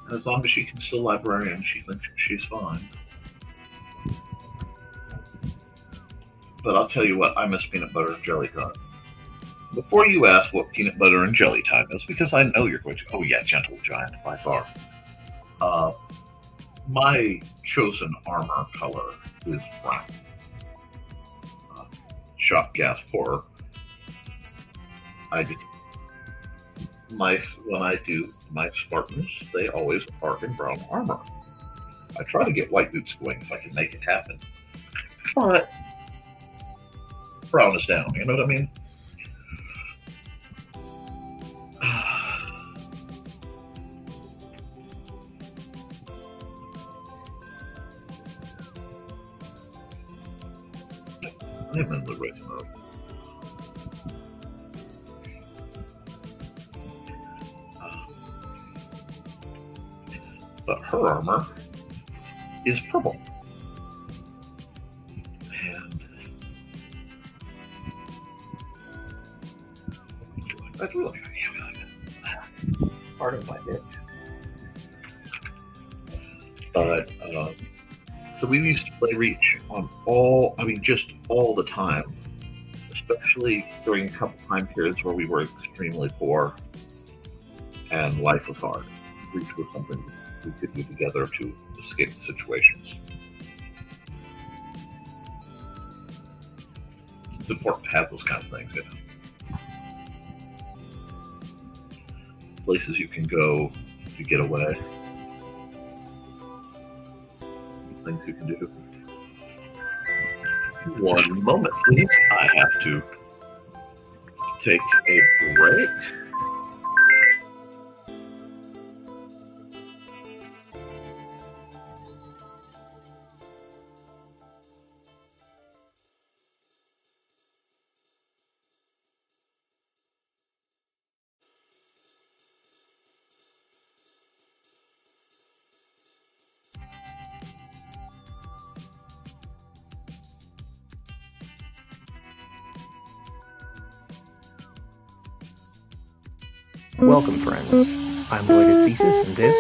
And as long as she can still librarian, she thinks she's fine. But I'll tell you what, I miss peanut butter and jelly time. Before you ask what peanut butter and jelly time is, because I know you're going to, oh yeah, Gentle Giant by far. My chosen armor color is brown. Shock, gasp, horror. I just when I do my Spartans, they always are in brown armor. I try to get white boots going if I can make it happen, but brown is down. You know what I mean? I'm in the right mode. But her armor is purple. And that's really part of my itch. But so we used to play Reach on just all the time, especially during a couple time periods where we were extremely poor and life was hard. Reach was something we could do together to escape the situations. It's important to have those kind of things, you know. Places you can go to get away. Things you can do. One moment, please. I have to take a break. Welcome, friends. I'm Lloyd at Thesis, and this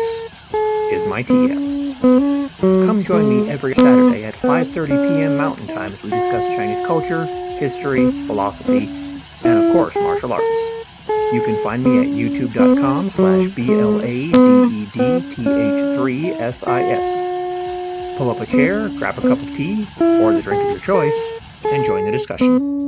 is my TS. Come join me every Saturday at 5:30 p.m. Mountain Time as we discuss Chinese culture, history, philosophy, and of course, martial arts. You can find me at youtube.com/BLADETH3SIS. Pull up a chair, grab a cup of tea, or the drink of your choice, and join the discussion.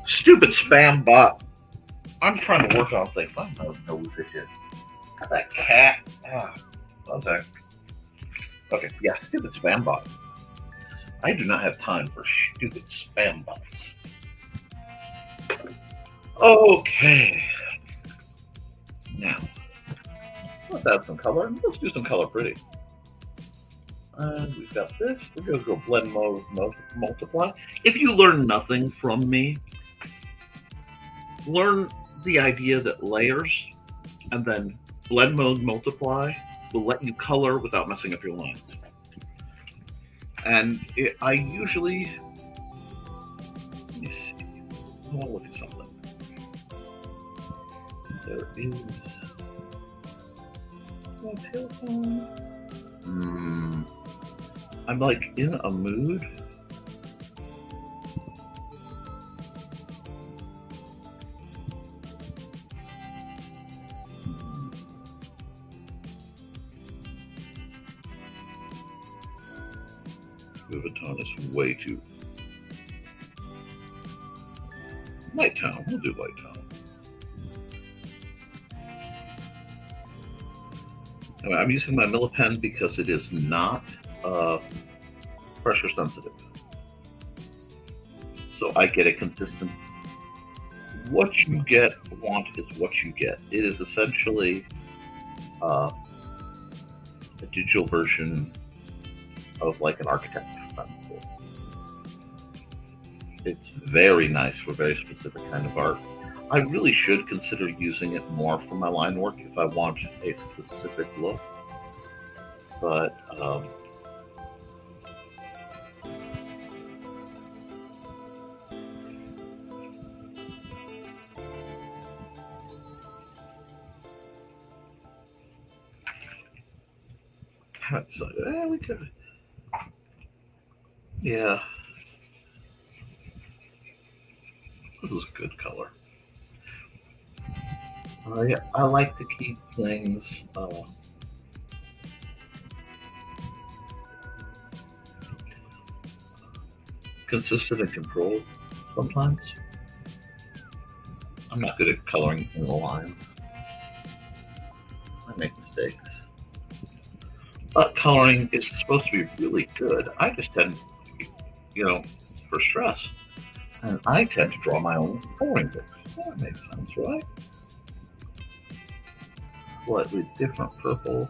Stupid spam bot. I'm trying to work on things. I don't know what this is. That cat. One sec. Okay, yeah, stupid spam bot. I do not have time for stupid spam bots. Okay. Now, let's add some color. Let's do some color pretty. And we've got this. We're going to go blend mode, multiply. If you learn nothing from me, learn the idea that layers and then blend mode multiply will let you color without messing up your lines. And I usually, let me see, I want to look at something. There is a telephone. I'm like in a mood. Vuitton is way too light tone. We'll do light tone. Anyway, I'm using my Millipen because it is not pressure sensitive, so I get a consistent. What you want is what you get. It is essentially a digital version of like an architect pencil. It's very nice for very specific kind of art. I really should consider using it more for my line work if I want a specific look. But I decided, we could. Yeah. This is a good color. Yeah, I like to keep things consistent and controlled sometimes. I'm not good at coloring in the lines. I make mistakes. But coloring is supposed to be really good. I just tend, for stress. And I tend to draw my own coloring books. That makes sense, right? Slightly different purple.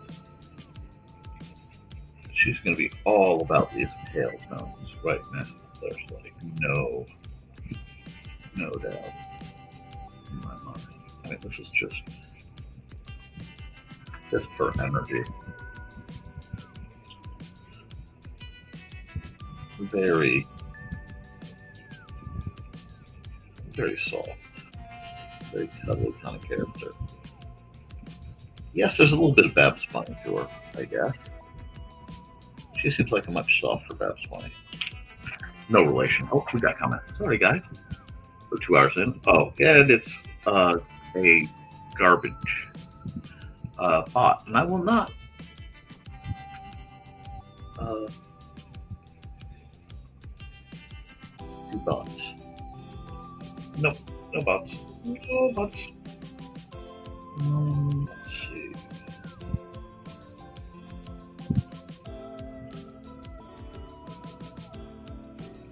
She's going to be all about these pale tones right now. There's like no doubt in my mind. I mean, this is just her energy. Very, very soft, very cuddly kind of character. Yes, there's a little bit of Babs Bunny to her, I guess. She seems like a much softer Babs Bunny. No relation. Oh, we got a comment. Sorry, guys. We're 2 hours in. Oh, yeah, it's a garbage bot, and I will not do bots. No bots. No bots. Let's see.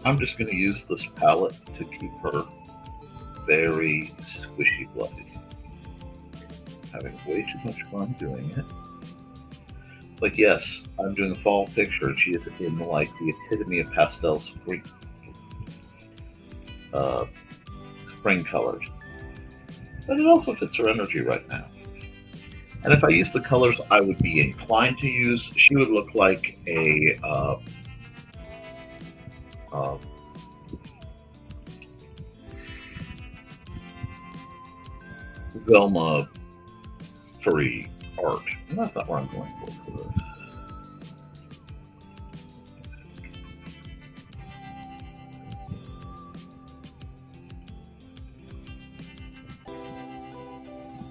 I'm just going to use this palette to keep her very squishy fluffy. Having way too much fun doing it. But yes, I'm doing a fall picture, and she is in like the epitome of pastel spring colors. But it also fits her energy right now. And if I use the colors I would be inclined to use, she would look like a Velma furry art. And that's not where I'm going for this.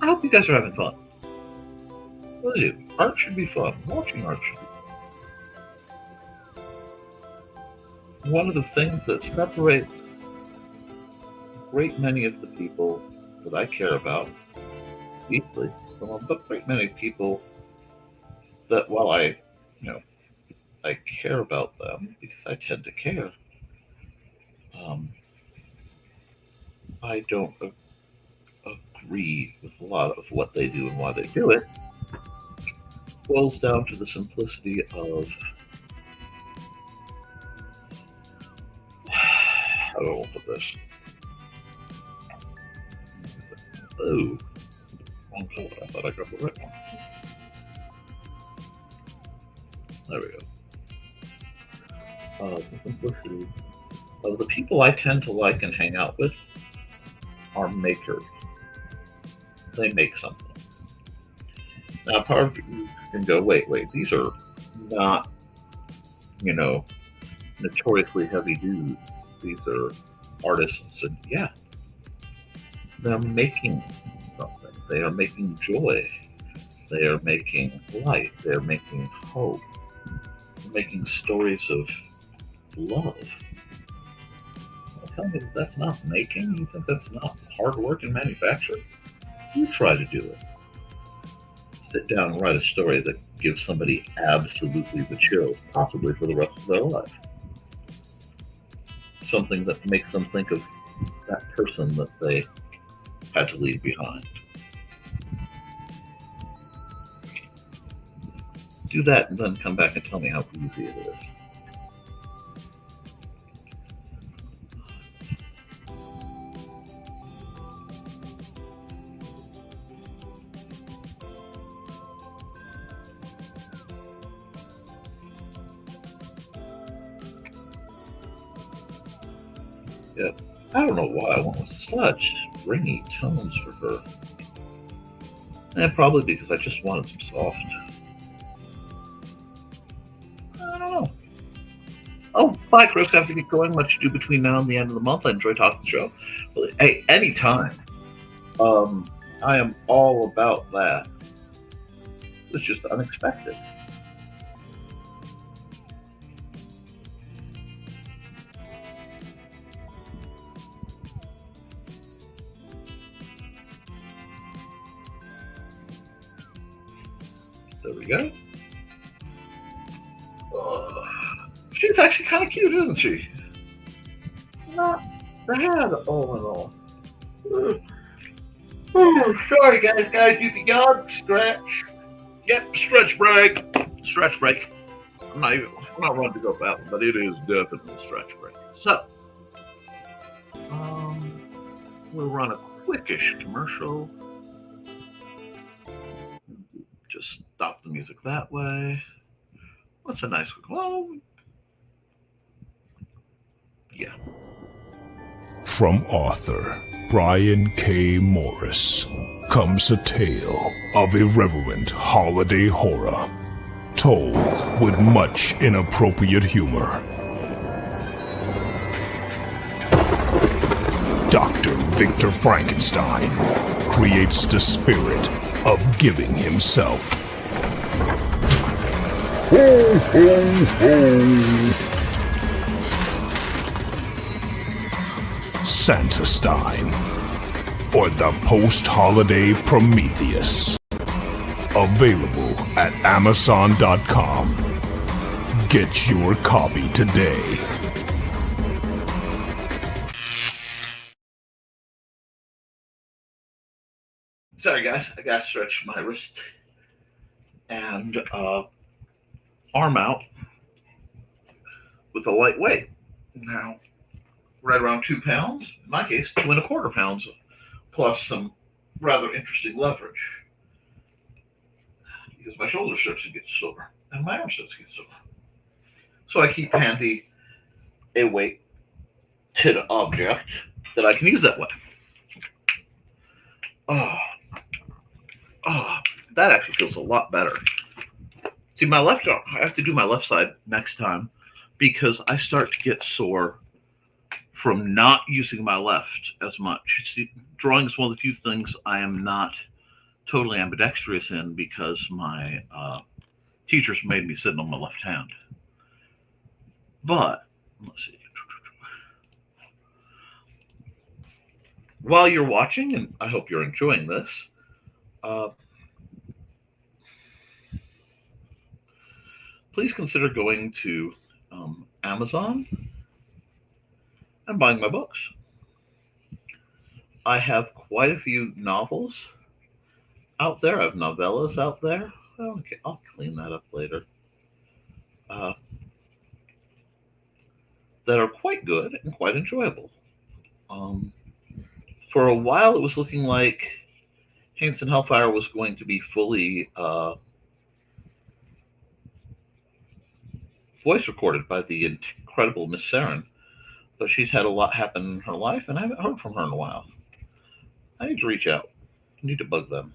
I hope you guys are having fun. Really, art should be fun. Watching art should be fun. One of the things that separates a great many of the people that I care about deeply, but great many people that while I care about them because I tend to care, I don't agree with a lot of what they do and why they do it. Boils down to the simplicity of how do I put this? Oh, wrong color. I thought I grabbed the right one. There we go. The simplicity of the people I tend to like and hang out with are makers. They make something. Now, part of you can go, wait, these are not, notoriously heavy dudes. These are artists, and yeah, they're making something. They are making joy. They are making light. They're making hope. They're making stories of love. Tell me that's not making? You think that's not hard work and manufacture? You try to do it. Sit down and write a story that gives somebody absolutely the chills, possibly for the rest of their life. Something that makes them think of that person that they had to leave behind. Do that and then come back and tell me how easy it is. Yeah, I don't know why I went with such ringy tones for her. And probably because I just wanted some soft. I don't know. Oh, bye, Chris. I have to get going. Much to do between now and the end of the month. I enjoy talking the show. But, hey, anytime. I am all about that. It was just unexpected. There we go. She's actually kind of cute, isn't she? Not bad, all in all. Sorry, guys. Gotta do the yard stretch. Yep, stretch break. Stretch break. I'm not running to go fast, but it is definitely a stretch break. So, we'll run a quickish commercial. Just stop the music that way. What's a nice quick? Well, yeah. From author Brian K. Morris comes a tale of irreverent holiday horror, told with much inappropriate humor. Dr. Victor Frankenstein creates the spirit of giving himself. Ho, ho, ho. Santastein, or the post-holiday Prometheus. Available at Amazon.com. Get your copy today. Sorry, guys. I gotta stretch my wrist and arm out with a light weight. Now, right around 2 pounds. In my case, 2¼ pounds, plus some rather interesting leverage. Because my shoulder starts to get sore and my arm starts to get sore. So I keep handy a weighted object that I can use that way. That actually feels a lot better. See, my left arm, I have to do my left side next time because I start to get sore from not using my left as much. See, drawing is one of the few things I am not totally ambidextrous in because my teachers made me sit on my left hand. But, let's see. While you're watching, and I hope you're enjoying this, please consider going to Amazon and buying my books. I have quite a few novels out there. I have novellas out there. Well, okay, I'll clean that up later. That are quite good and quite enjoyable. For a while, it was looking like Hanson Hellfire was going to be fully voice recorded by the incredible Miss Saren, but she's had a lot happen in her life, and I haven't heard from her in a while. I need to reach out. I need to bug them.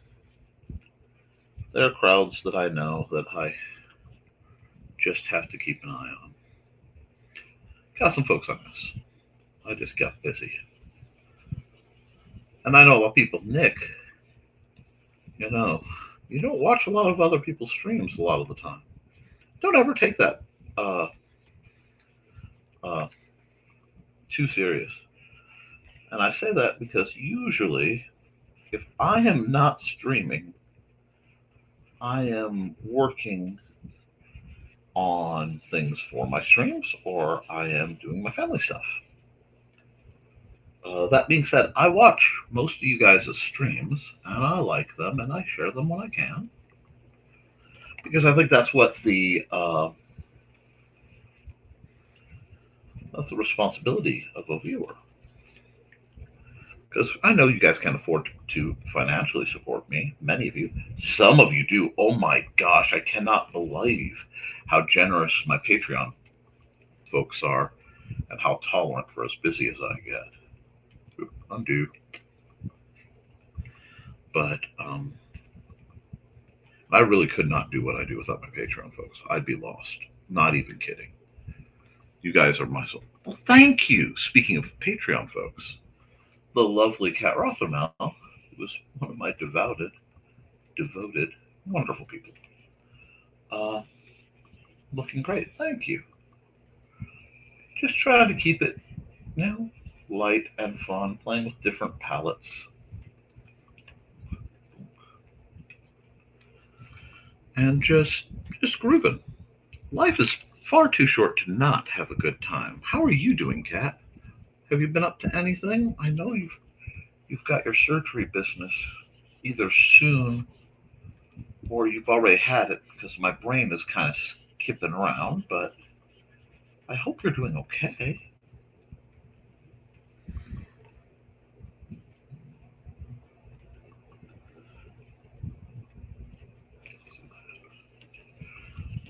There are crowds that I know that I just have to keep an eye on. Got some folks on this. I just got busy. And I know a lot of people, Nick, you don't watch a lot of other people's streams a lot of the time. Don't ever take that too serious. And I say that because usually, if I am not streaming, I am working on things for my streams or I am doing my family stuff. That being said, I watch most of you guys' streams and I like them and I share them when I can. Because I think that's what that's the responsibility of a viewer. Because I know you guys can't afford to financially support me. Many of you. Some of you do. Oh my gosh, I cannot believe how generous my Patreon folks are and how tolerant for as busy as I get. Undo. But I really could not do what I do without my Patreon folks. I'd be lost. Not even kidding. You guys are my soul. Well, thank you. Speaking of Patreon folks, the lovely Kat Rothermel, who was one of my devoted, wonderful people. Looking great. Thank you. Just trying to keep it, light and fun, playing with different palettes. and just grooving. Life is far too short to not have a good time. How are you doing, Kat? Have you been up to anything? I know you've got your surgery business either soon or you've already had it because my brain is kind of skipping around, but I hope you're doing okay.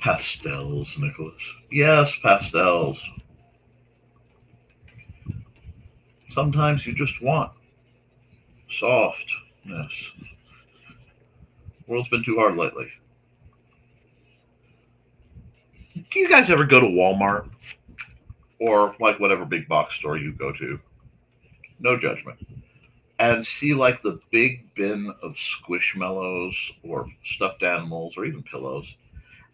Pastels, Nicholas. Yes, pastels. Sometimes you just want softness. World's been too hard lately. Do you guys ever go to Walmart or like whatever big box store you go to? No judgment. And see like the big bin of squishmallows or stuffed animals or even pillows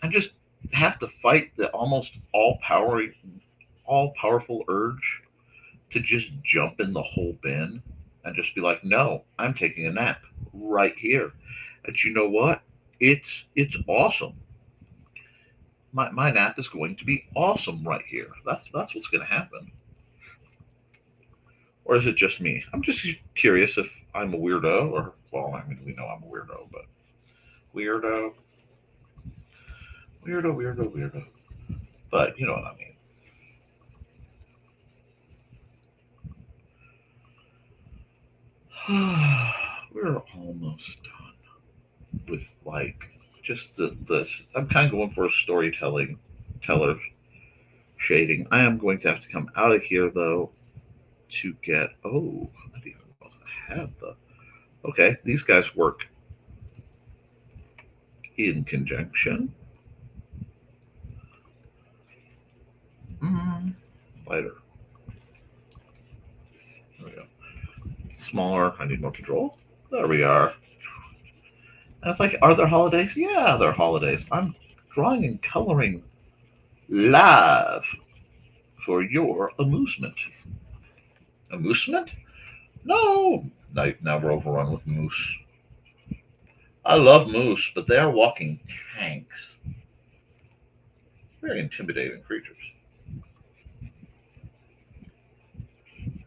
and just have to fight the almost all powerful urge to just jump in the whole bin and just be like, no, I'm taking a nap right here. And you know what? It's awesome. My nap is going to be awesome right here. That's what's going to happen. Or is it just me? I'm just curious if I'm a weirdo, or well, I mean, we know I'm a weirdo, but weirdo, weirdo. But you know what I mean. We're almost done with like just the. I'm kind of going for a storytelling teller shading. I am going to have to come out of here though to get. Oh, I didn't even know I had the. Okay, these guys work in conjunction. Mm, lighter. There we go. Smaller. I need more control. There we are. And it's like, are there holidays? Yeah, there are holidays. I'm drawing and coloring live for your amusement. Amusement? No. Now we're overrun with moose. I love moose, but they are walking tanks. Very intimidating creatures.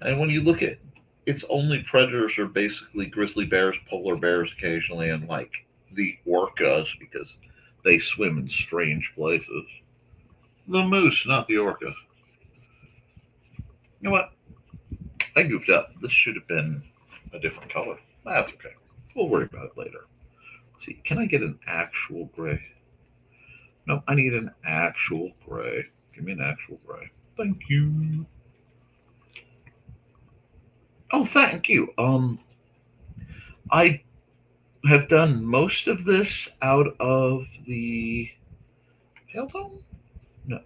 And when you look at its only predators are basically grizzly bears, polar bears occasionally, and like the orcas because they swim in strange places. The moose, not the orca. You know what? I goofed up. This should have been a different color. That's okay. We'll worry about it later. See, can I get an actual gray? No, I need an actual gray. Give me an actual gray. Thank you. Oh, thank you. I have done most of this out of the pale tone? No,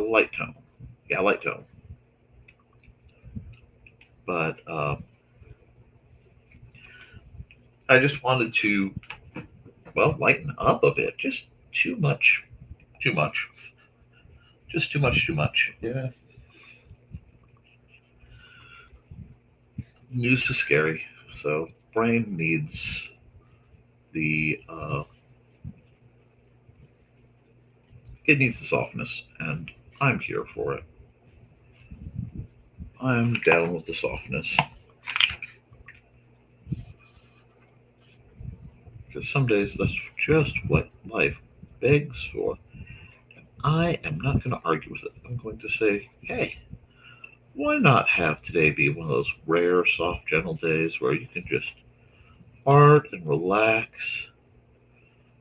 light tone. Yeah, light tone. But I just wanted to, well, lighten up a bit. Just too much. Too much. Just too much. Yeah. News is scary. So, brain needs the, it needs the softness, and I'm here for it. I'm down with the softness. Because some days that's just what life begs for. I am not going to argue with it. I'm going to say, hey, why not have today be one of those rare, soft, gentle days where you can just art and relax?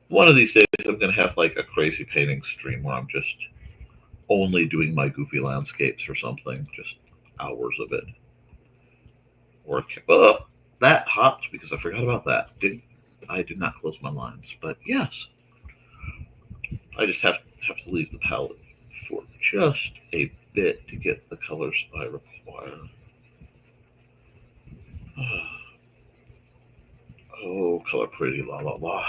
One of these days, I'm going to have like a crazy painting stream where I'm just only doing my goofy landscapes or something, just hours of it. Or that hopped because I forgot about that. I did not close my lines, but yes, I just have to leave the palette for just a bit to get the colors I require. Oh, color pretty, la la la.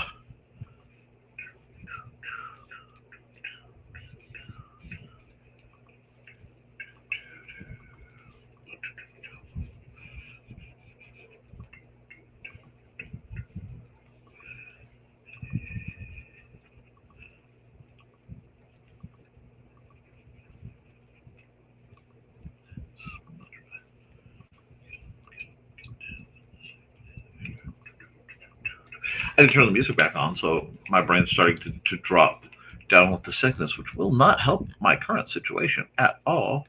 I didn't turn the music back on, so my brain's starting to drop down with the sickness, which will not help my current situation at all.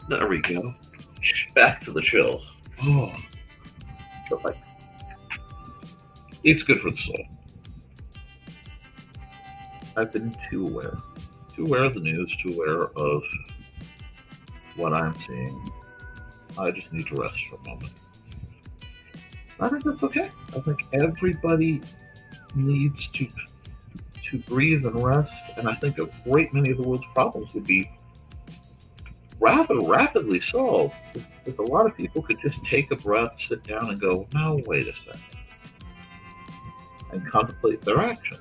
There we go. Back to the chills. Oh, but like, it's good for the soul. I've been too aware of the news, too aware of what I'm seeing. I just need to rest for a moment. I think that's okay. I think everybody needs to breathe and rest, and I think a great many of the world's problems would be rapidly solved if a lot of people could just take a breath, sit down, and go, "Now, wait a second," and contemplate their actions.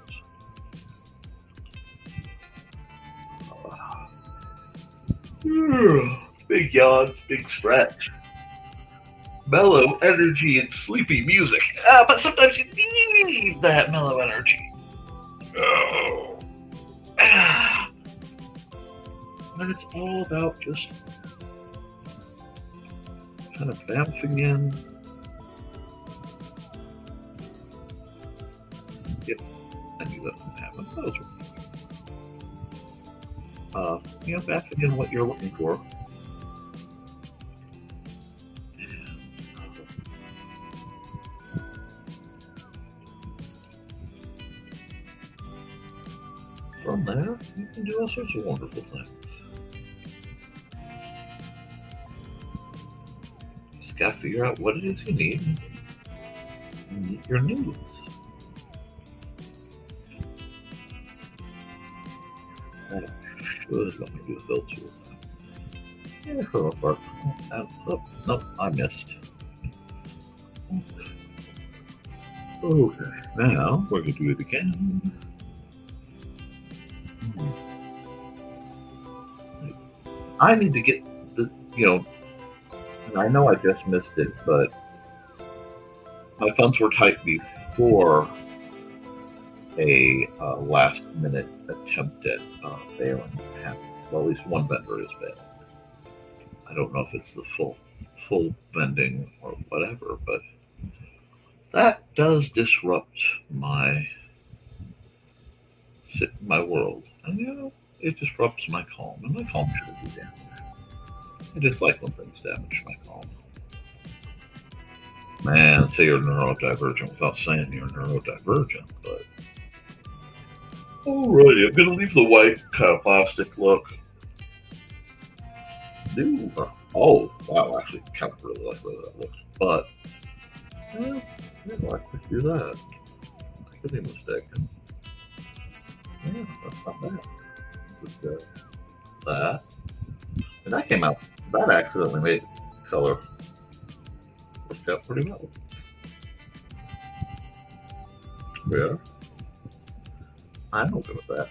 Big yawns, big stretch. Mellow energy and sleepy music. But sometimes you need that mellow energy. Oh. And it's all about just kind of bouncing in. Yep, I knew that would happen. That was bouncing in what you're looking for. From there, you can do all sorts of wonderful things. You just got to figure out what it is you need and meet your needs. That should let me do a filter. Yeah, for a part. Nope, I missed. Okay, now we're going to do it again. I need to get the, and I know I just missed it, but my funds were tight before a last minute attempt at failing happened. Well, at least one vendor is failing. I don't know if it's the full vending or whatever, but that does disrupt my world. And it disrupts my calm, and my calm shouldn't be damaged. I dislike when things damage my calm. Man, say you're neurodivergent without saying you're neurodivergent, but alrighty, I'm gonna leave the white kind of plastic look. Ooh, oh, wow, actually, kind of really like the way that looks, but I could do that. I could be mistaken. Yeah, that's not bad. Just that. And that came out, that accidentally made color. Worked out pretty well. Yeah. I'm okay with that.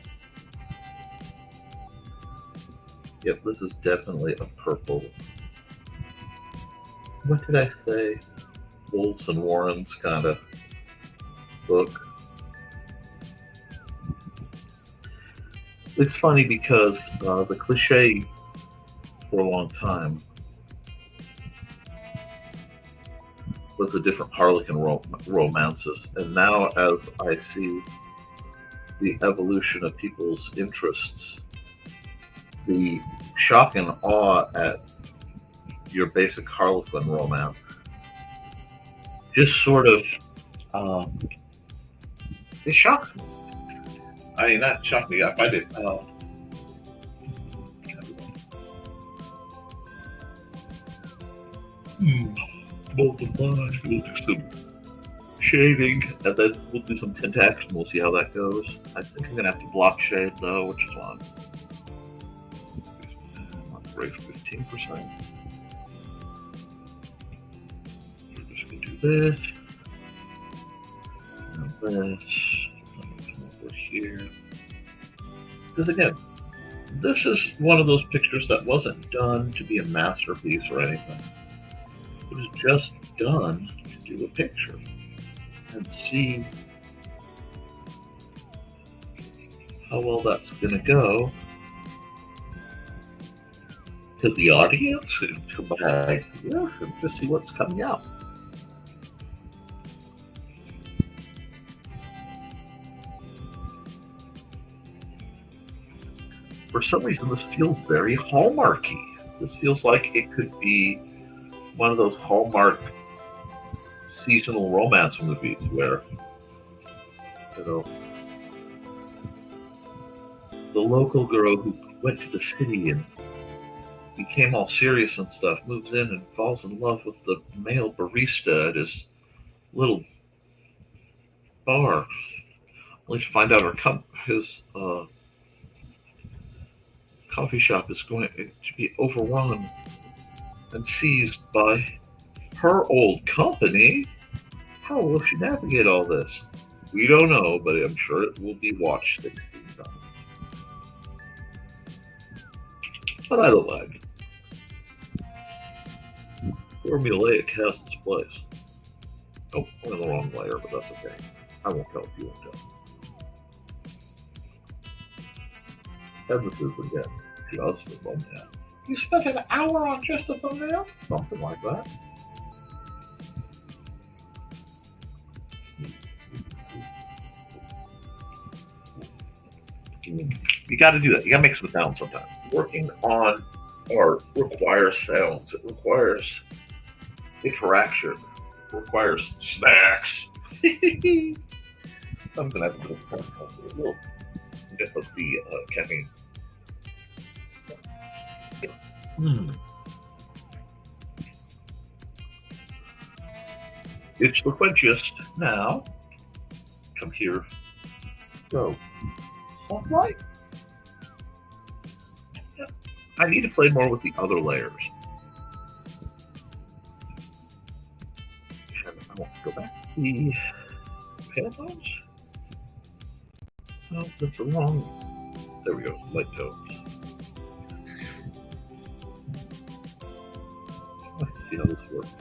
Yep, this is definitely a purple. What did I say? Wolves and Warrens kind of book. It's funny because the cliche for a long time was the different Harlequin romances, and now as I see the evolution of people's interests, the shock and awe at your basic Harlequin romance just sort of it shocks me. I mean, that shocked me. I find it multiply, we'll do some shading, and then we'll do some tint action. We'll see how that goes. I think I'm gonna have to block shade though, which is on. Let's raise 15%. We're just gonna do this. And this. Over here. Because again, this is one of those pictures that wasn't done to be a masterpiece or anything. It was just done to do a picture and see how well that's going to go to the audience and to my and just see what's coming out. For some reason, this feels very Hallmarky. This feels like it could be one of those Hallmark seasonal romance movies where, you know, the local girl who went to the city and became all serious and stuff moves in and falls in love with the male barista at his little bar, only to find out his coffee shop is going to be overrun and seized by her old company. How will she navigate all this? We don't know, but I'm sure it will be watched 16 times. But I don't mind. Formulaic cast its place. Oh, I'm in the wrong layer, but that's okay. I won't tell if you won't tell. Emphasis again, just a thumbnail. You spent an hour on just a thumbnail? Something like that. You got to do that. You got to mix it down sometimes. Working on art requires sounds. It requires interaction. It requires snacks. I'm gonna have to get the caffeine. It's the quenchiest now. Come here. Go. Soft light. Yeah. I need to play more with the other layers. I want to go back to the Pantons. No, that's the wrong. There we go. Light tones. Let's see how this works.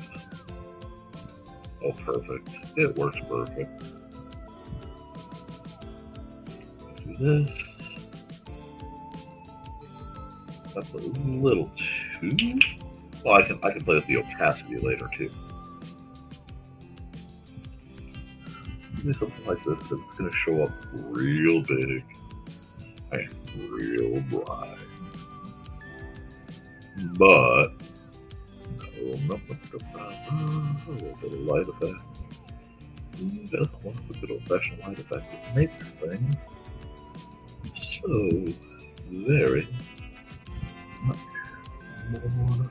Oh, perfect. It works perfect. Do this. That's a little too. Well, I can play with the opacity later too. Do something like this that's going to show up real big and real bright. But a little bit of light effect. Just want a good old-fashioned light effect that makes things so very much more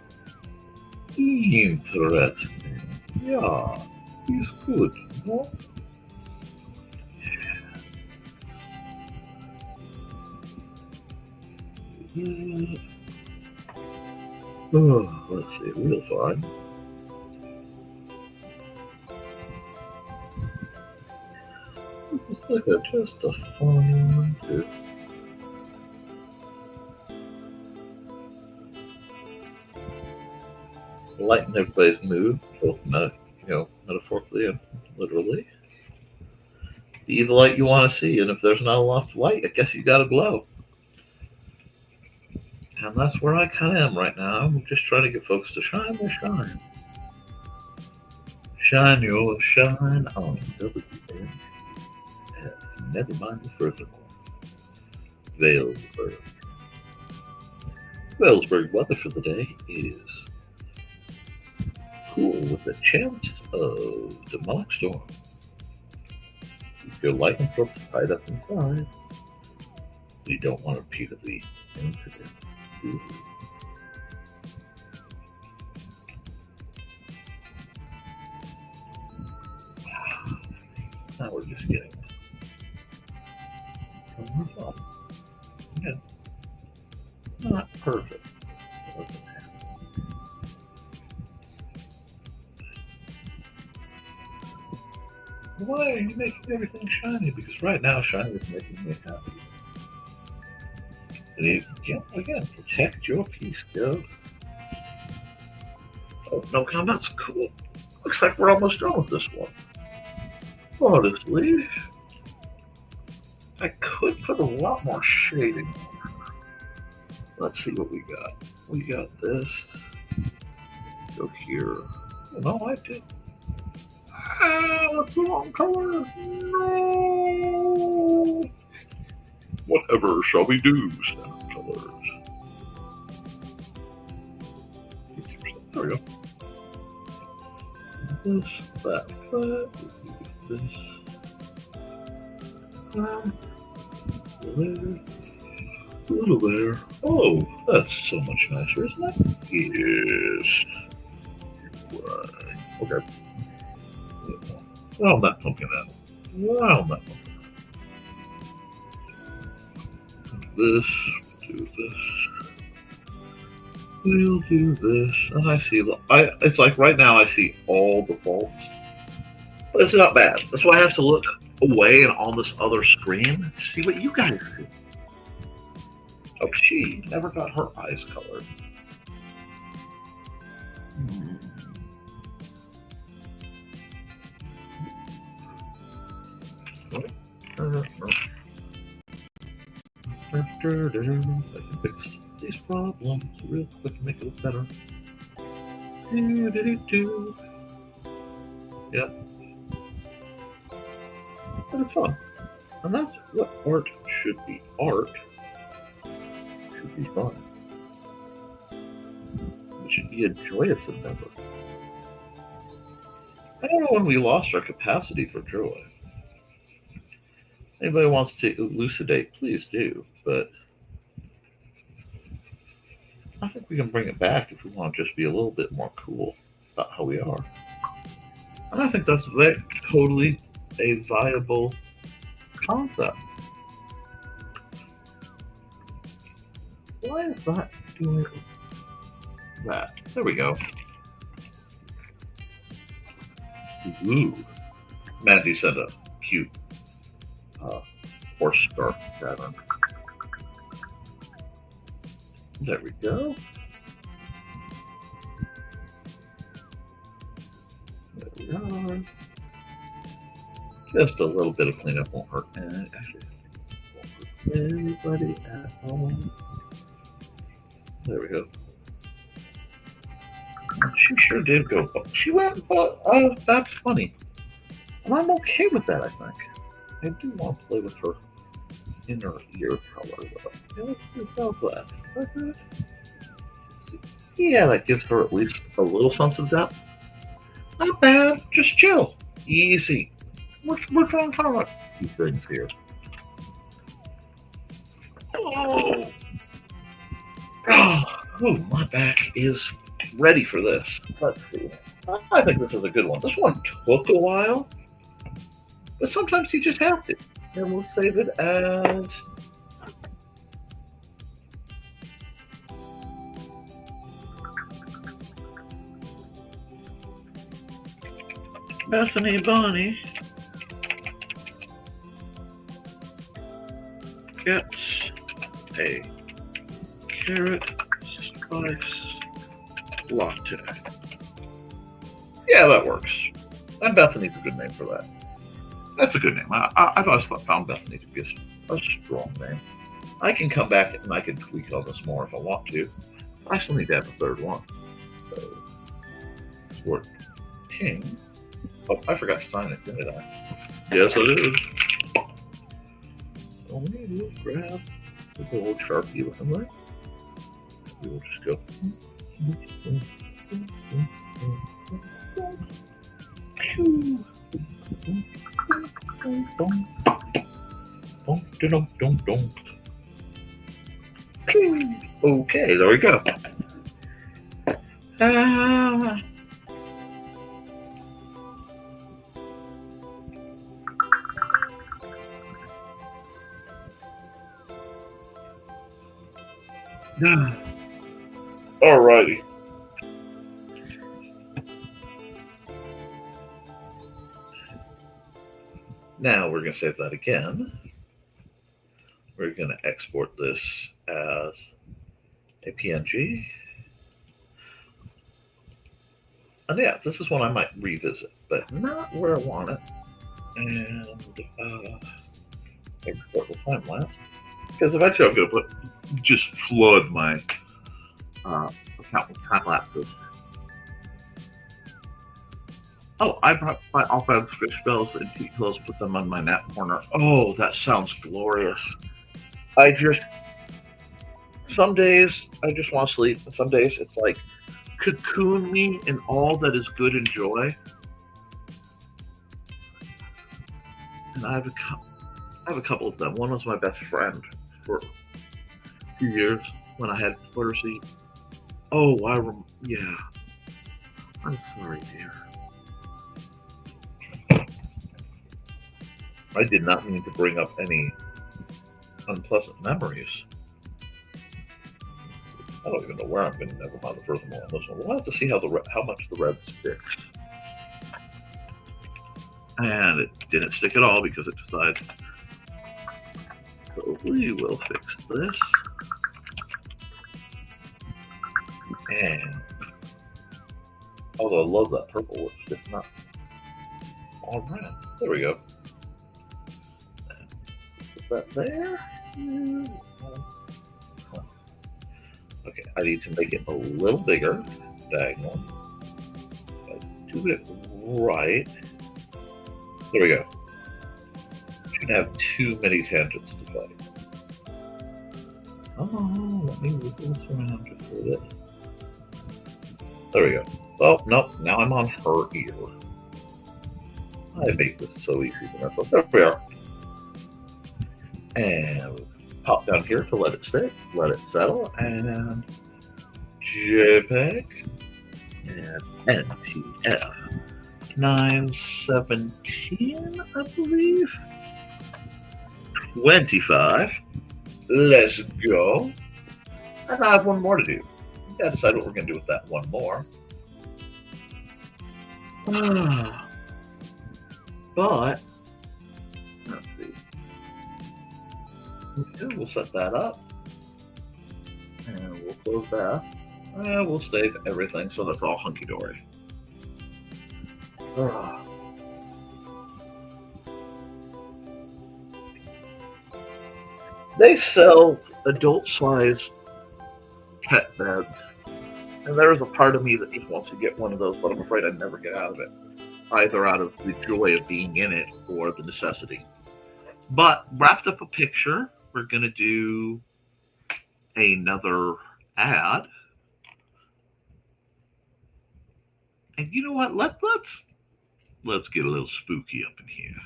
interesting. Yeah, he's good, no? Oh, let's see, we'll find. This is like just a fun one, too. Lighten everybody's mood, both metaphorically and literally. Be the light you want to see, and if there's not enough light, I guess you gotta glow. And that's where I kind of am right now. I'm just trying to get folks to shine their shine. Shine your shine on WN. Nevermind the Furthermore. Vailsburg. Vailsburg weather for the day is cool with a chance of demonic storm. Keep your lightning folks tied up inside. You don't want to repeatedly incident. Now we're just getting not perfect. Why are you making everything shiny? Because right now shiny is making me happy. Again, protect your peace, girl. Oh, no combat's cool. Looks like we're almost done with this one. Honestly, I could put a lot more shading on her. Let's see what we got. We got this. Go here. Oh, no, I did. That's the wrong color. No. Whatever shall we do, standard color? we go. This, that, this. Little there. Oh, that's so much nicer, isn't it? Yes. Right. Okay. Round that pumpkin out. Round that pumpkin out. This, do this. We'll do this. And I see it's like right now I see all the faults. But it's not bad. That's why I have to look away and on this other screen to see what you guys see. Oh, she never got her eyes colored. I can fix these problems real quick and make it look better. Yeah. But it's fun. And that's what art should be. Art should be fun. It should be a joyous endeavor. I don't know when we lost our capacity for joy. Anybody wants to elucidate, please do. But I think we can bring it back if we want to just be a little bit more cool about how we are. And I think that's totally a viable concept. Why is that doing that? There we go. Ooh. Matthew sent a cute horse scarf pattern. There we go. There we are. Just a little bit of cleanup won't hurt. And actually, won't hurt anybody at all. There we go. She sure did go. She went and bought. Oh, that's funny. And I'm okay with that, I think. I do want to play with her inner ear color, though. Yeah, let's do that. Okay. Yeah, that gives her at least a little sense of depth. Not bad. Just chill. Easy. We're trying to talk about these things here. Oh, my back is ready for this. Let's see. I think this is a good one. This one took a while, but sometimes you just have to. And we'll save it as Bethany Bonnie gets a carrot spice latte. Yeah, that works. And Bethany's a good name for that. That's a good name. I've always found Bethany to be a strong name. I can come back and I can tweak on this more if I want to. I still need to have a third one. So, Sport King. Oh, I forgot to sign it, didn't I? Yes, I did. So we'll grab the old Sharpie with him, right? We'll just go. Okay, there we go. Alrighty. Now we're going to save that again. We're going to export this as a PNG. And yeah, this is one I might revisit, but not where I want it. And export the time lapse. Because eventually I'm going to just flood my account with time lapses. Oh, I brought my off-ad fish bells and tea pillows, put them on my nap corner. Oh, that sounds glorious. Some days I just want to sleep, and some days it's like cocoon me in all that is good and joy. And I have a couple of them. One was my best friend for a few years when I had pleurisy. Oh, yeah. I'm sorry, dear. I did not mean to bring up any unpleasant memories. I don't even know where I'm going to Nevermind the Furthermore on this one. We'll have to see how much the red's fixed. And it didn't stick at all because it decided. So we will fix this. And although I love that purple, it's sticking up. All right, there we go. Put that there. Okay, I need to make it a little bigger, diagonal. Do it right. There we go. Shouldn't have too many tangents to fight. Oh, let me move this around just a bit. There we go. Oh, nope, now I'm on her ear. I make this so easy for myself. There we are. And pop down here to let it stick, let it settle, and JPEG and NTF 917, I believe. 25. Let's go. And I have one more to do. We gotta decide what we're gonna do with that one more. But let's see. Okay, we'll set that up. And we'll close that. And we'll save everything so that's all hunky-dory. They sell adult-sized pet beds. And there's a part of me that just wants to get one of those, but I'm afraid I'd never get out of it. Either out of the joy of being in it or the necessity. But wrapped up a picture. We're going to do another ad. And you know what? Let's get a little spooky up in here.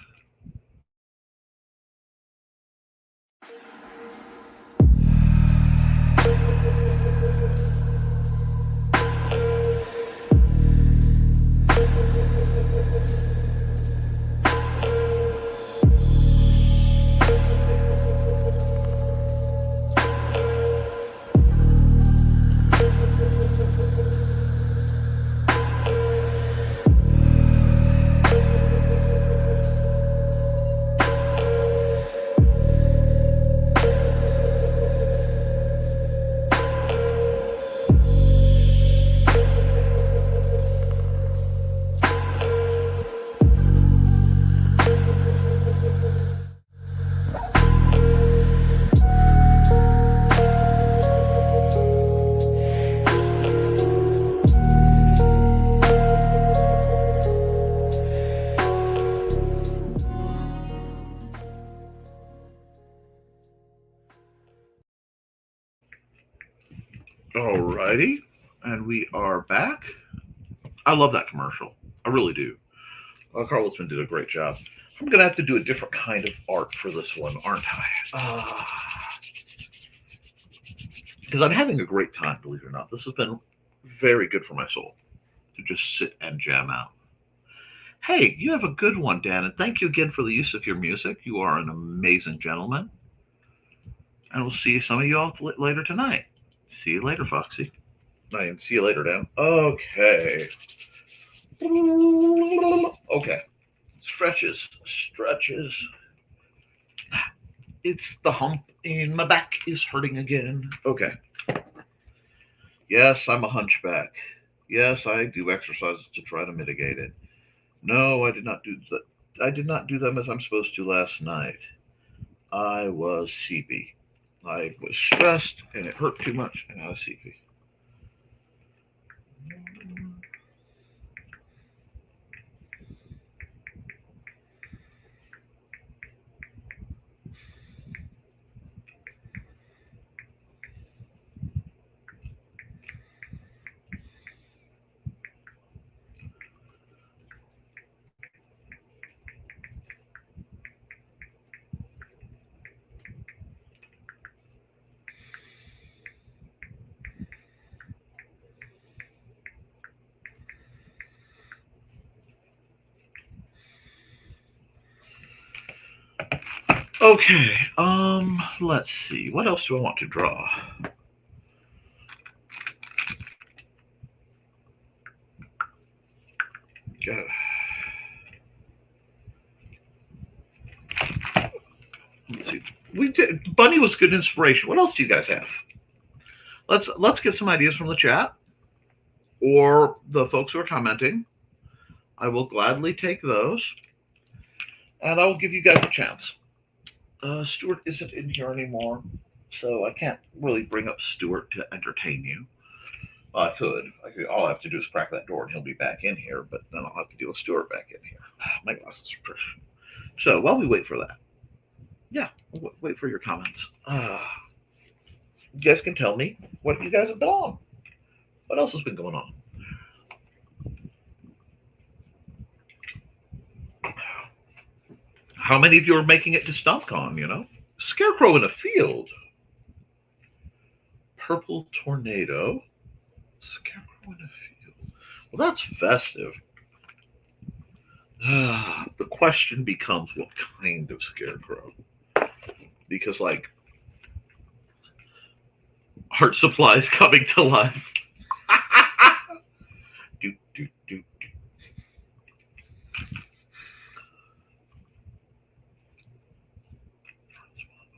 Alrighty, and we are back. I love that commercial. I really do. Carlosman did a great job. I'm going to have to do a different kind of art for this one, aren't I? Because I'm having a great time, believe it or not. This has been very good for my soul to just sit and jam out. Hey, you have a good one, Dan, and thank you again for the use of your music. You are an amazing gentleman. And we'll see some of you all later tonight. See you later, Foxy. See you later, Dan. Okay. Okay. Stretches. It's the hump in my back is hurting again. Okay. Yes, I'm a hunchback. Yes, I do exercises to try to mitigate it. No, I did not do that. I did not do them as I'm supposed to last night. I was sleepy. I was stressed and it hurt too much and I was sleepy. Okay, let's see. What else do I want to draw? Go. Let's see. We did. Bunny was good inspiration. What else do you guys have? Let's get some ideas from the chat or the folks who are commenting. I will gladly take those, and I will give you guys a chance. Stuart isn't in here anymore, so I can't really bring up Stuart to entertain you. I could. All I have to do is crack that door, and he'll be back in here. But then I'll have to deal with Stuart back in here. My glasses are fresh. So while we wait for that, yeah, we'll wait for your comments. You guys can tell me what you guys have been on. What else has been going on? How many of you are making it to StumpCon, you know? Scarecrow in a field. Purple tornado. Scarecrow in a field. Well, that's festive. The question becomes what kind of scarecrow? Because, like, art supplies coming to life. do, do, do, do.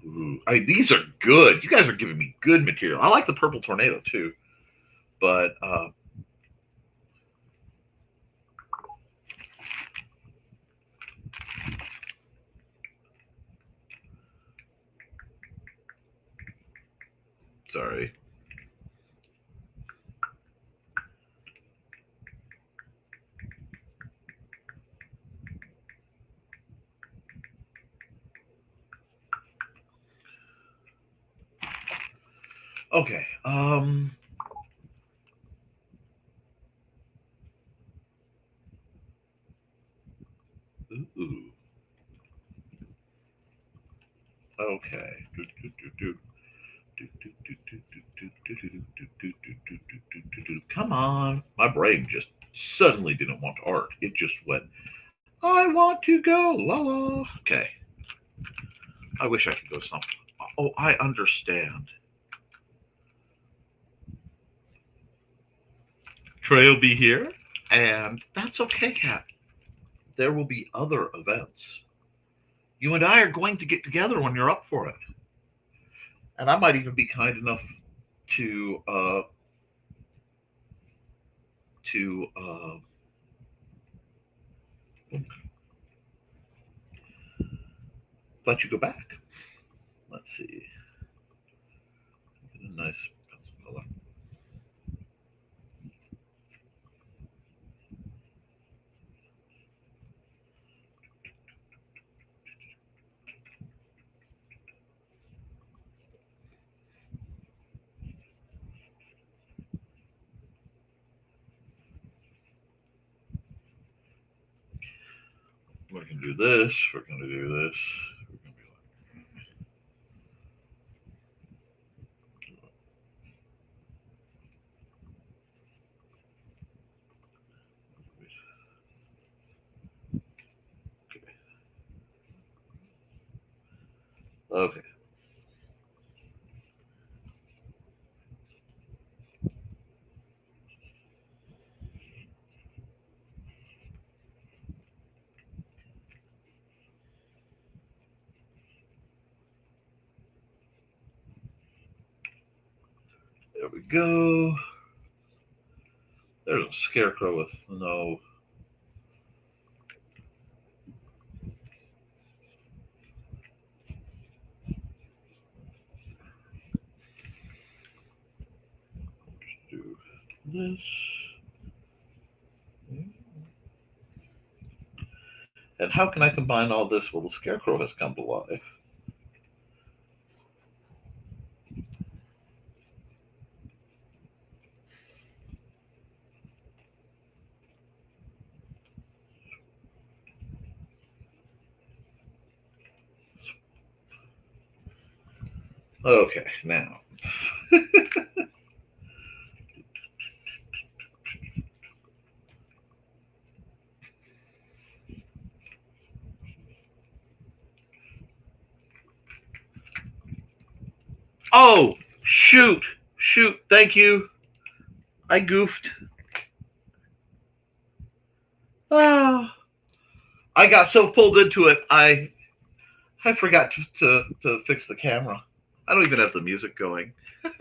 Ooh, these are good. You guys are giving me good material. I like the purple tornado too, but sorry. Okay. Ooh. Okay. Come on. My brain just suddenly didn't want art. It just went, I want to go. La la. Okay. I wish I could go something. Oh, I understand. Trey will be here, and that's okay, Kat. There will be other events. You and I are going to get together when you're up for it. And I might even be kind enough to to let you go back. Let's see. A nice pencil color. We're going to do this. We're going to do this. We're going to be like, okay. There we go. There's a scarecrow with no. Just do this. And how can I combine all this? Well, the scarecrow has come to life. Okay, now. Oh, shoot. Thank you. I goofed. Ah, I got so pulled into it, I forgot to fix the camera. I don't even have the music going. Okay.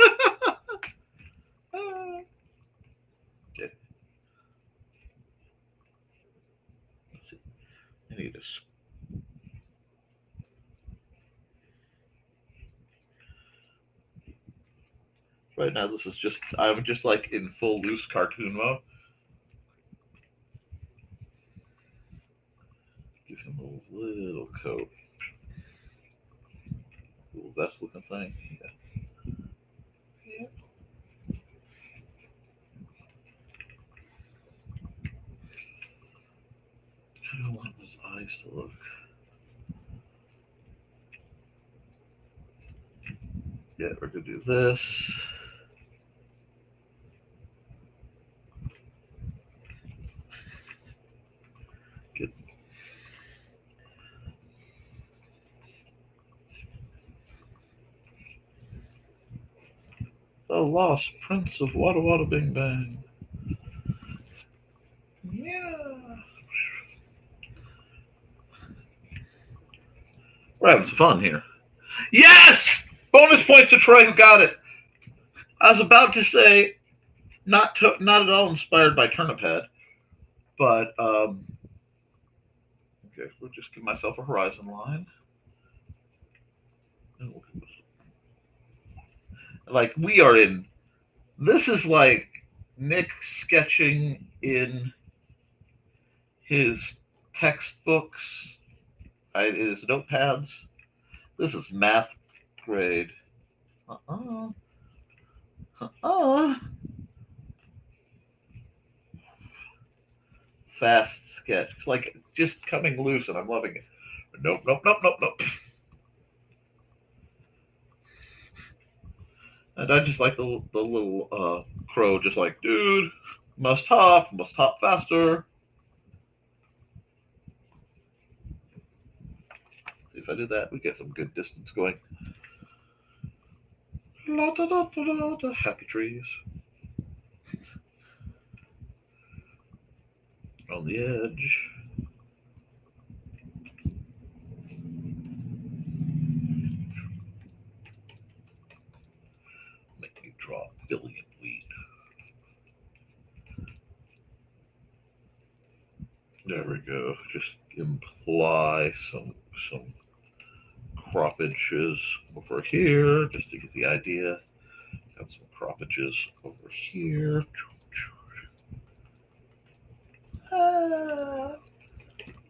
Let's see. I need this. Right now, I'm just like in full loose cartoon mode. Give him a little coat. Little vest looking thing. Yeah. I don't want his eyes to look. Yeah, we're gonna do this. Get the Lost Prince of Wada Wada Bing Bang. Yeah. We're having some fun here. Yes! Bonus points to Troy who got it. I was about to say not at all inspired by Turnip Head, but okay, we'll just give myself a horizon line. Like we are in. This is like Nick sketching in his textbooks, his notepads. This is math grade. Fast sketch. It's like just coming loose, and I'm loving it. Nope. And I just like the little crow, just like, dude, must hop faster. See if I do that, we get some good distance going. La da da da da da, happy trees. On the edge. Make me draw a billion weed. There we go. Just imply some croppages over here, just to get the idea. Got some croppages over here.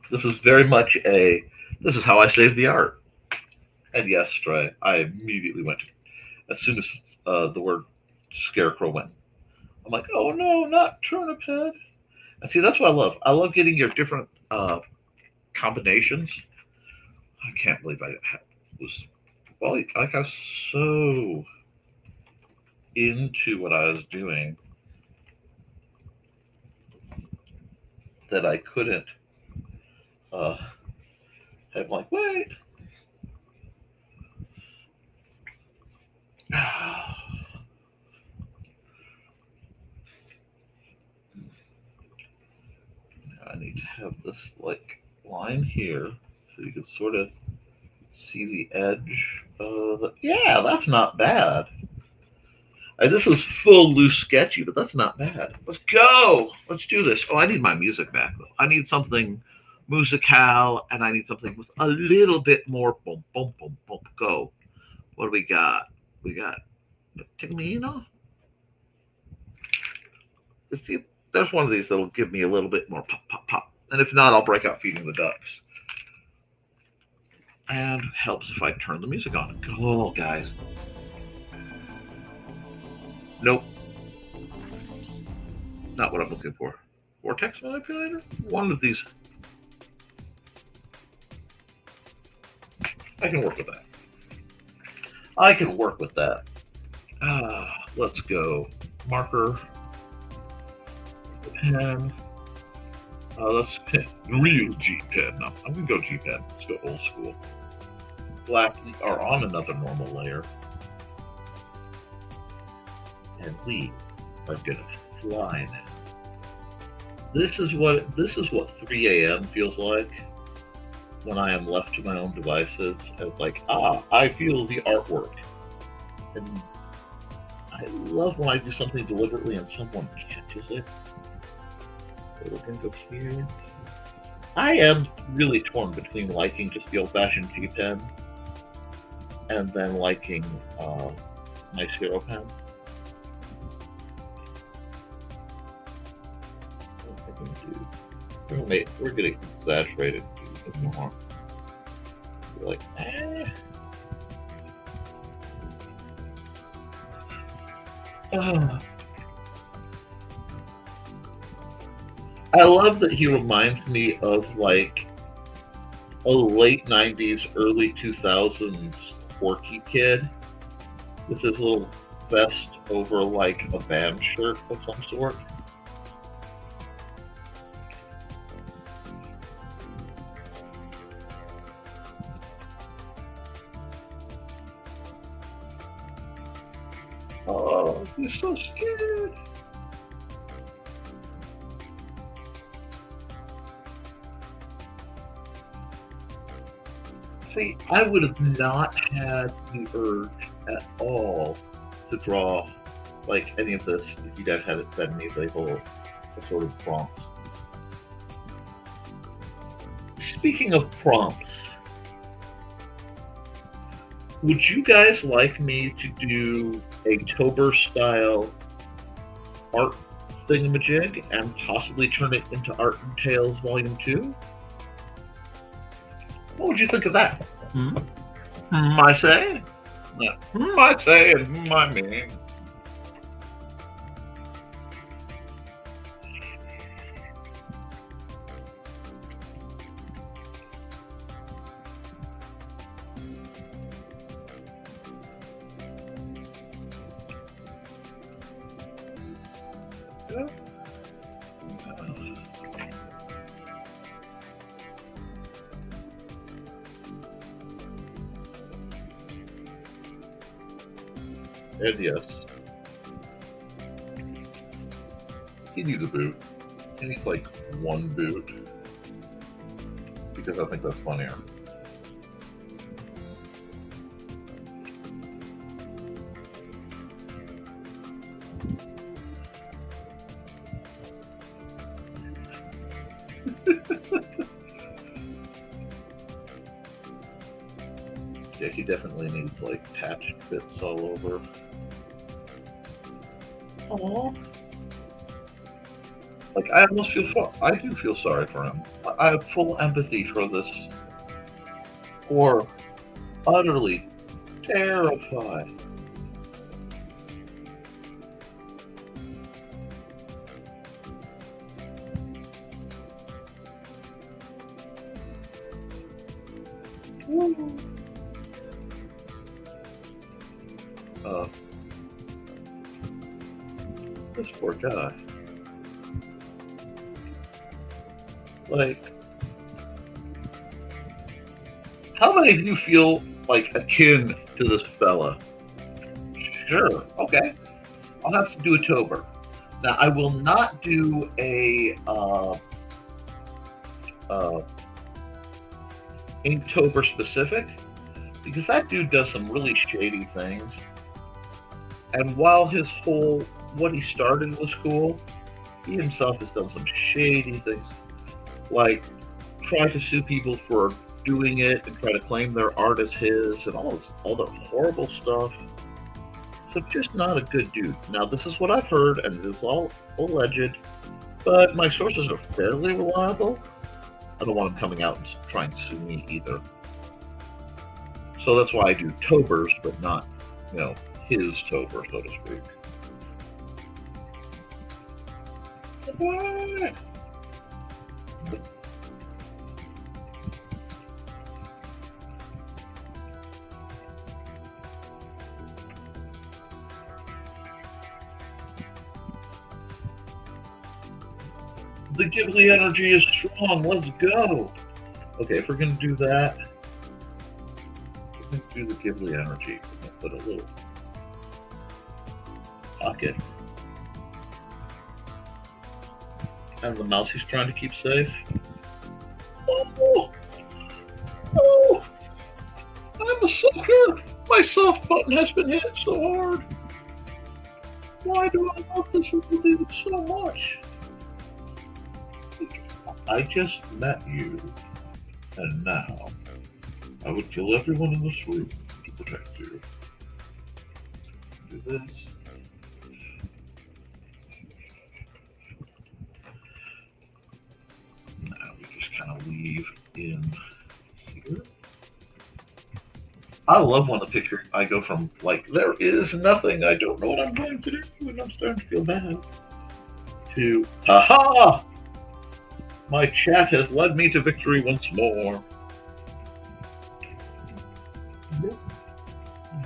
This is very much this is how I save the art. And yes, Stray, I immediately went to, as soon as the word scarecrow went, I'm like, oh no, not turnip head. And see, that's what I love. I love getting your different combinations. I can't believe I was so into what I was doing that I couldn't have like, wait. I need to have this like line here so you can sort of see the edge of yeah, that's not bad. This is full loose sketchy, but that's not bad. Let's go. Let's do this. Oh, I need my music back though. I need something musical, and I need something with a little bit more boom, boom, boom, boom. Go. What do we got? We got Timino. See, there's one of these that'll give me a little bit more pop, pop, pop. And if not, I'll break out Feeding the Ducks. And helps if I turn the music on. Go, guys. Nope. Not what I'm looking for. Vortex manipulator? One of these. I can work with that. Let's go. Marker. Pen. Let's pen. Real G pen. No, I'm going to go G pen. Let's go old school. Black are on another normal layer. and leave. I'm gonna fly now. This is what 3 a.m. feels like when I am left to my own devices. It's like, I feel the artwork. And I love when I do something deliberately and someone catches it. So we're gonna go here. I am really torn between liking just the old-fashioned G pen and then liking Nice Hero pen. We're getting exaggerated more. We're like, I love that he reminds me of like a late 90s, early 2000s quirky kid with his little vest over like a band shirt of some sort. Oh, he's so scared. See, I would have not had the urge at all to draw like any of this if you guys hadn't sent me the whole sort of prompts. Speaking of prompts, would you guys like me to do a Tober style art thingamajig and possibly turn it into Art and Tales Volume 2? What would you think of that? I say? I say and I mean. And yes, he needs a boot. He needs like one boot because I think that's funnier. Yeah, he definitely needs like patched bits all over. Aww. Like, I almost I do feel sorry for him. I have full empathy for this poor, utterly terrified. This poor guy. Like, how many of you feel like akin to this fella? Sure, okay. I'll have to do a Tober. Now, I will not do a Inktober specific, because that dude does some really shady things. And while what he started was cool, he himself has done some shady things, like try to sue people for doing it and try to claim their art as his and all the horrible stuff. So just not a good dude. Now, this is what I've heard, and it is all alleged, but my sources are fairly reliable. I don't want him coming out and trying to sue me either. So that's why I do Tobers, but not, his Tober, so to speak. The Ghibli energy is strong. Let's go. Okay, if we're gonna do that, we're gonna do the Ghibli energy. We're gonna put a little pocket. And the mouse he's trying to keep safe. Oh, oh, I'm a sucker. My soft button has been hit so hard. Why do I love this dude so much? I just met you, and now I would kill everyone in this room to protect you. Do this. Now we just kind of leave in here. I love when the picture, I go from like, there is nothing, I don't know what I'm going to do, and I'm starting to feel bad, to, haha! My chat has led me to victory once more. Nope.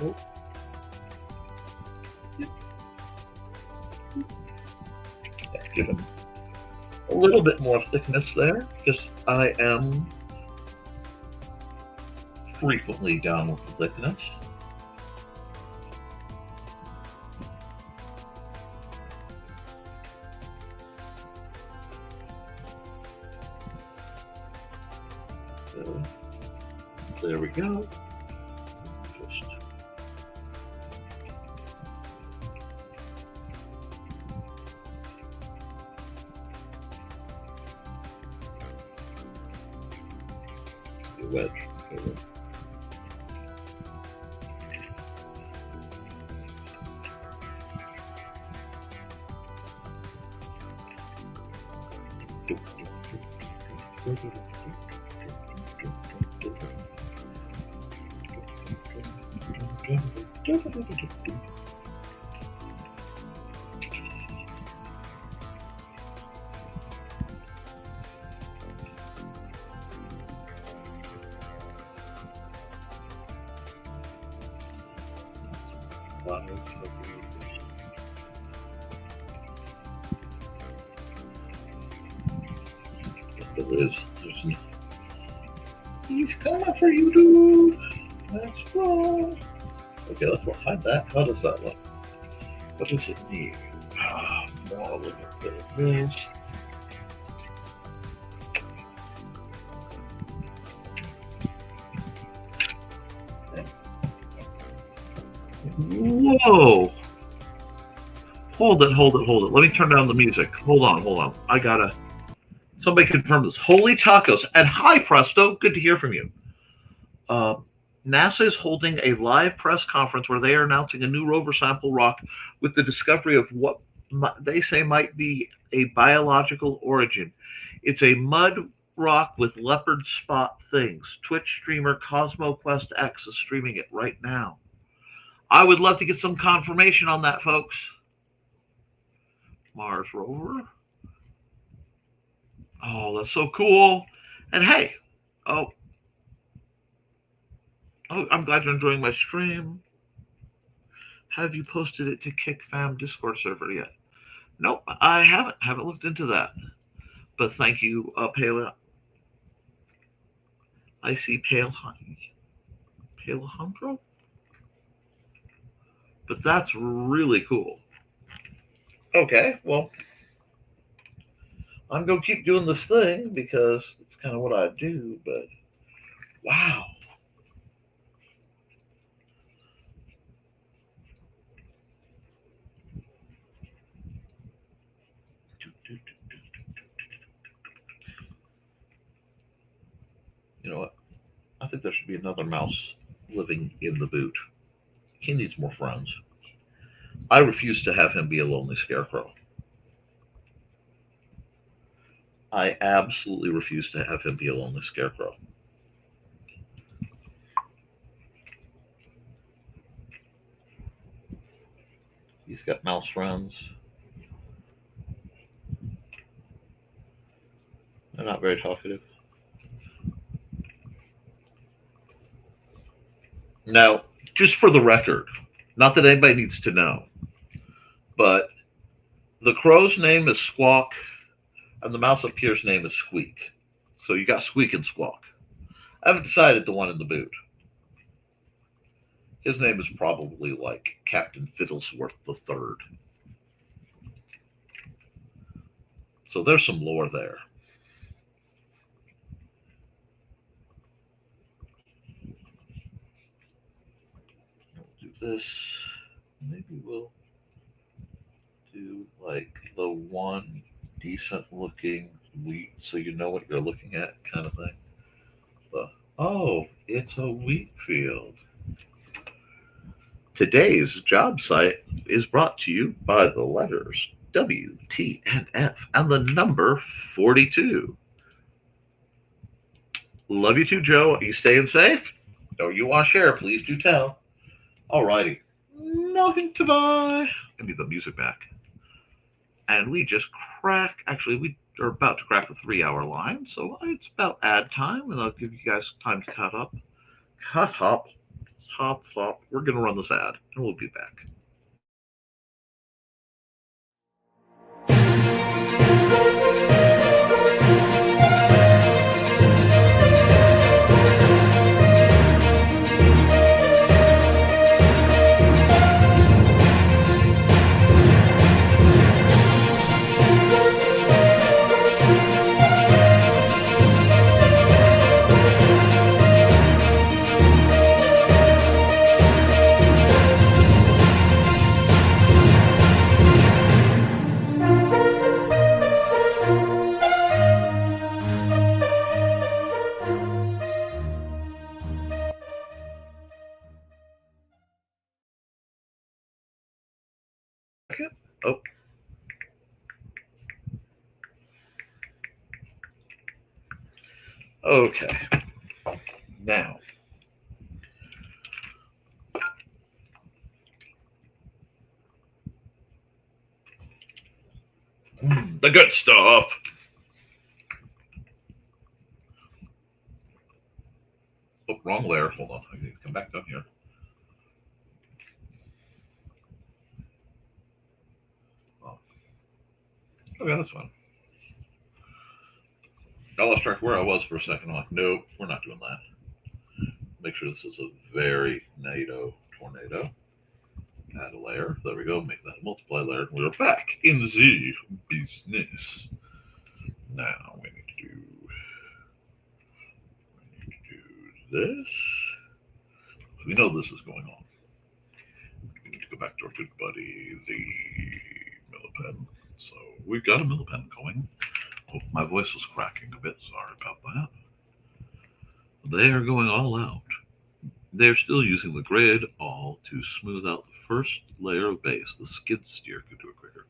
Nope. Yep. Let's give him a little bit more thickness there, because I am frequently down with the thickness. So, there we go. Just the wedge. Okay. There's no... He's coming for you, dude. That's wrong. Okay, let's hide that. How does that look? What does it need? More look at this. Whoa! Hold it. Let me turn down the music. Hold on. I gotta... Somebody confirm this. Holy tacos. And hi, Presto. Good to hear from you. NASA is holding a live press conference where they are announcing a new rover sample rock with the discovery of what they say might be a biological origin. It's a mud rock with leopard spot things. Twitch streamer CosmoQuest X is streaming it right now. I would love to get some confirmation on that, folks. Mars rover. Oh, that's so cool. And hey, oh, I'm glad you're enjoying my stream. Have you posted it to Kick Fam Discord server yet? Nope, I haven't looked into that. But thank you, Pale. I see Palejandro. But that's really cool. Okay, well, I'm going to keep doing this thing because it's kind of what I do, but wow. You know what? I think there should be another mouse living in the boot. He needs more friends. I refuse to have him be a lonely scarecrow. I absolutely refuse to have him be a lonely scarecrow. He's got mouse friends. They're not very talkative. Now, just for the record, not that anybody needs to know, but the crow's name is Squawk, and the mouse up here's name is Squeak. So you got Squeak and Squawk. I haven't decided the one in the boot. His name is probably like Captain Fiddlesworth III. So there's some lore there. We'll do this. Maybe we'll do like the one decent looking wheat so you know what you're looking at kind of thing. Oh, it's a wheat field. Today's job site is brought to you by the letters W, T, and F and the number 42. Love you too, Joe. Are you staying safe? Or you want to share, please do tell. Alrighty. Nothing to buy. Give me the music back. And we just actually, we are about to crack the 3 hour line, so it's about ad time, and I'll give you guys time to cut up. Hop. We're going to run this ad, and we'll be back. Oh. Okay. Now. The good stuff. Oh, wrong layer. Hold on. I need to come back down here. Oh, yeah, that's fine. I lost track of where I was for a second. I'm like, nope, we're not doing that. Make sure this is a very NATO tornado. Add a layer. There we go. Make that a multiply layer. We're back in the business. Now we need to do this. We know this is going on. We need to go back to our good buddy, the Millipen. So we've got a Millipen going. Oh, my voice was cracking a bit. Sorry about that. They are going all out. They're still using the grid all to smooth out the first layer of base. The skid steer could do it quicker.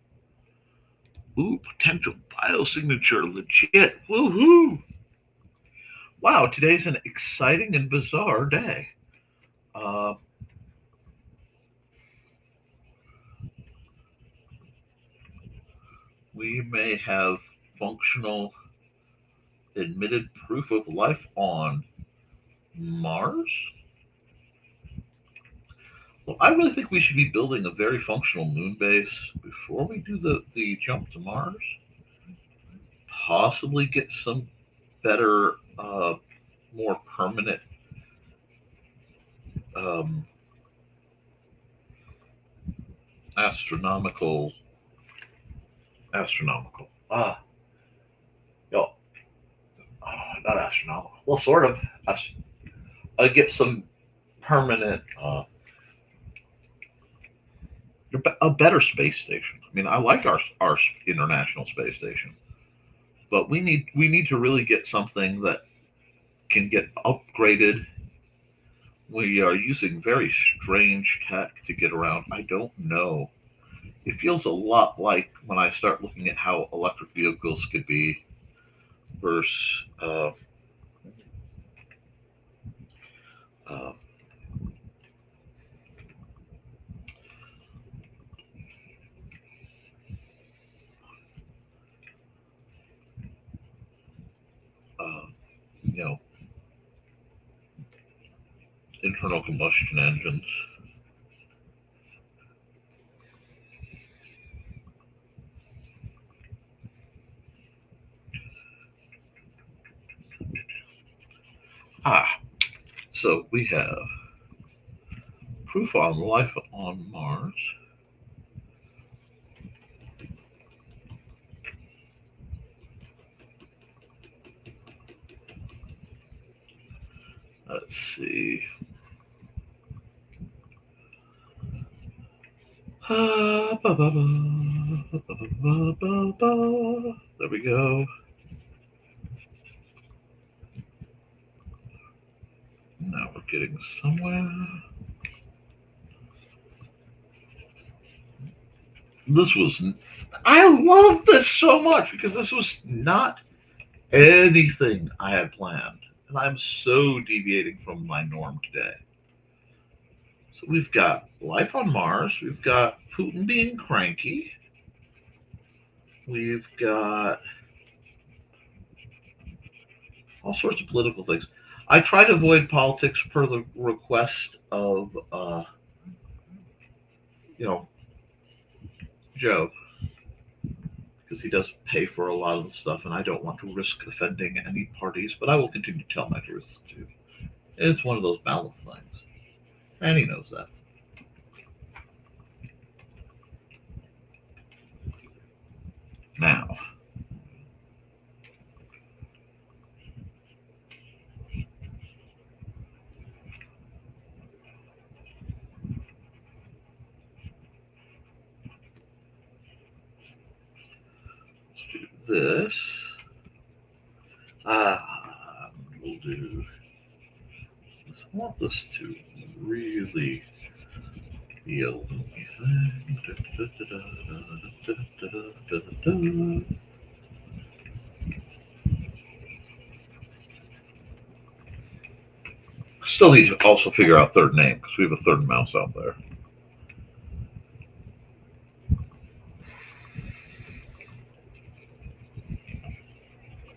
Ooh, potential biosignature, legit. Woohoo! Wow, today's an exciting and bizarre day. We may have functional admitted proof of life on Mars. Well, I really think we should be building a very functional moon base before we do the jump to Mars. Possibly get some better, more permanent astronomical. Yo, not astronomical. Well, sort of. I get some permanent, a better space station. I mean, I like our International Space Station, but we need to really get something that can get upgraded. We are using very strange tech to get around. I don't know. It feels a lot like when I start looking at how electric vehicles could be versus you know, internal combustion engines. So we have proof on life on Mars. Let's see. There we go. Now we're getting somewhere. I love this so much because this was not anything I had planned. And I'm so deviating from my norm today. So we've got life on Mars. We've got Putin being cranky. We've got all sorts of political things. I try to avoid politics per the request of, you know, Joe, because he does pay for a lot of the stuff, and I don't want to risk offending any parties, but I will continue to tell my truth too. It's one of those balance things, and he knows that. Now, let's do this. We'll do. I want this to really be a loopy thing. Still need to also figure out third name because we have a third mouse out there.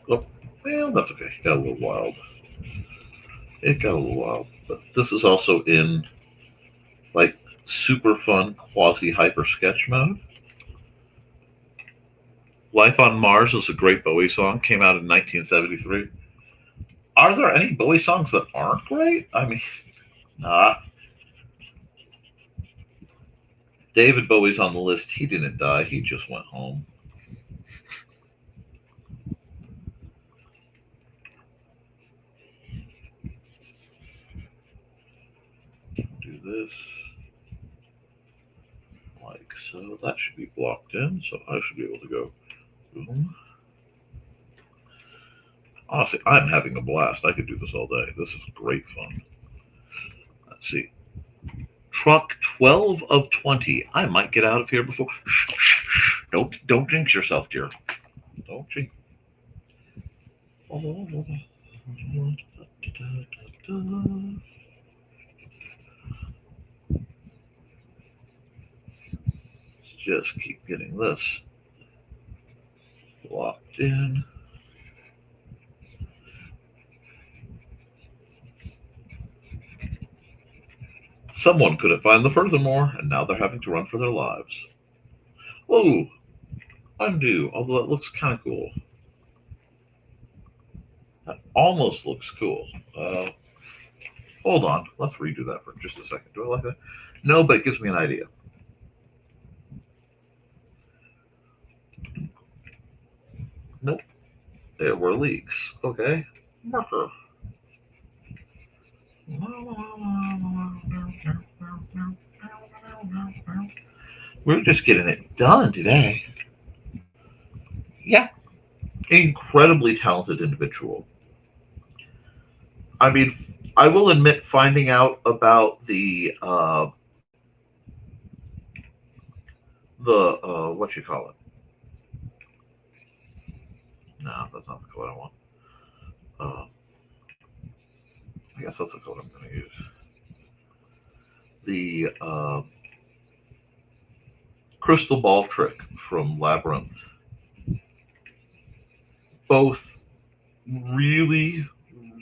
Oh, well, that's okay. It got a little wild. But this is also in like super fun quasi hyper sketch mode. Life on Mars is a great Bowie song. Came out in 1973. Are there any Bowie songs that aren't great? I mean, nah. David Bowie's on the list. He didn't die. He just went home. Do this like so. That should be blocked in, so I should be able to go boom. Honestly, I'm having a blast. I could do this all day. This is great fun. Let's see. Truck 12 of 20. I might get out of here before. Shh, shh, shh. Don't jinx yourself, dear. Don't jinx. Let's just keep getting this locked in. Someone couldn't find the Furthermore, and now they're having to run for their lives. Oh, undo, although that looks kind of cool. That almost looks cool. Hold on, let's redo that for just a second. Do I like that? No, but it gives me an idea. Nope, there were leaks. Okay, marker. We're just getting it done today. Yeah, incredibly talented individual. I mean, I will admit, finding out about the what you call it? No, that's not the code I want. I guess that's the code I'm going to use. The crystal ball trick from Labyrinth. Both really,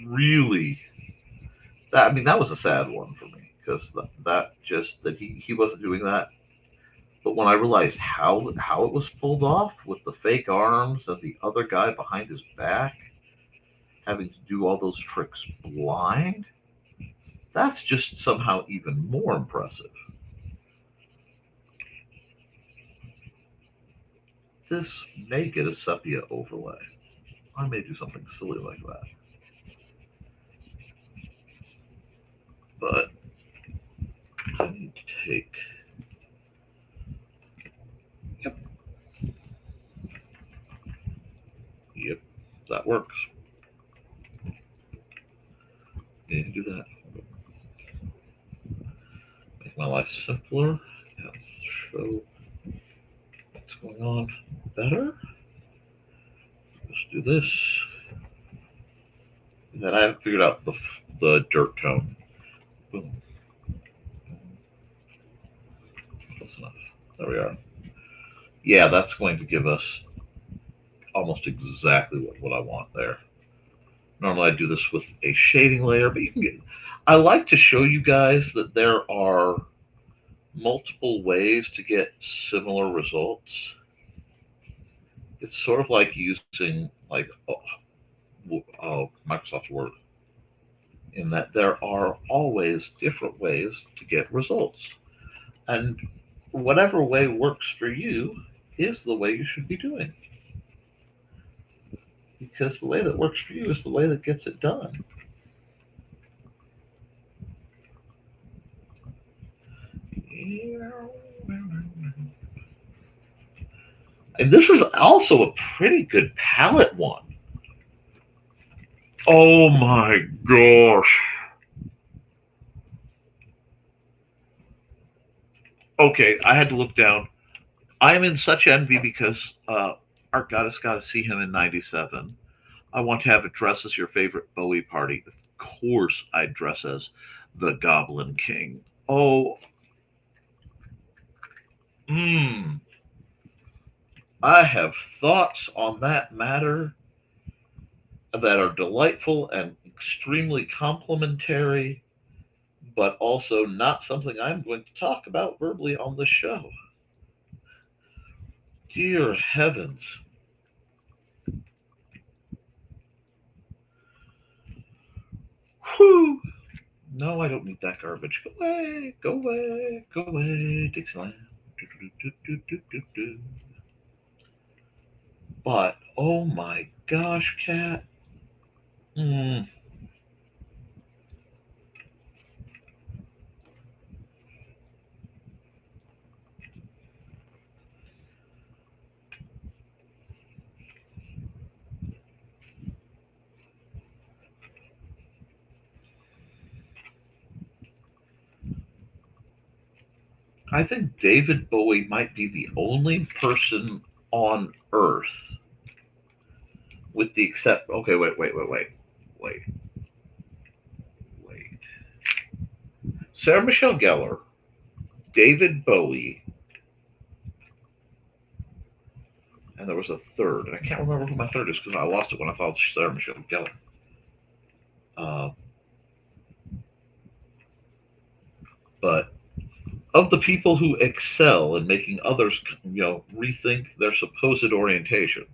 really. That was a sad one for me because that he wasn't doing that. But when I realized how it was pulled off with the fake arms and the other guy behind his back having to do all those tricks blind, that's just somehow even more impressive. This may get a sepia overlay. I may do something silly like that. But I need to take. Yep. Yep. That works. Need to do that. Make my life simpler. Yes. Show what's going on better. Let's do this. And then I haven't figured out the dirt tone. Boom. Close enough. There we are. Yeah, that's going to give us almost exactly what I want there. Normally I do this with a shading layer, but you can get. I like to show you guys that there are multiple ways to get similar results. It's sort of like using Microsoft Word, in that there are always different ways to get results. And whatever way works for you is the way you should be doing. Because the way that works for you is the way that gets it done. And this is also a pretty good palette one. Oh my gosh. Okay, I had to look down. I am in such envy because Art Goddess got to see him in '97. I want to have a dress as your favorite Bowie party. Of course, I'd dress as the Goblin King. Oh, I have thoughts on that matter that are delightful and extremely complimentary, but also not something I'm going to talk about verbally on the show. Dear heavens. Whew. No, I don't need that garbage. Go away, go away, go away, Dixieland. But, oh my gosh, Cat. I think David Bowie might be the only person on Earth, with the except. Okay, wait. Sarah Michelle Gellar, David Bowie, and there was a third, and I can't remember who my third is because I lost it when I thought Sarah Michelle Gellar. But of the people who excel in making others, rethink their supposed orientation,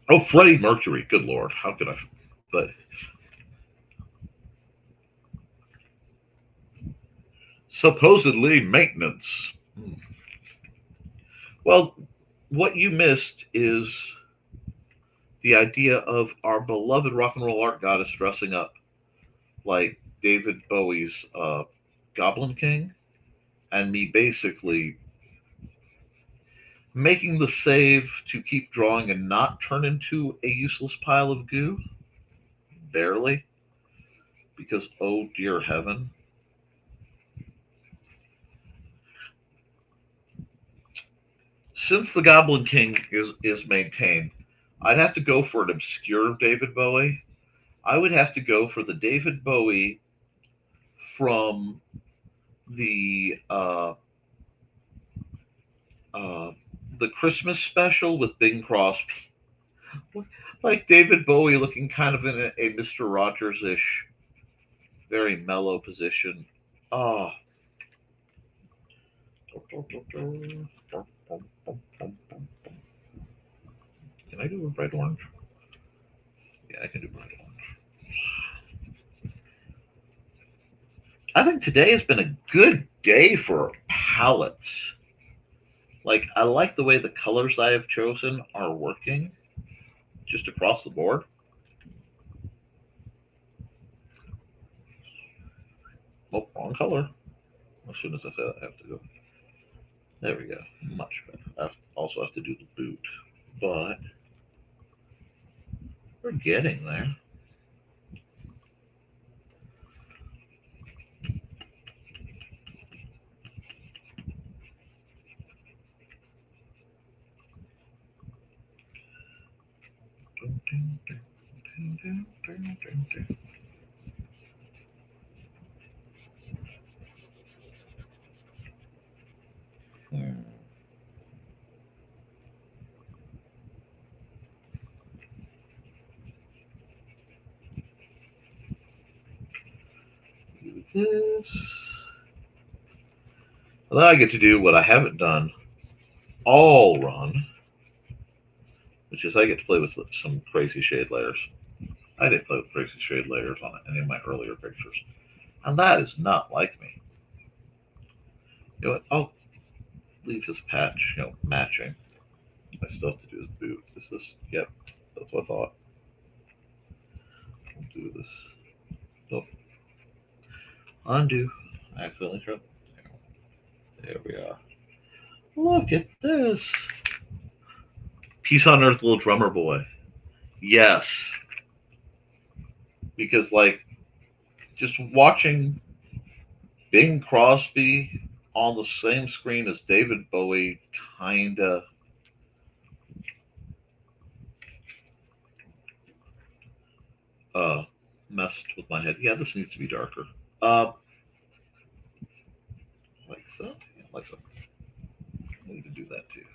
oh, Freddie Mercury, good Lord, how could I? But supposedly maintenance. Well, what you missed is the idea of our beloved rock and roll art goddess dressing up like David Bowie's Goblin King, and me basically making the save to keep drawing and not turn into a useless pile of goo. Barely. Because, oh dear heaven. Since the Goblin King is maintained, I'd have to go for an obscure David Bowie. I would have to go for the David Bowie from the Christmas special with Bing Crosby. Like David Bowie looking kind of in a Mr. Rogers-ish, very mellow position. Oh. Can I do a bright orange? Yeah, I can do bright orange. I think today has been a good day for palettes. Like, I like the way the colors I have chosen are working just across the board. Oh, wrong color. As soon as I say that, I have to go. There we go. Much better. I also have to do the boot. But we're getting there. Do this. Well, then I get to do what I haven't done all run, which is I get to play with some crazy shade layers. I didn't play with crazy shade layers on any of my earlier pictures, and that is not like me. You know what? I'll leave this patch, matching. I still have to do this boot. Yep, that's what I thought. We'll do this. Oh, undo. I accidentally tried. There we are. Look at this. Peace on Earth, little drummer boy. Yes. Because, just watching Bing Crosby on the same screen as David Bowie kinda messed with my head. Yeah, this needs to be darker. Like so. Yeah, like so. I need to do that too.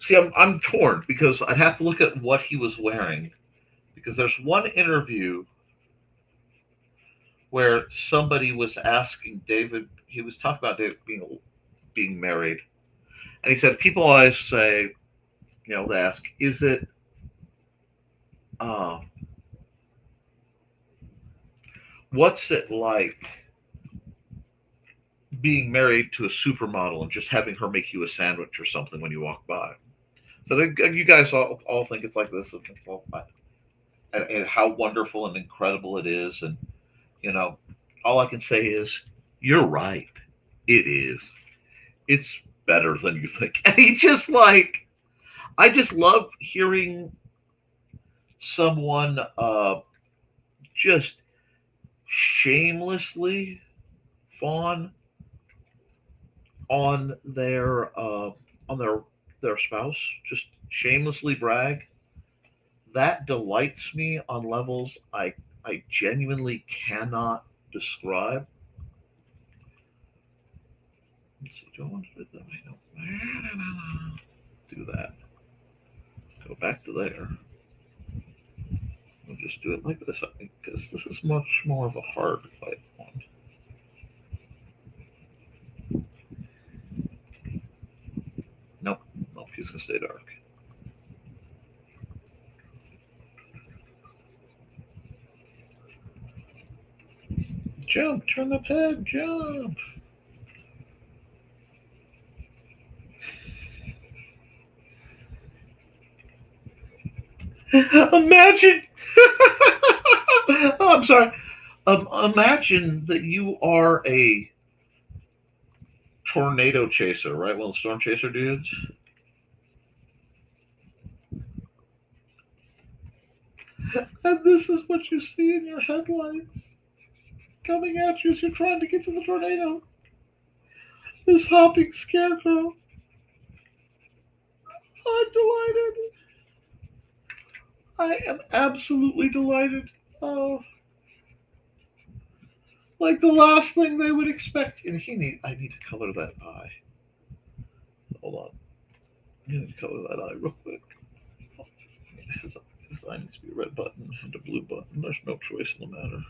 See, I'm torn because I'd have to look at what he was wearing. Because there's one interview where somebody was asking David. He was talking about David being married, and he said people always say, they ask, is it what's it like being married to a supermodel and just having her make you a sandwich or something when you walk by? So you guys all think it's like this, and it's all, and how wonderful and incredible it is, and all I can say is you're right. It is. It's better than you think. And I just love hearing someone just shamelessly fawn on their spouse, just shamelessly brag. That delights me on levels I genuinely cannot describe. Let's see, do I want to do that? Go back to there. We'll just do it like this, I think, because this is much more of a hard fight one. Nope, he's gonna stay dark. Jump, turn the head, jump. Imagine. Oh, I'm sorry. Imagine that you are a tornado chaser, right? One of the storm chaser dudes. And this is what you see in your headlights coming at you as you're trying to get to the tornado. This hopping scarecrow. I'm delighted. I am absolutely delighted. Oh, like the last thing they would expect. And I need to color that eye. Hold on. I need to color that eye real quick. His eye needs to be a red button and a blue button. There's no choice in the matter.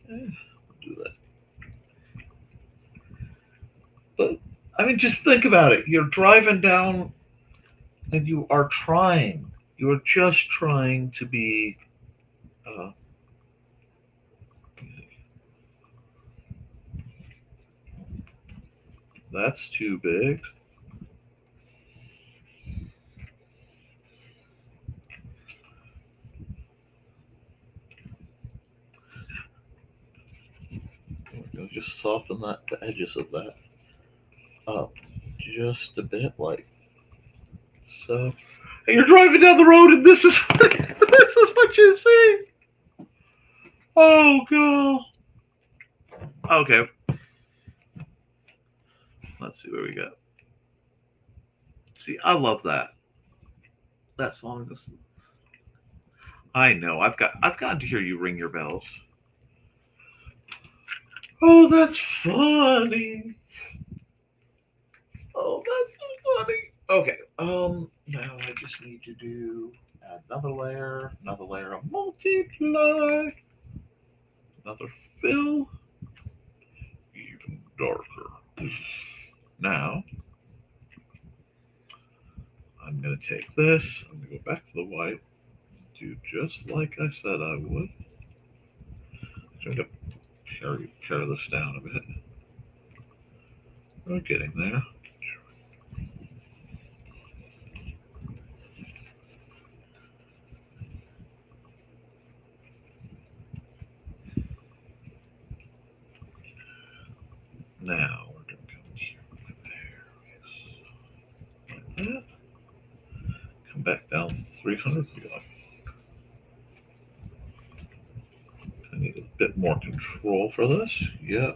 I'll do that. But I mean, just think about it. You're driving down, and you are trying. You are just trying to be. That's too big. gonna just soften the edges of that up just a bit, like so. And you're driving down the road, and this is this is what you see. Oh god. Okay. Let's see what we got. See, I love that. That song is. I know. I've gotten to hear you ring your bells. Oh, that's funny. Oh, that's so funny. Okay. Now I just need to add another layer of multiply, another fill, even darker. Now I'm gonna take this. I'm gonna go back to the white. Do just like I said I would. I'm gonna pare this down a bit. We're getting there. Now we're going to come here, there, like that. Come back down 300. I need a bit more control for this. Yeah.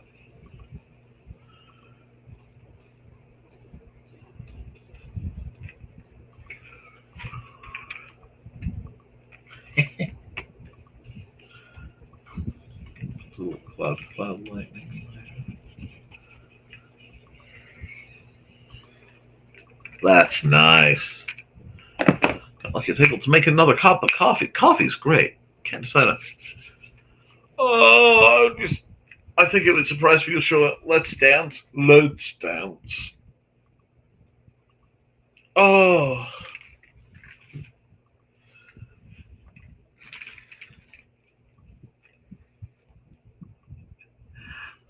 Little cloud lightning. That's nice. Got lucky it's able to make another cup of coffee. Coffee's great. Can't decide on. Oh, I think it would surprise for you to show it. Let's dance. Let's dance. Oh.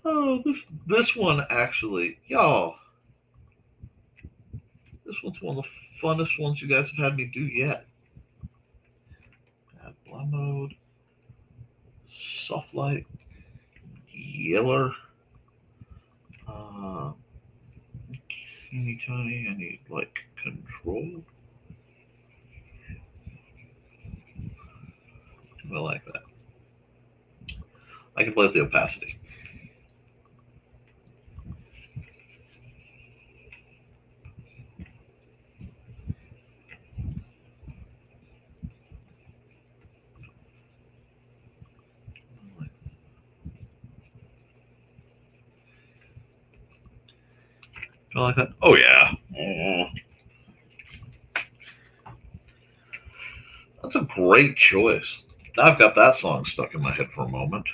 Oh, this one actually, y'all. This one's one of the funnest ones you guys have had me do yet. Add blend mode, soft light, yeller, teeny tiny. I need like control. I like that. I can play with the opacity. I like that. Oh yeah. That's a great choice. I've got that song stuck in my head for a moment.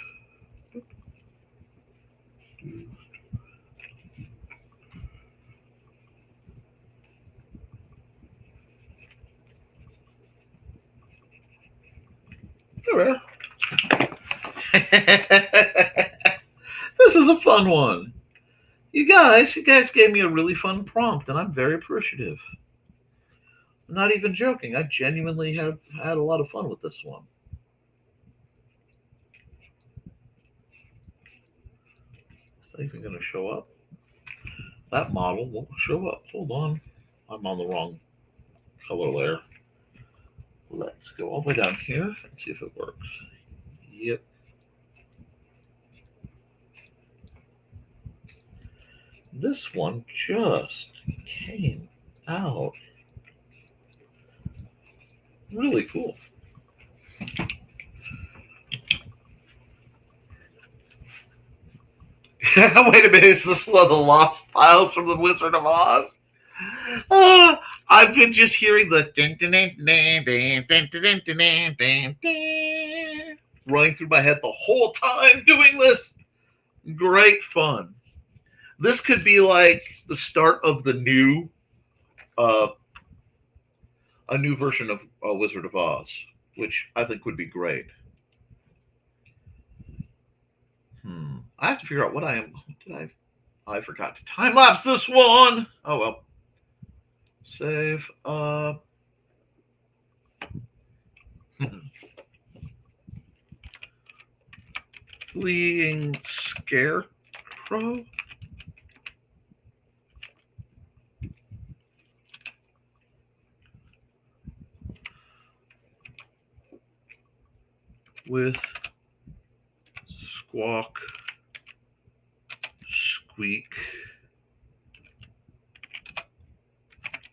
There we are. This is a fun one. You guys gave me a really fun prompt, and I'm very appreciative. I'm not even joking. I genuinely have had a lot of fun with this one. Is that even going to show up? That model won't show up. Hold on. I'm on the wrong color layer. Let's go all the way down here and see if it works. Yep. This one just came out. Really cool. Wait a minute, is this one of the lost files from the Wizard of Oz? I've been just hearing the running through my head the whole time doing this. Great fun. This could be like the start of the new, a new version of Wizard of Oz, which I think would be great. I have to figure out what I am. I forgot to time lapse this one. Oh well. Save. Fleeing scare. crow. With squawk, squeak,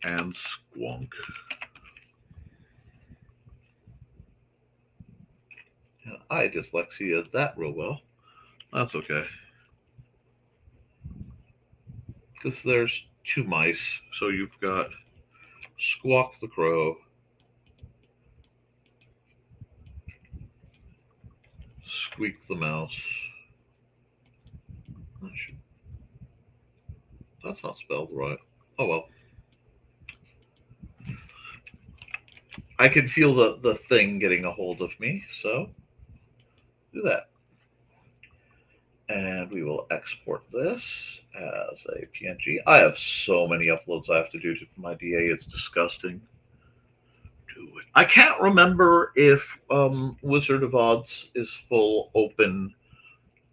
and squonk. I dyslexia that real well. That's okay. Because there's two mice, so you've got Squawk the Crow, Squeak the Mouse. That's not spelled right. Oh well. I can feel the thing getting a hold of me, so do that. And we will export this as a PNG. I have so many uploads I have to do to my DA. It's disgusting. Do it. I can't remember if Wizard of Oz is full open.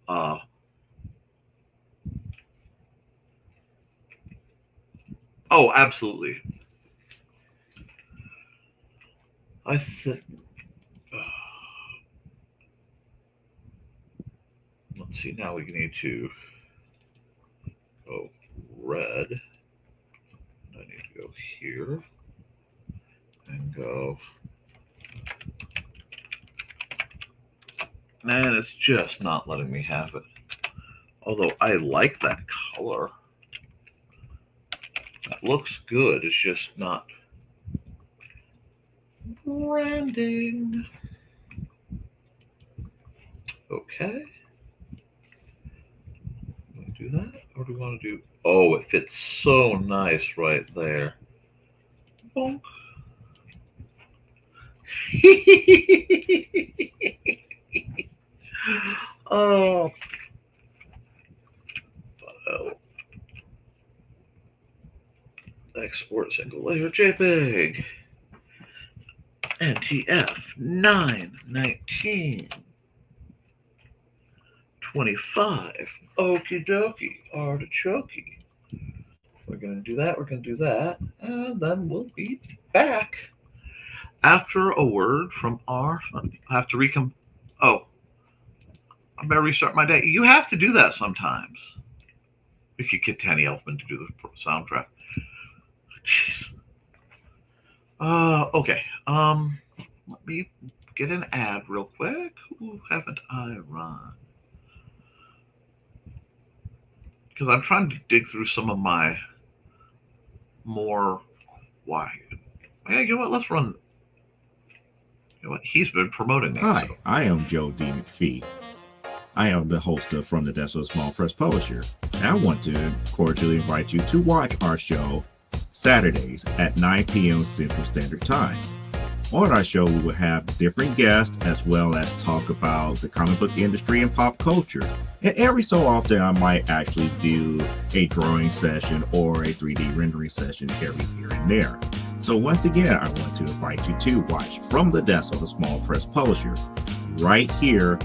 Oh, absolutely. I think. Let's see. Now we need to go red. I need to go here and go. Man, it's just not letting me have it. Although I like that color. That looks good. It's just not branding. Okay. Do that, or do we want to do? Oh, it fits so nice right there. Bonk. Oh. Export single layer JPEG. NTF 919 25. Okie dokie, artichokey. We're going to do that, we're going to do that, and then we'll be back after a word from our. I have to Oh, I better restart my day. You have to do that sometimes. We could get Danny Elfman to do the soundtrack. Jeez. Okay. Let me get an ad real quick. Who haven't I run? Because I'm trying to dig through some of my more quiet. Yeah, you know what? Let's run. You know what? He's been promoting it. Hi, I am Joe D. McPhee. I am the host of From the Desk of a Small Press Publisher, and I want to cordially invite you to watch our show Saturdays at 9 p.m. Central Standard Time. On our show, we will have different guests as well as talk about the comic book industry and pop culture. And every so often, I might actually do a drawing session or a 3D rendering session every here and there. So once again, I want to invite you to watch From the Desk of a Small Press Publisher right here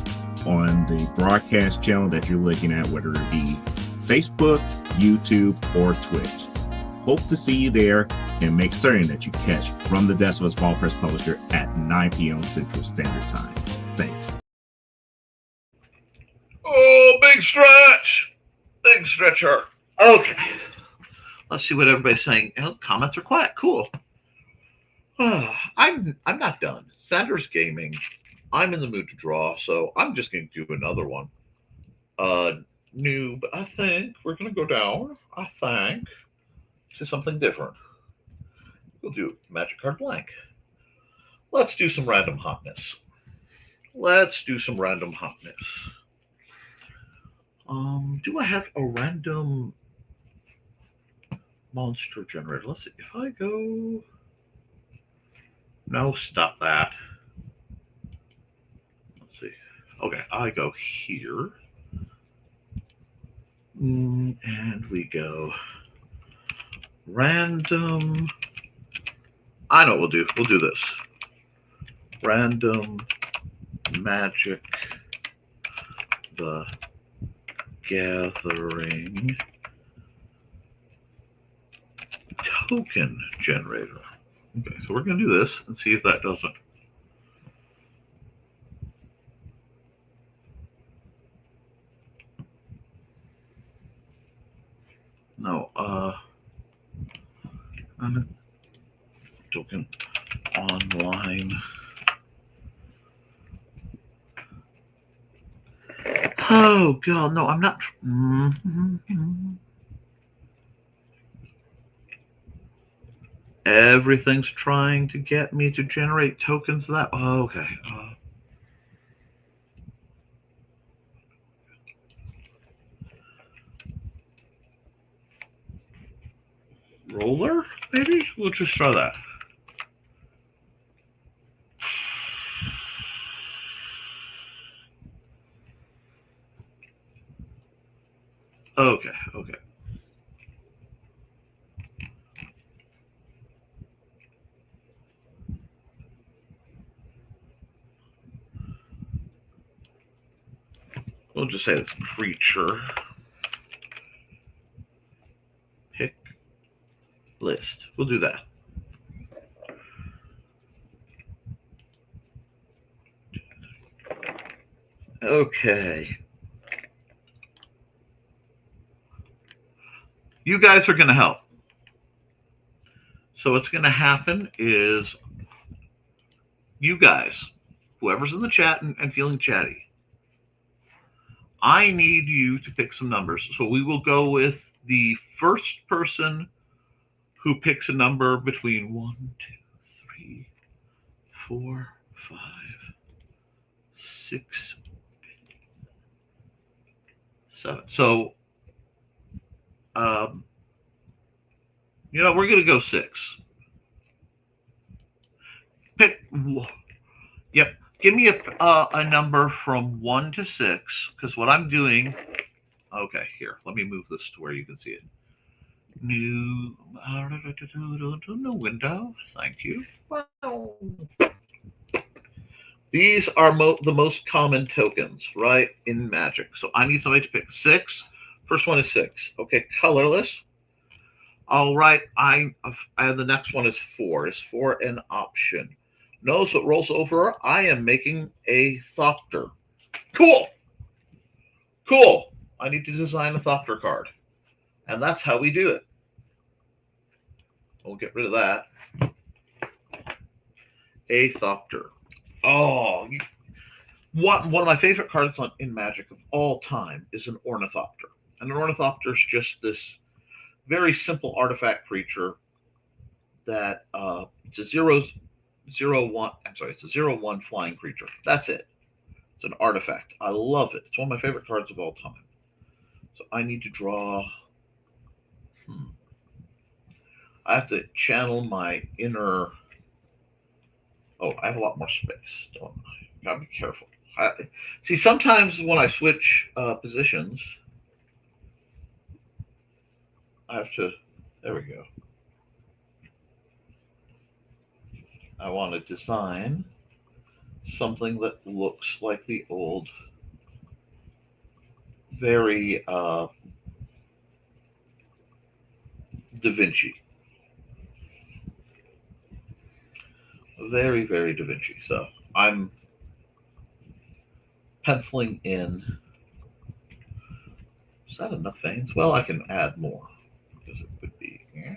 on the broadcast channel that you're looking at, whether it be Facebook, YouTube, or Twitch. Hope to see you there, and make certain that you catch From the Desk of a Small Press Publisher at 9 p.m. Central Standard Time. Thanks. Oh, big stretch. Big stretcher. Okay. Let's see what everybody's saying. Comments are quiet. Cool. I'm not done. Sanders Gaming. I'm in the mood to draw, so I'm just going to do another one. New, but I think we're going to go down. I think. To something different. We'll do magic card blank. Let's do some random hotness. Do I have a random monster generator? Let's see. If I go. No, stop that. Let's see. Okay, I go here. And we go. Random. I know what we'll do. We'll do this. Random magic the gathering token generator. Okay, so we're going to do this and see if that doesn't. No, token online. Oh, God, no, I'm not. Everything's trying to get me to generate tokens of that. Oh, okay. Roller, maybe? We'll just try that. Okay, okay. We'll just say it's creature. Pick list. We'll do that. Okay. You guys are going to help. So what's going to happen is you guys, whoever's in the chat and feeling chatty, I need you to pick some numbers. So we will go with the first person who picks a number between 1, 2, 3, 4, 5, 6, 7. So, we're going to go 6. Pick. Yep. Give me a number from 1 to 6, because what I'm doing. Okay, here. Let me move this to where you can see it. New window. Thank you. Wow. These are the most common tokens, right, in Magic. So I need somebody to pick 6. First one is 6. Okay, colorless. All right, and the next one is 4. Is 4 an option? No, so it rolls over. I am making a Thopter. Cool. Cool. I need to design a Thopter card. And that's how we do it. We'll get rid of that. A Thopter. Oh, one of my favorite cards in Magic of all time is an Ornithopter. And an Ornithopter is just this very simple artifact creature that it's a 0/1. I'm sorry, it's a 0/1 flying creature. That's it. It's an artifact. I love it. It's one of my favorite cards of all time. So I need to draw. I have to channel my inner. Oh, I have a lot more space, don't I? Gotta be careful. See, sometimes when I switch positions, I have to. There we go. I want to design something that looks like the old, very Da Vinci. Very, very Da Vinci. So I'm penciling in. Is that enough veins? Well, I can add more because it would be. Yeah.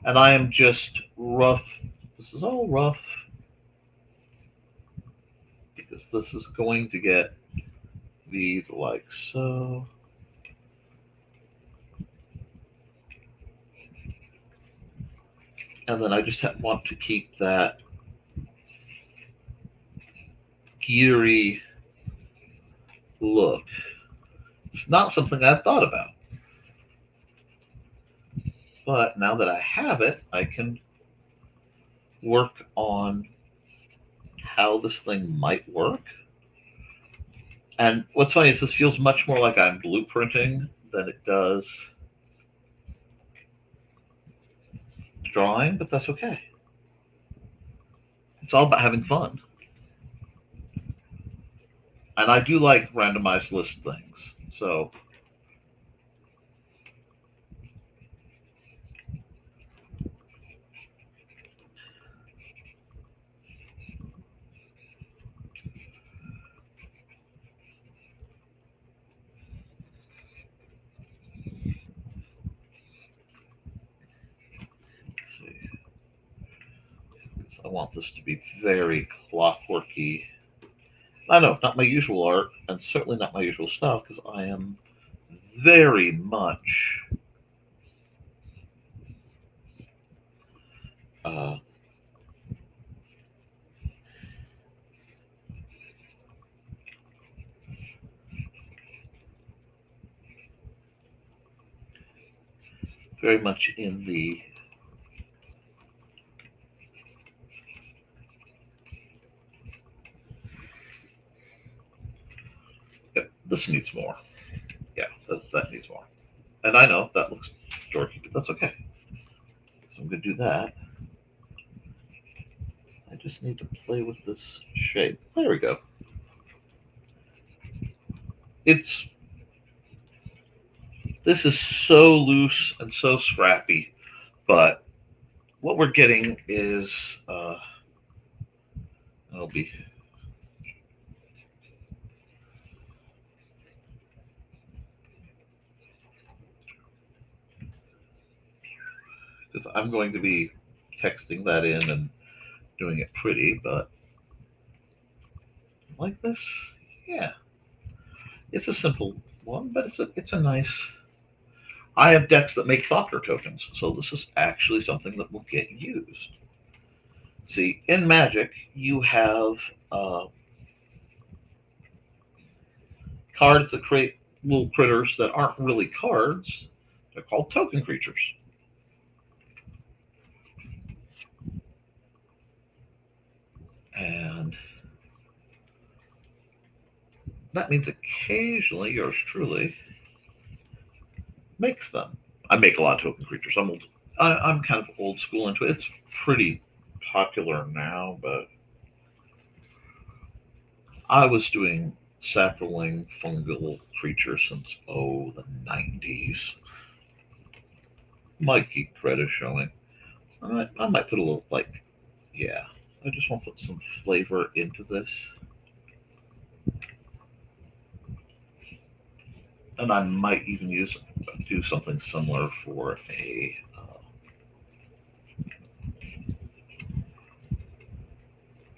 And I am just rough. This is all rough because this is going to get the like so. And then I just want to keep that geary look. It's not something I thought about. But now that I have it, I can work on how this thing might work. And what's funny is this feels much more like I'm blueprinting than it does drawing, but that's okay. It's all about having fun. And I do like randomized list things. So let's see. So I want this to be very clockworky. I know, not my usual art, and certainly not my usual style, because I am very much uh, very much in the yeah, this needs more. Yeah, that needs more. And I know that looks dorky, but that's okay. So I'm going to do that. I just need to play with this shape. There we go. It's This is so loose and so scrappy, but what we're getting is it'll be because I'm going to be texting that in and doing it pretty, but like this, yeah, it's a simple one, but it's a nice. I have decks that make Tockert tokens, so this is actually something that will get used. See, in Magic, you have uh, cards that create little critters that aren't really cards. They're called token creatures. And that means occasionally yours truly makes them. I make a lot of token creatures. I'm kind of old school into it. It's pretty popular now, but I was doing sapling fungal creatures since the 90s. Might keep credit showing. I might put a little yeah. I just want to put some flavor into this. And I might even do something similar for a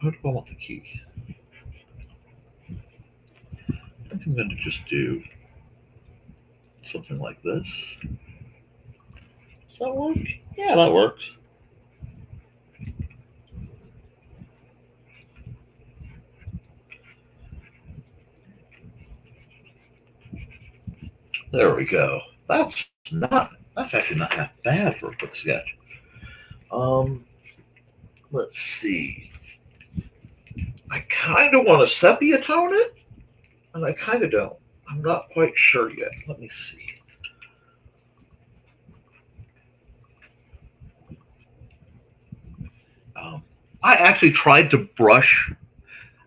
how do I want the key? I think I'm going to just do something like this. Does that work? Yeah, that works. There we go. That's actually not that bad for a quick sketch. Let's see. I kind of want to sepia tone it, and I kind of don't. I'm not quite sure yet. Let me see. I actually tried to brush.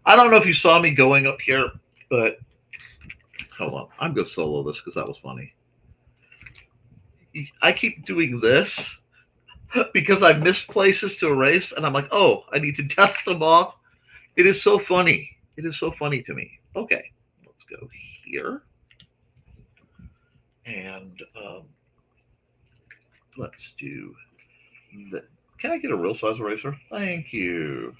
I don't know if you saw me going up here, but hold on. I'm going to solo this because that was funny. I keep doing this because I missed places to erase, and I'm like, oh, I need to dust them off. It is so funny. It is so funny to me. Okay, let's go here. And let's do the. Can I get a real size eraser? Thank you.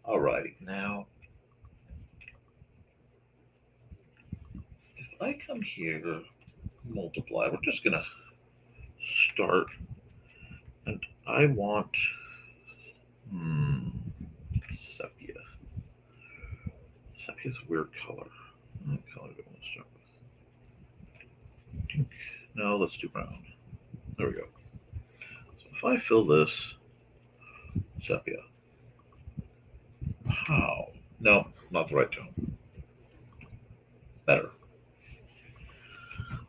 All righty. Now, if I come here, multiply, we're just going to start. And I want sepia. Sepia's a weird color. What color do I want to start with? Pink. No, let's do brown. There we go. So if I fill this sepia, how? No, not the right tone. Better.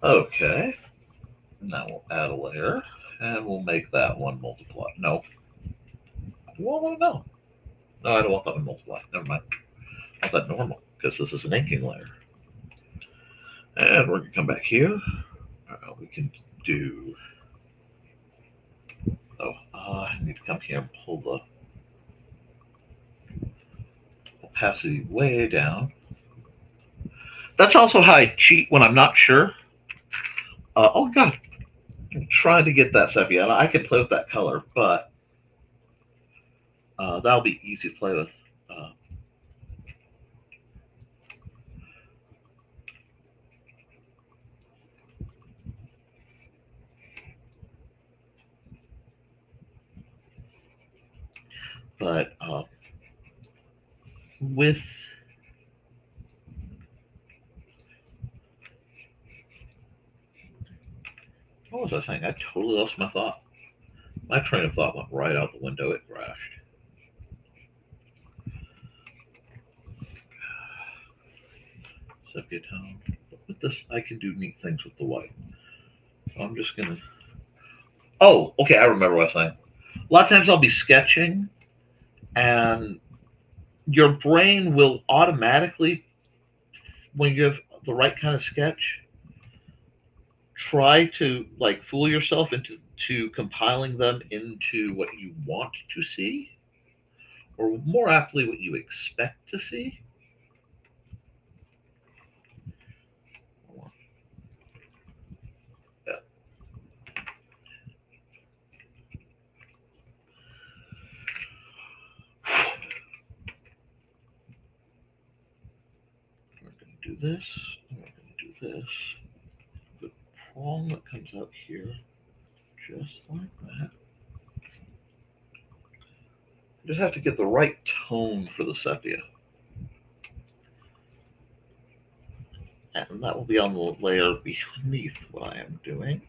Okay. Now we'll add a layer, and we'll make that one multiply. No. Do I want to know? No, I don't want that one multiply. Never mind. not that normal, because this is an inking layer. And we're going to come back here. We can do... I need to come here and pull the opacity way down. That's also how I cheat when I'm not sure. Oh, God. I'm trying to get that sepia. I can play with that color, but that'll be easy to play with. But with what was I saying? I totally lost my thought. My train of thought went right out the window. It crashed. Sepia tone. But with this, I can do neat things with the white. So I'm just gonna. Oh, okay. I remember what I was saying. A lot of times I'll be sketching, and your brain will automatically, when you have the right kind of sketch, try to like fool yourself into compiling them into what you want to see, or more aptly, what you expect to see. Yeah. We're going to do this. And we're going to do this. The prong that comes out here, just like that. You just have to get the right tone for the sepia. And that will be on the layer beneath what I am doing.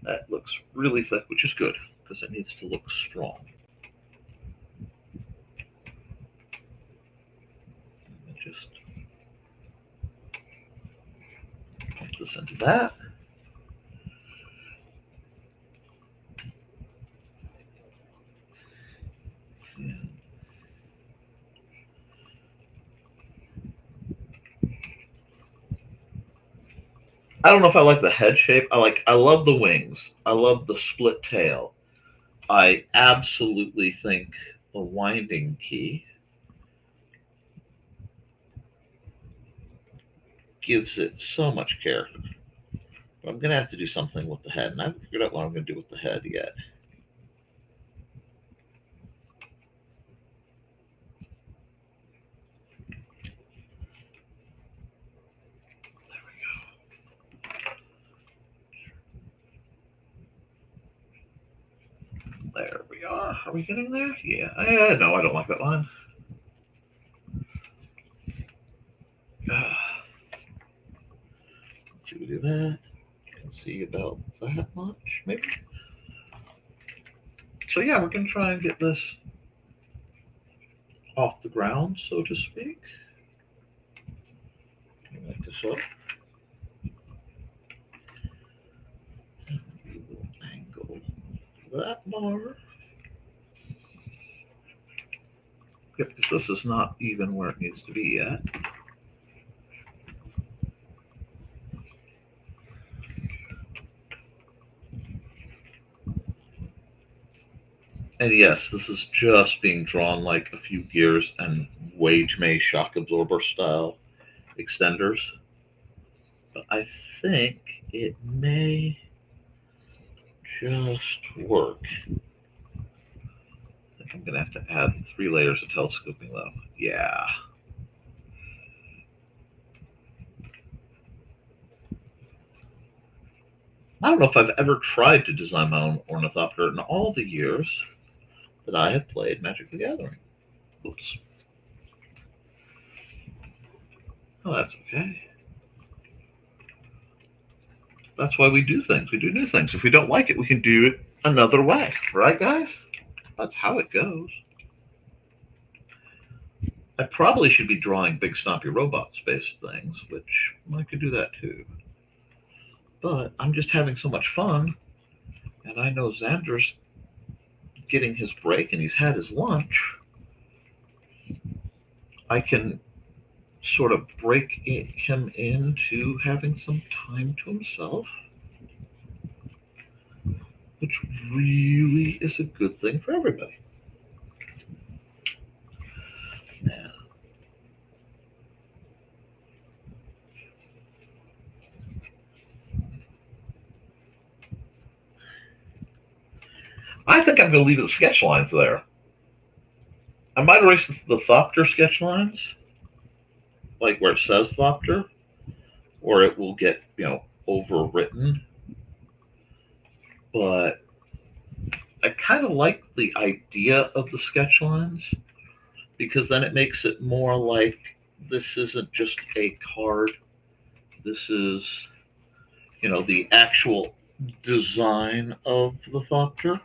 That looks really thick, which is good, because it needs to look strong. Just pump this into that. And I don't know if I like the head shape. I love the wings. I love the split tail. I absolutely think the winding key gives it so much character. But I'm going to have to do something with the head, and I haven't figured out what I'm going to do with the head yet. There we are. Are we getting there? Yeah. No, I don't like that line. Let's see, we do that. You can see about that much, maybe. So yeah, we're going to try and get this off the ground, so to speak. Like this up. And we will angle that bar. Yep, because this is not even where it needs to be yet. And yes, this is just being drawn like a few gears and way too many shock absorber style extenders. But I think it may just work. I think I'm going to have to add 3 layers of telescoping though. Yeah. I don't know if I've ever tried to design my own ornithopter in all the years that I have played Magic the Gathering. Oops. Oh, that's okay. That's why we do things. We do new things. If we don't like it, we can do it another way. Right, guys? That's how it goes. I probably should be drawing big stompy robot space things, which I could do that too. But I'm just having so much fun, and I know Xander's getting his break and he's had his lunch, I can sort of break him into having some time to himself, which really is a good thing for everybody. Yeah. I think I'm going to leave the sketch lines there. I might erase the Thopter sketch lines, like where it says Thopter, or it will get, overwritten. But I kind of like the idea of the sketch lines, because then it makes it more like this isn't just a card. This is, the actual design of the Thopter.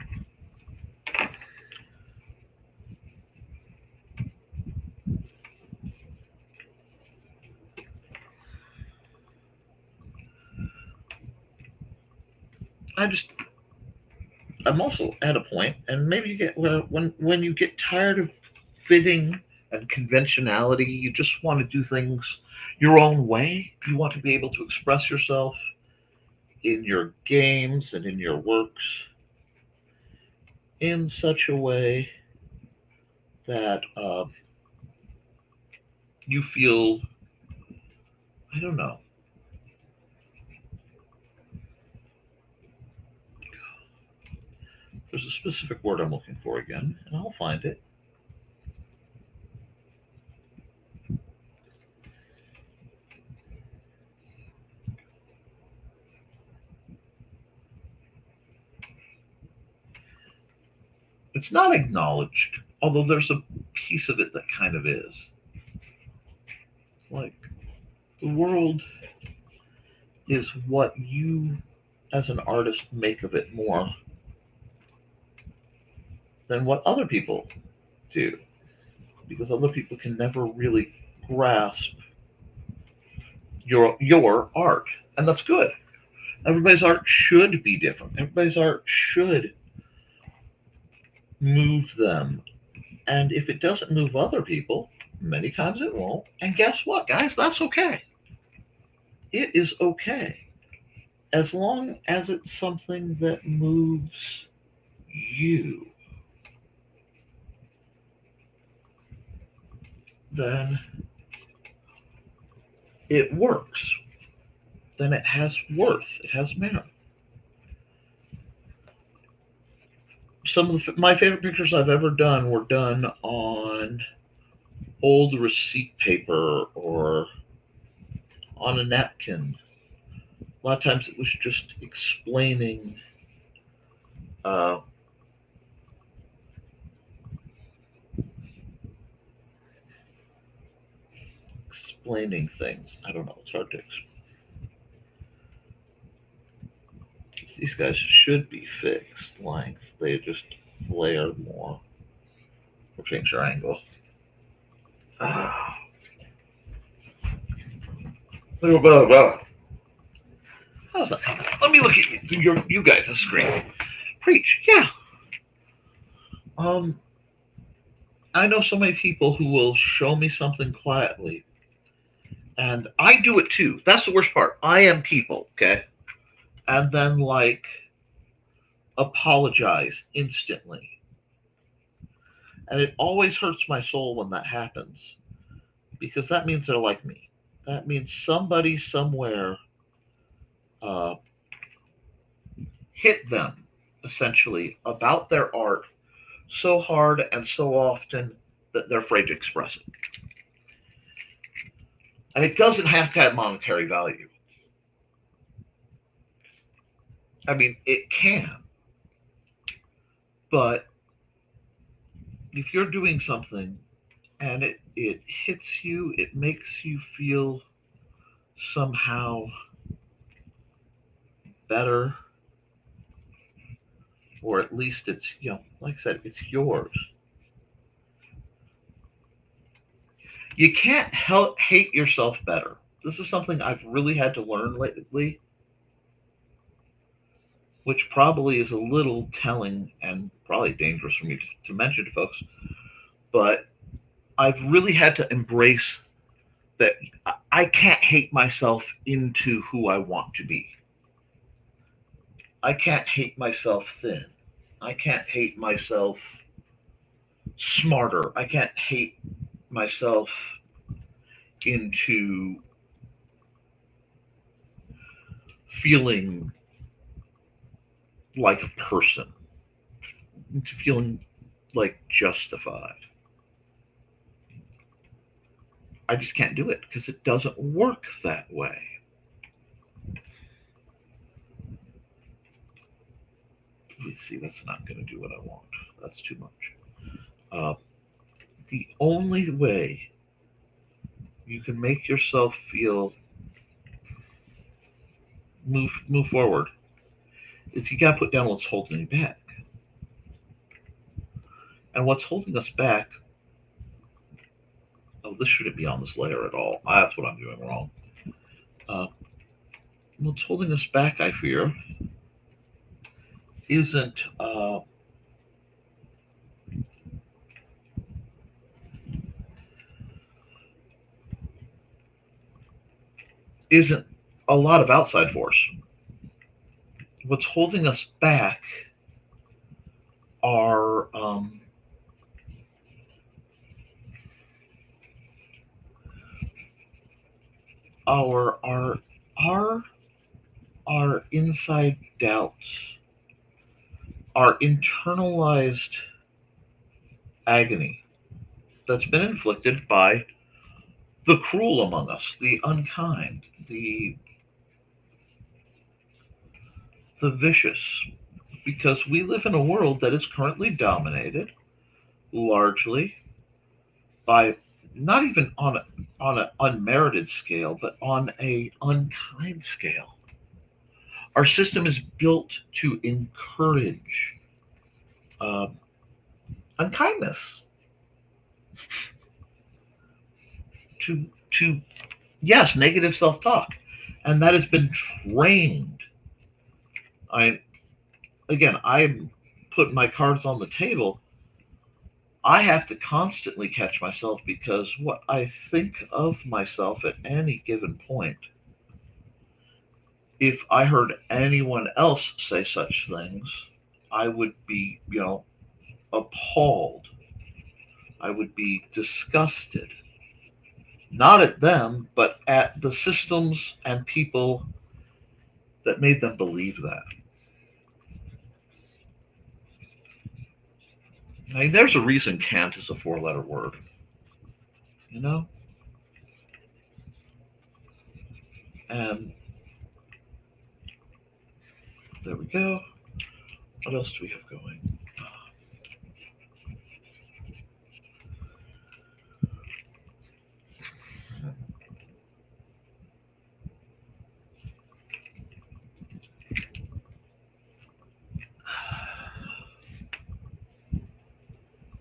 I'm also at a point, and maybe you get when you get tired of fitting and conventionality, you just want to do things your own way. You want to be able to express yourself in your games and in your works in such a way that you feel, I don't know. There's a specific word I'm looking for again, and I'll find it. It's not acknowledged, although there's a piece of it that kind of is. Like, the world is what you, as an artist, make of it more than what other people do, because other people can never really grasp your art, and that's good. Everybody's art should be different. Everybody's art should move them, and if it doesn't move other people, many times it won't. And guess what, guys? That's okay. It is okay, as long as it's something that moves you. Then it works. Then it has worth. It has merit. Some of my favorite pictures I've ever done were done on old receipt paper or on a napkin. A lot of times it was just explaining things. I don't know. It's hard to explain. These guys should be fixed length. They just flare more. Or change their angle. How's that coming? Let me look at you guys' screen. Preach, yeah. I know so many people who will show me something quietly, and I do it too. That's the worst part. I am people, okay? And then apologize instantly. And it always hurts my soul when that happens, because that means they're like me. That means somebody somewhere hit them, essentially, about their art so hard and so often that they're afraid to express it. And it doesn't have to have monetary value. I mean, it can. But if you're doing something and it hits you, it makes you feel somehow better, or at least it's, like I said, it's yours. You can't hate yourself better. This is something I've really had to learn lately. which probably is a little telling and probably dangerous for me to mention to folks, but I've really had to embrace that I can't hate myself into who I want to be. I can't hate myself thin. I can't hate myself smarter. I can't hate myself into feeling like a person, into feeling like justified. I just can't do it because it doesn't work that way. Let's see, that's not going to do what I want. That's too much. The only way you can make yourself feel move forward is you got to put down what's holding you back. And what's holding us back, oh, this shouldn't be on this layer at all. That's what I'm doing wrong. Uh, what's holding us back, I fear, isn't isn't a lot of outside force. What's holding us back are our our our our inside doubts, our internalized agony that's been inflicted by the cruel among us, the unkind, the vicious, because we live in a world that is currently dominated largely by not even on an unmerited scale, but on a unkind scale. Our system is built to encourage uh, unkindness, to to yes, negative self-talk, and that has been trained. I I'm putting my cards on the table. I have to constantly catch myself because what I think of myself at any given point, if I heard anyone else say such things, I would be, appalled. I would be disgusted. Not at them, but at the systems and people that made them believe that. I mean, there's a reason Kant is a four-letter word, you know? And there we go. What else do we have going?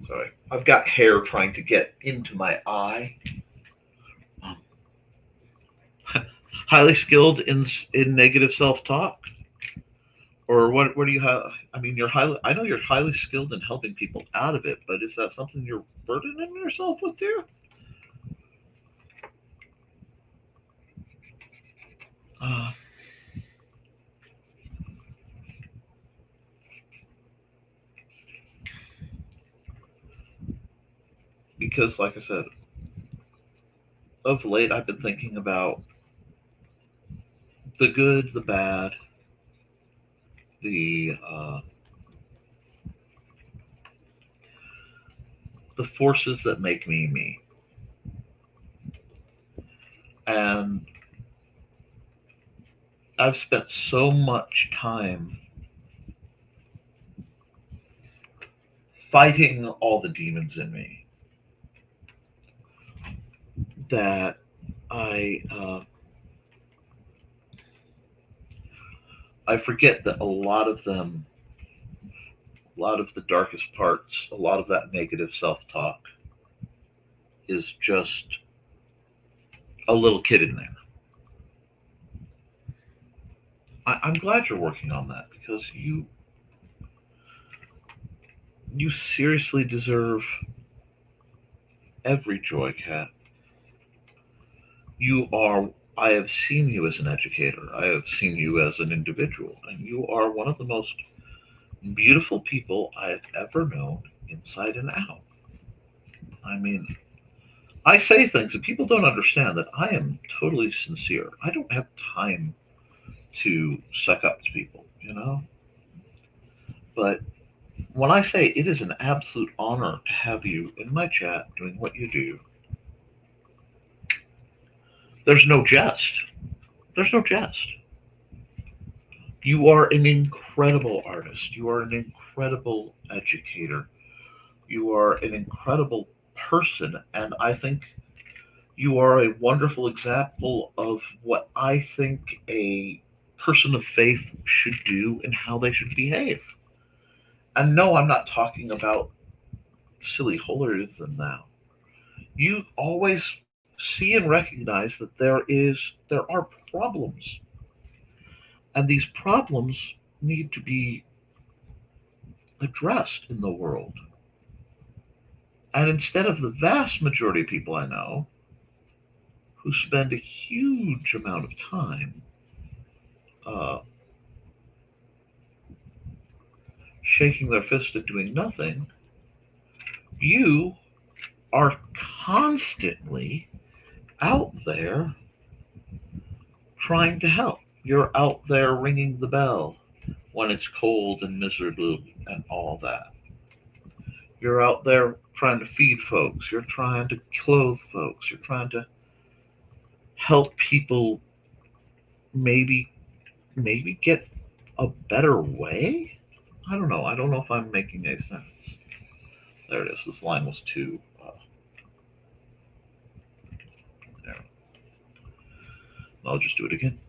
Sorry, I've got hair trying to get into my eye. Um, highly skilled in negative self-talk, or what do you have? I mean, you're highly. I know you're highly skilled in helping people out of it, but is that something you're burdening yourself with, dear? Uh, because, like I said, of late I've been thinking about the good, the bad, the the forces that make me me, and I've spent so much time fighting all the demons in me that I I forget that a lot of them, a lot of the darkest parts, a lot of that negative self-talk is just a little kid in there. I'm glad you're working on that because you seriously deserve every joy, Cat. You are. I have seen you as an educator. I have seen you as an individual, and you are one of the most beautiful people I have ever known, inside and out. I mean, I say things and people don't understand that I am totally sincere. I don't have time to suck up to people, you know? But when I say it is an absolute honor to have you in my chat doing what you do, there's no jest. There's no jest. You are an incredible artist. You are an incredible educator. You are an incredible person. And I think you are a wonderful example of what I think a person of faith should do and how they should behave. And no, I'm not talking about silly holier than thou. You always see and recognize that there are problems, and these problems need to be addressed in the world. And instead of the vast majority of people I know who spend a huge amount of time uh, shaking their fist at doing nothing, you are constantly out there trying to help. You're out there ringing the bell when it's cold and miserable and all that. You're out there trying to feed folks. You're trying to clothe folks. You're trying to help people maybe get a better way. I don't know. I don't know if I'm making any sense. There it is. This line was too. There. I'll just do it again.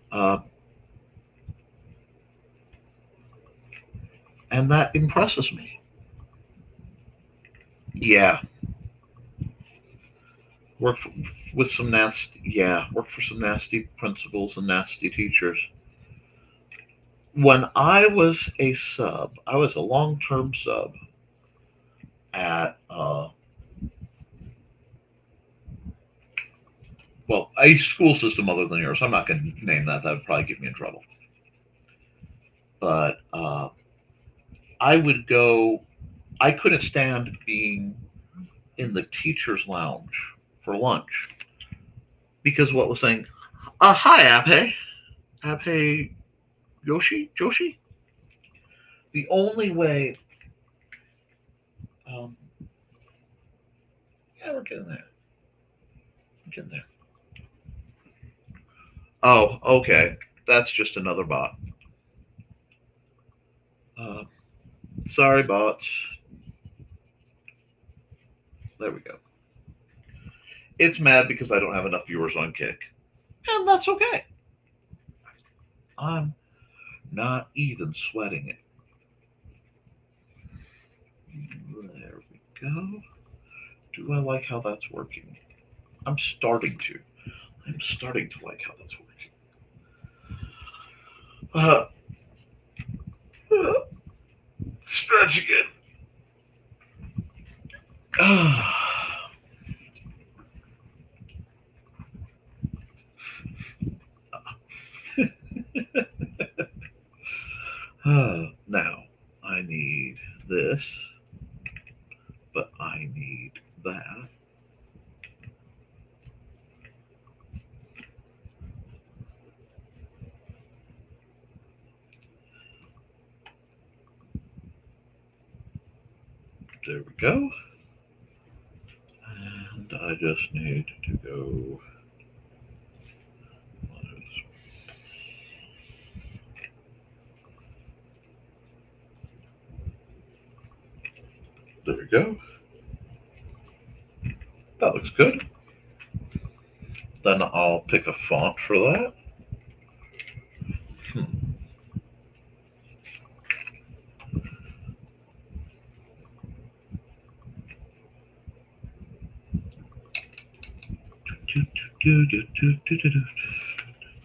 And that impresses me. Yeah. Work for, with some nasty. Yeah. Work for some nasty principals and nasty teachers. When I was a sub, I was a long-term sub at well, a school system other than yours. I'm not going to name that. That would probably get me in trouble. But I would go. I couldn't stand being in the teachers' lounge for lunch because what was saying, "Hi, Abhay, Joshi." The only way, um, yeah, we're getting there. We're getting there. Oh, okay. That's just another bot. Uh, Sorry, bots. There we go. It's mad because I don't have enough viewers on Kick. And that's okay. I'm not even sweating it. There we go. Do I like how that's working? I'm starting to. I'm starting to like how that's working. Stretch again. Now, I need this, but I need that. There we go. And I just need to go. There we go. That looks good. Then I'll pick a font for that.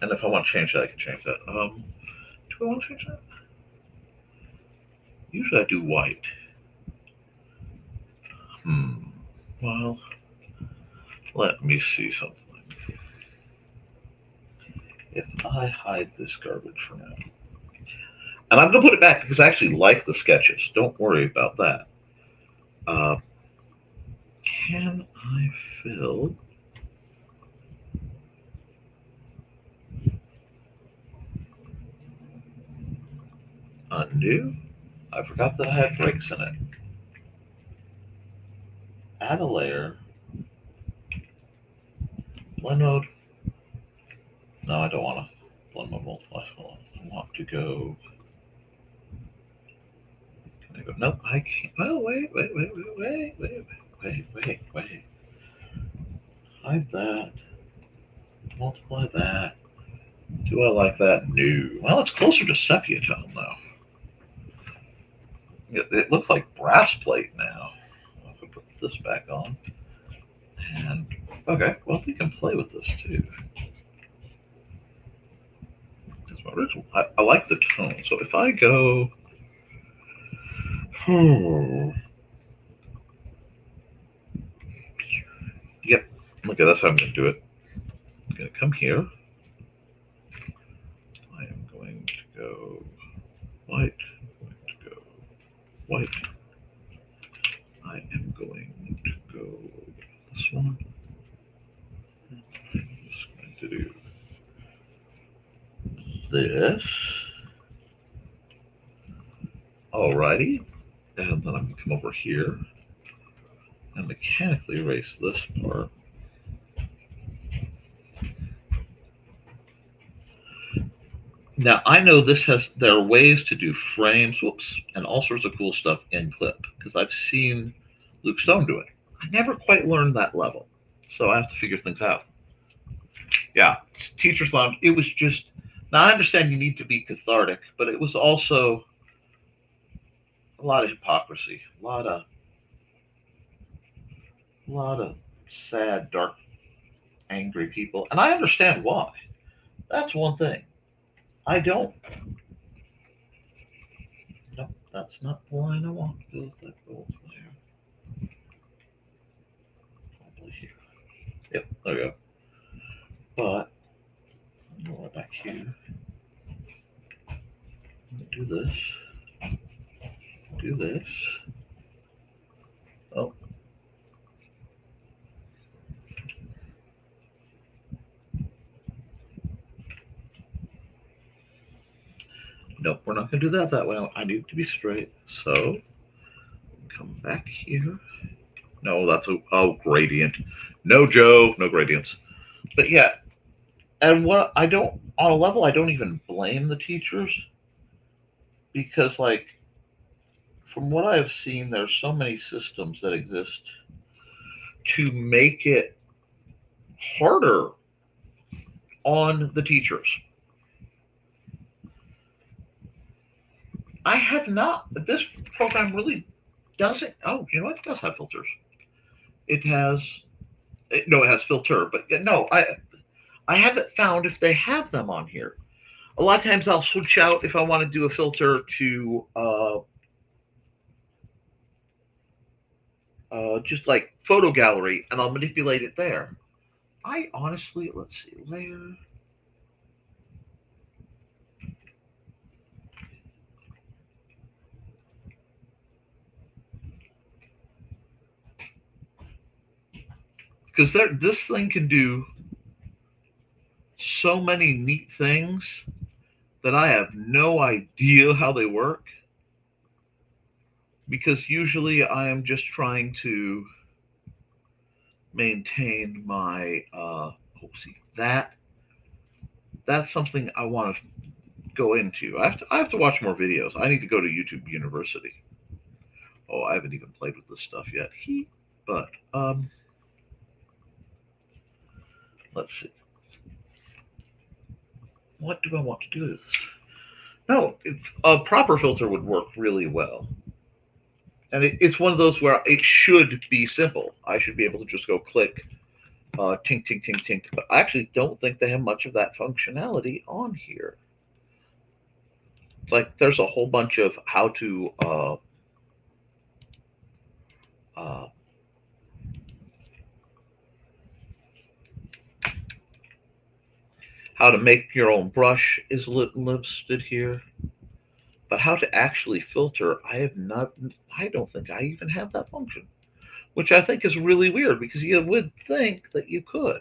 And if I want to change that, I can change that. I want to change that? Usually I do white. Well, let me see something. If I hide this garbage for now, and I'm going to put it back because I actually like the sketches. Don't worry about that. Can I fill? Undo? I forgot that I had breaks in it. Add a layer. Blend mode. No, I don't want to blend mode multiply. Hold on. I want to go. Can I go? Nope, I can't. Oh, wait. Hide that. Multiply that. Do I like that? No. Well, it's closer to sepia tone, though. It looks like brass plate now. I'll have to put this back on. And, okay, well, we can play with this, too. That's my original. I like the tone. So if I go... Yep. Okay, that's how I'm going to do it. I'm going to come here. I am going to go white. I'm going to go white. I am going to go this one. I'm just going to do this. Alrighty. And then I'm going to come over here and mechanically erase this part. Now, I know there are ways to do frames, and all sorts of cool stuff in Koepp, because I've seen Luke Stone do it. I never quite learned that level, so I have to figure things out. Yeah, Teacher's Lounge, it was just, now I understand you need to be cathartic, but it was also a lot of hypocrisy, a lot of sad, dark, angry people, and I understand why. That's one thing. No, that's not the line I want. That goes there. Probably here. Yep, there we go. But more back here. Do this. Do this. Oh. Nope, we're not going to do that way. I need it to be straight. So, come back here. No, that's a gradient. No, Joe, no gradients. But yeah, and on a level, I don't even blame the teachers, because, like, from what I've seen, there's so many systems that exist to make it harder on the teachers. I have not. This program really doesn't. Oh, you know what? It does have filters. It has filter, but no, I haven't found if they have them on here. A lot of times I'll switch out if I want to do a filter to just like photo gallery, and I'll manipulate it there. I honestly, let's see, layer. Because this thing can do so many neat things that I have no idea how they work. Because usually I am just trying to maintain my, that's something I want to go into. I have to watch more videos. I need to go to YouTube University. Oh, I haven't even played with this stuff yet. But, let's see. What do I want to do? No, a proper filter would work really well. And it's one of those where it should be simple. I should be able to just go click, tink, tink, tink, tink. But I actually don't think they have much of that functionality on here. It's like there's a whole bunch of how uh, to make your own brush is listed here, but how to actually filter, I have not. I don't think I even have that function, which I think is really weird because you would think that you could.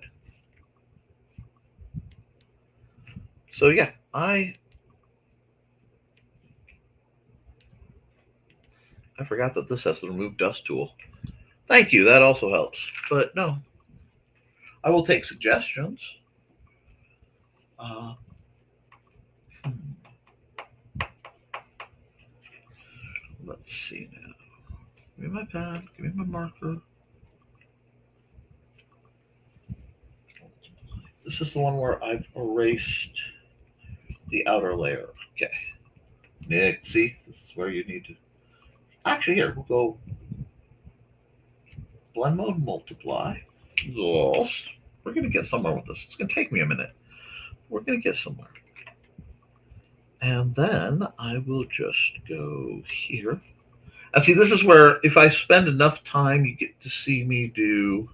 So yeah, I forgot that this has the remove dust tool. Thank you, that also helps. But no, I will take suggestions. Uh, let's see now. Give me my pen. Give me my marker. This is the one where I've erased the outer layer. Okay. Nick, see, this is where you need to. Actually, here we'll go blend mode multiply. Yes. We're gonna get somewhere with this. It's gonna take me a minute. We're gonna get somewhere. And then I will just go here. And see, this is where if I spend enough time, you get to see me do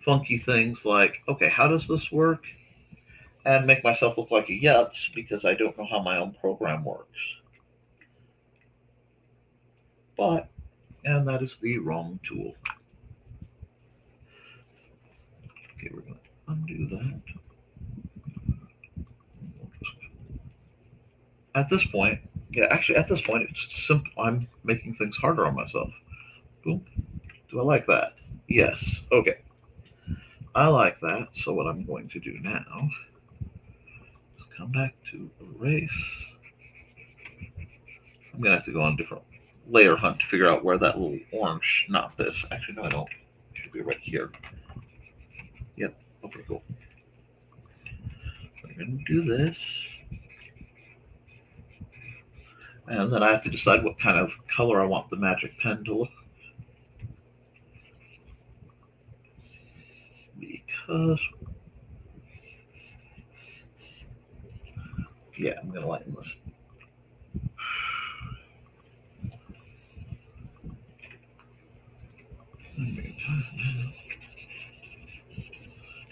funky things like, okay, how does this work? And make myself look like a yutz because I don't know how my own program works. But, and that is the wrong tool. Okay, we're going to undo that. At this point, yeah, actually at this point, it's simple. I'm making things harder on myself. Boom. Do I like that? Yes. Okay. I like that. So what I'm going to do now is come back to erase. I'm going to have to go on a different layer hunt to figure out where that little orange, not this. Actually, no, I don't. It should be right here. Yep. Okay, cool. So I'm going to do this. And then I have to decide what kind of color I want the magic pen to look. Because, yeah, I'm going to lighten this.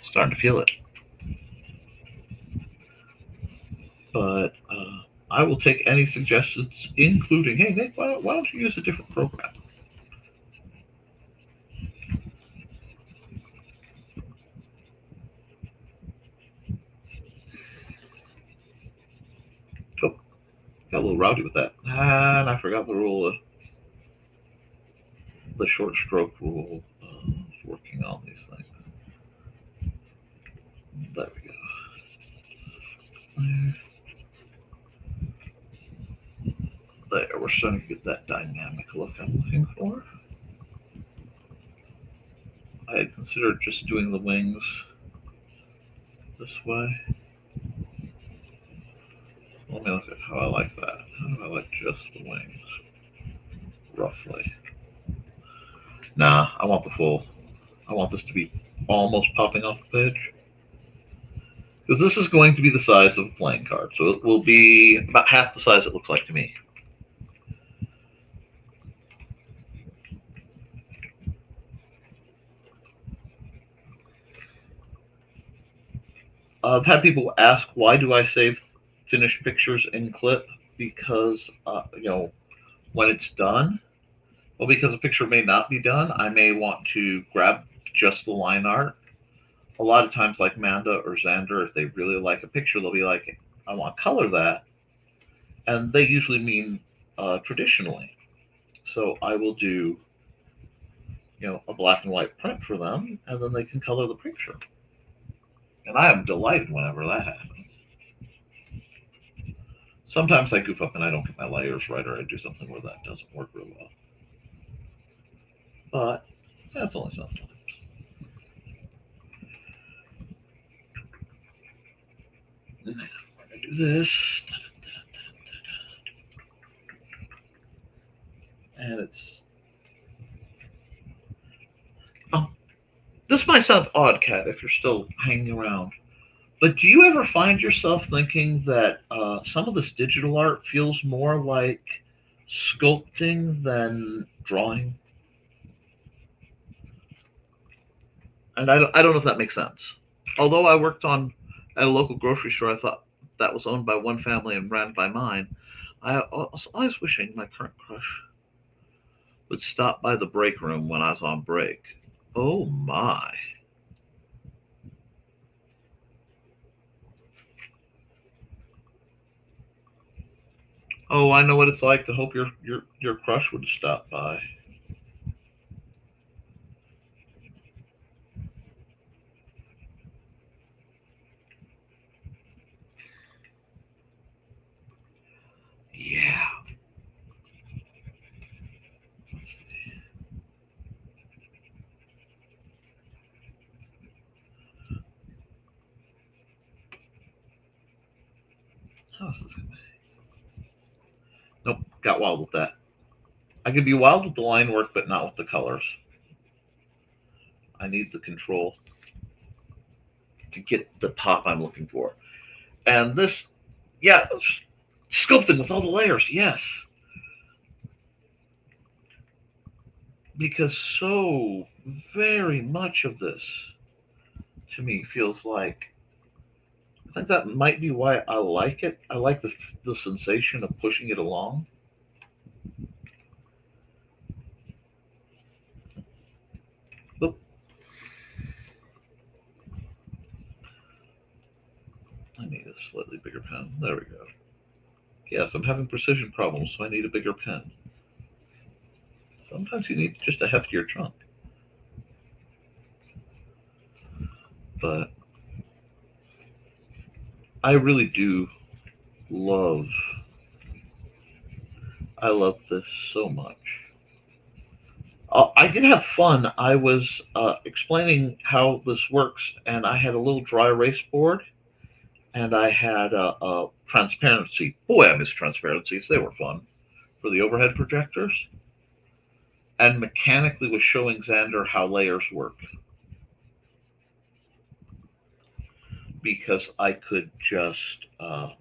Starting to feel it. But I will take any suggestions, including, hey, Nick, why don't you use a different program? Oh, got a little rowdy with that. And I forgot the rule, the short stroke rule. I was working on these things. There we go. There, we're starting to get that dynamic look I'm looking for. I had considered just doing the wings this way. Let me look at how I like that. How do I like just the wings? Roughly. Nah, I want the full. I want this to be almost popping off the page. Because this is going to be the size of a playing card. So it will be about half the size it looks like to me. I've had people ask, why do I save finished pictures in Clip? Because, when it's done, well, because a picture may not be done, I may want to grab just the line art. A lot of times, like Manda or Xander, if they really like a picture, they'll be like, I want to color that. And they usually mean traditionally. So I will do, a black and white print for them, and then they can color the picture. And I am delighted whenever that happens. Sometimes I goof up and I don't get my layers right, or I do something where that doesn't work real well. But that's only sometimes. Now we're going to do this. And it's... Oh, this might sound odd, Kat, if you're still hanging around. But do you ever find yourself thinking that some of this digital art feels more like sculpting than drawing? And I don't know if that makes sense. Although I worked on at a local grocery store, I thought that was owned by one family and ran by mine. I was always wishing my current crush would stop by the break room when I was on break. Oh my. Oh, I know what it's like to hope your crush would stop by. Yeah. How is this gonna... Nope, got wild with that. I can be wild with the line work, but not with the colors. I need the control to get the top I'm looking for. And this, yeah, sculpting with all the layers, yes. Because so very much of this to me feels like, I think that might be why I like it. I like the sensation of pushing it along. Oop, I need a slightly bigger pen. There we go. Yes, I'm having precision problems, so I need a bigger pen. Sometimes you need just a heftier trunk. But I really do love, I love this so much. I did have fun. I was explaining how this works, and I had a little dry erase board, and I had a transparency. Boy, I miss transparencies. They were fun for the overhead projectors. And mechanically was showing Xander how layers work because I could just, uh,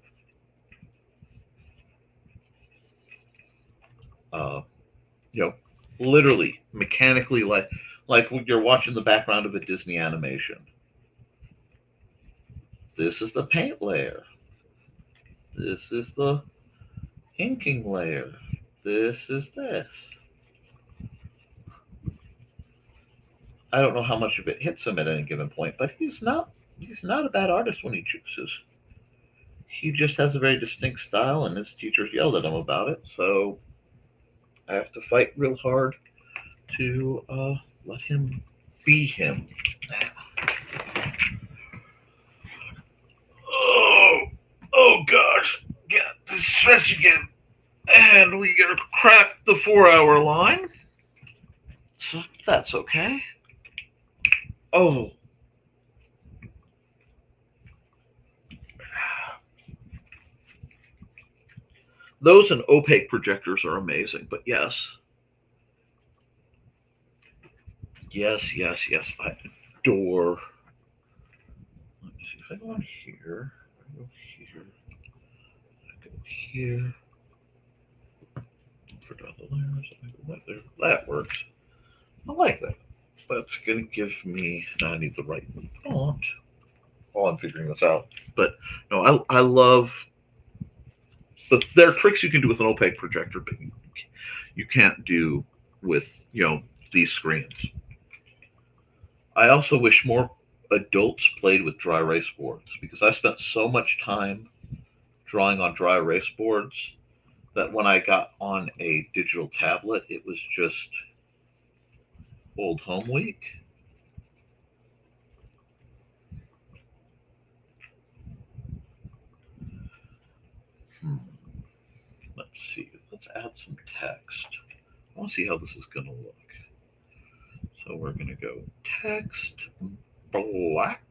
you know, literally mechanically, like when you're watching the background of a Disney animation. This is the paint layer. This is the inking layer. This is this. I don't know how much of it hits him at any given point, but he's not a bad artist when he chooses. He just has a very distinct style, and his teachers yelled at him about it. So I have to fight real hard to let him be him. Oh, oh gosh, get the stretch again, and we gotta crack the 4 hour line. So that's okay. Oh, those and opaque projectors are amazing. But yes, yes, yes, yes, I adore. Let me see if I go on here. I go here. I go here. Forgot the layers. I go right there. That works. I like that. That's gonna give me. Now I need the right font while I'm figuring this out. But no, I love. But there are tricks you can do with an opaque projector, but you can't do with these screens. I also wish more adults played with dry erase boards because I spent so much time drawing on dry erase boards that when I got on a digital tablet, it was just old home week. Hmm. Let's see. Let's add some text. I want to see how this is going to look. So we're going to go text black.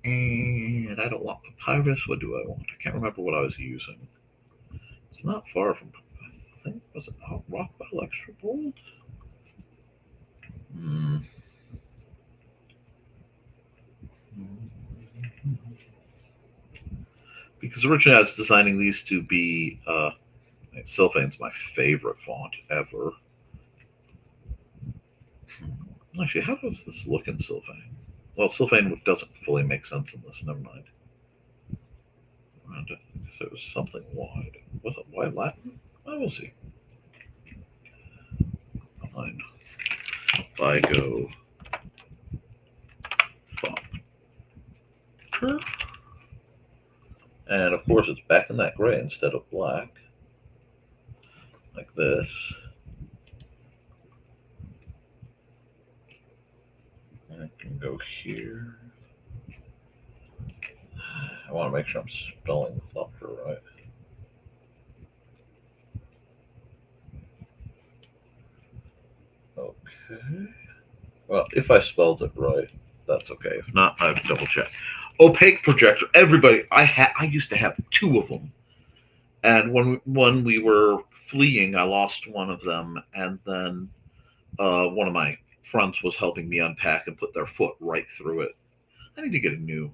And I don't want papyrus. What do I want? I can't remember what I was using. It's not far from, I think, was it Rockwell Extra Bold? Hmm. Because originally I was designing these to be, Sylphane's my favorite font ever. Actually, how does this look in Sylphane? Well, Sylphane doesn't fully make sense in this, never mind. So it was something wide. Was it wide Latin? I will see. Fine. Vigo font. And of course it's back in that gray instead of black. Like this. And I can go here. I want to make sure I'm spelling Thopter right. Okay. Well, if I spelled it right, that's okay. If not, I have to double check. Opaque projector. Everybody, I used to have 2 of them, and when we were fleeing, I lost one of them, and then one of my friends was helping me unpack and put their foot right through it. I need to get a new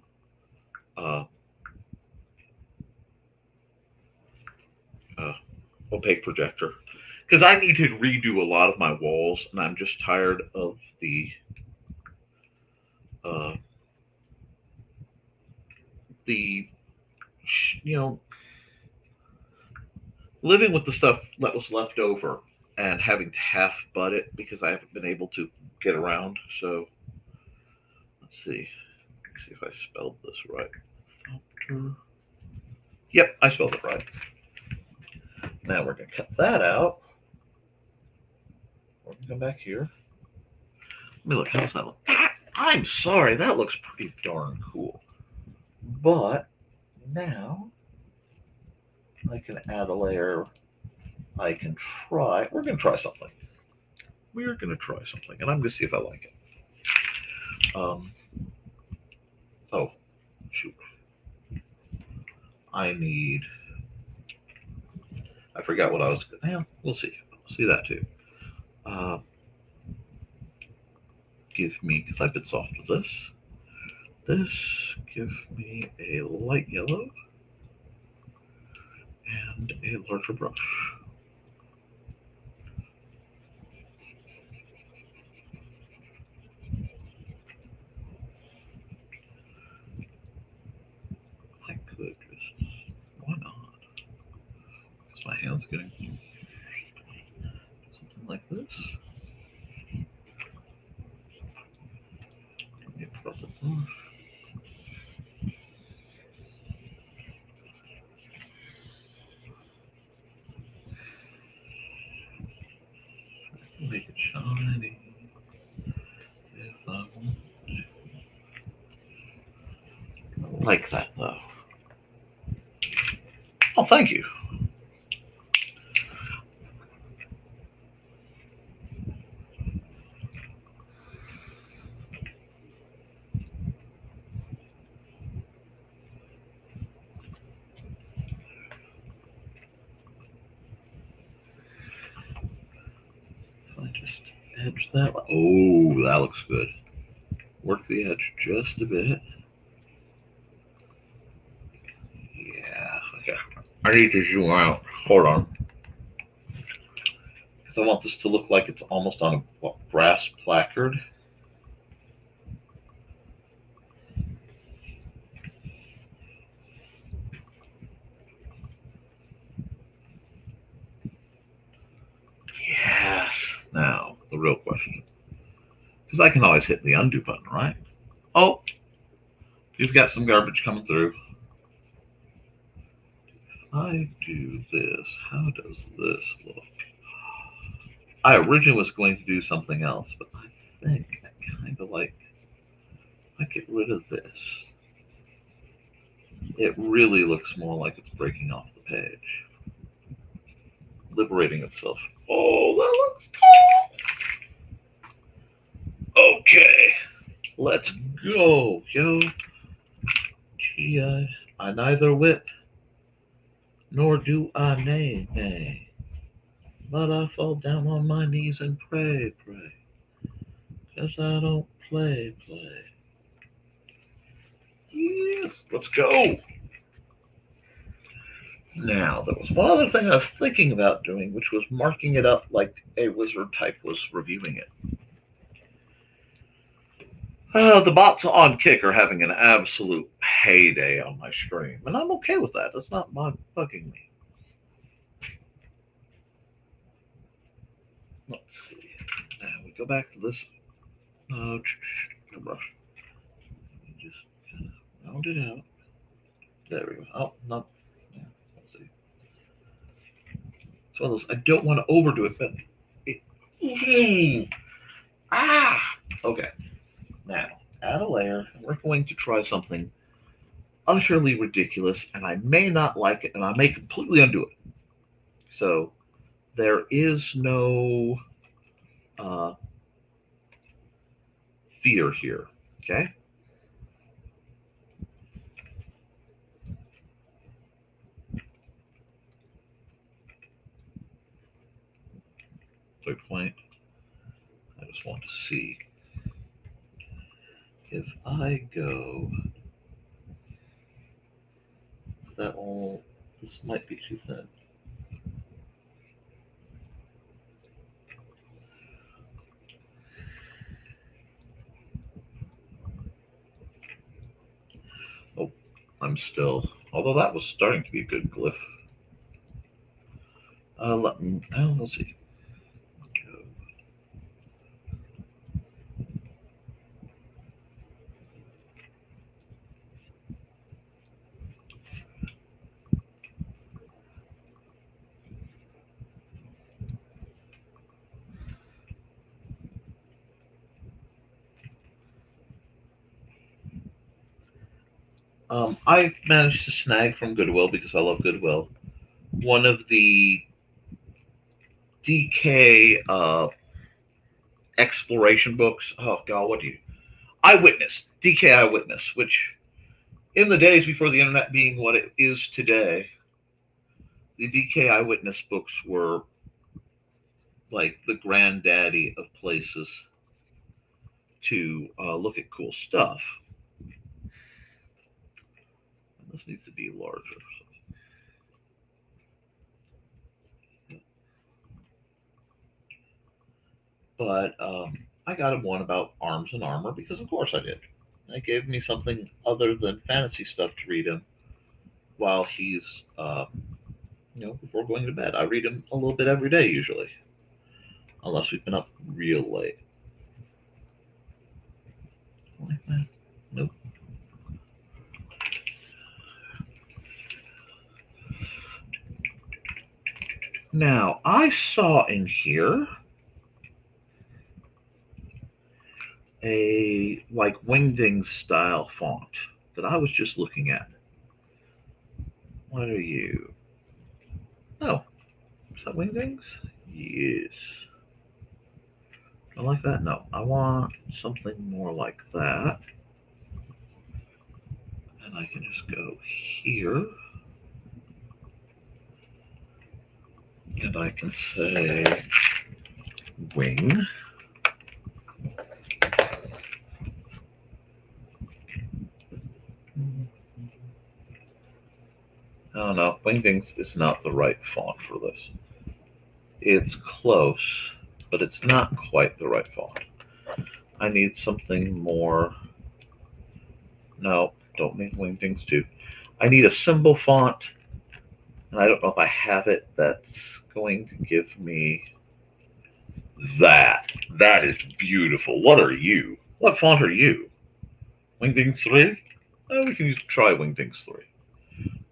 opaque projector because I need to redo a lot of my walls, and I'm just tired of the living with the stuff that was left over and having to half butt it because I haven't been able to get around. So let's see if I spelled this right. Yep, I spelled it right. Now we're going to cut that out. We're going to come back here. Let me look. How's that look? I'm sorry, that looks pretty darn cool. But now I can add a layer. I can try. We're going to try something. We're going to try something, and I'm going to see if I like it. Oh, shoot. I forgot what I was. Yeah, we'll see. We'll see that too. Give me, because I've been soft with this. Give me a light yellow and a larger brush. I could just, why not? Because my hand's getting something like this. Let me press it more. Make it shiny if I want. I like that though. Oh, thank you. If I just edge that. Oh, that looks good. Work the edge just a bit. Yeah, okay. I need to zoom out. Hold on. Because I want this to look like it's almost on a brass placard. Yes. Now, the real question. Because I can always hit the undo button, right? Oh, you've got some garbage coming through. If I do this, how does this look? I originally was going to do something else, but I think I kind of like, I get rid of this. It really looks more like it's breaking off the page. Liberating itself. Oh, that looks cool. Okay, let's go, yo. Gee, I neither whip nor do I nay, but I fall down on my knees and pray, 'cause I don't play. Let's go. Now, there was one other thing I was thinking about doing, which was marking it up like a wizard type was reviewing it. The bots on Kick are having an absolute heyday on my stream, and I'm okay with that. That's not bugging me. Let's see. Now we go back to this. No brush. Just round it out. There we go. Oh, no. Yeah, let's see. It's one of those, I don't want to overdo it, but okay. Now, add a layer, and we're going to try something utterly ridiculous, and I may not like it, and I may completely undo it. So, there is no fear here, okay? Point. I just want to see if I go. Is that all? This might be too thin. Oh, I'm still. Although that was starting to be a good glyph. Let's see. I managed to snag from Goodwill, because I love Goodwill, one of the DK exploration books. Oh God, what do you? Eyewitness, DK Eyewitness, which in the days before the internet being what it is today, the DK Eyewitness books were like the granddaddy of places to look at cool stuff. And this needs to be larger. But I got him one about arms and armor, because of course I did. It gave me something other than fantasy stuff to read him while he's, before going to bed. I read him a little bit every day usually, unless we've been up real late. Like that. Nope. Now, I saw in here a like Wingdings style font that I was just looking at. What are you? Oh, is that Wingdings? Yes. I like that. No, I want something more like that. And I can just go here. And I can say wing. Oh no, Wingdings is not the right font for this. It's close, but it's not quite the right font. I need something more. No, don't need Wingdings 2. I need a symbol font, and I don't know if I have it that's going to give me that. That is beautiful. What are you? What font are you? Wingdings 3? Oh, we can try Wingdings 3.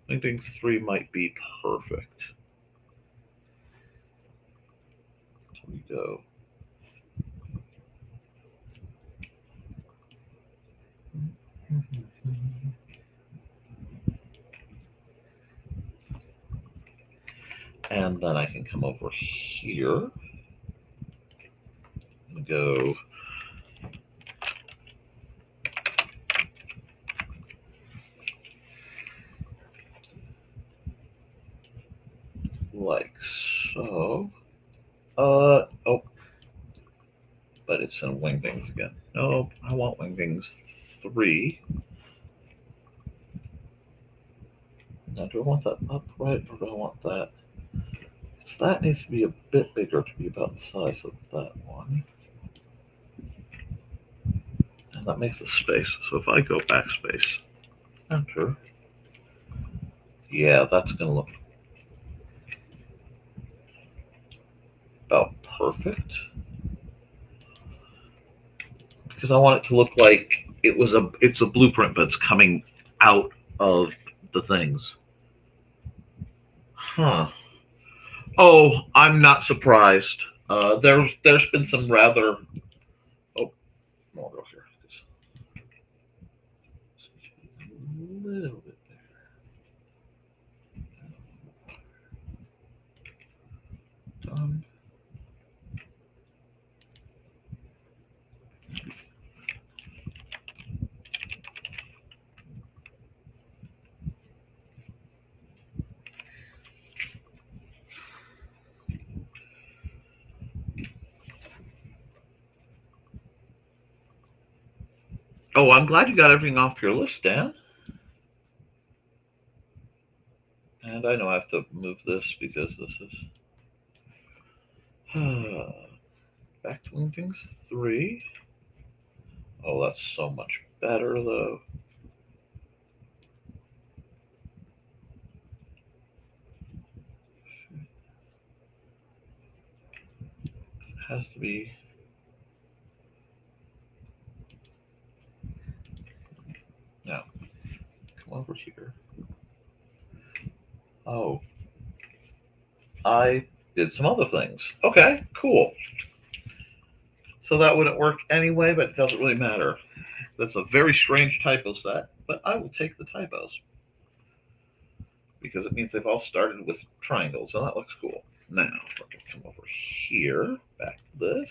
Wingdings 3 might be perfect. Here we go. And then I can come over here and go like so. Oh, but it's in Wingdings again. No, I want Wingdings 3. Now, do I want that upright or do I want that? So that needs to be a bit bigger to be about the size of that one. And that makes a space. So if I go backspace, enter, yeah, that's going to look about perfect. Because I want it to look like it's a blueprint, but it's coming out of the things. Huh. Oh, I'm not surprised. There's been some rather. Oh, I'll go here. A little bit there. Done. Oh, I'm glad you got everything off your list, Dan. And I know I have to move this because this is back to things 3. Oh, that's so much better though. It has to be. Now, come over here. Oh, I did some other things. Okay, cool. So that wouldn't work anyway, but it doesn't really matter. That's a very strange typo set, but I will take the typos because it means they've all started with triangles, so that looks cool. Now, we're going to come over here, back to this,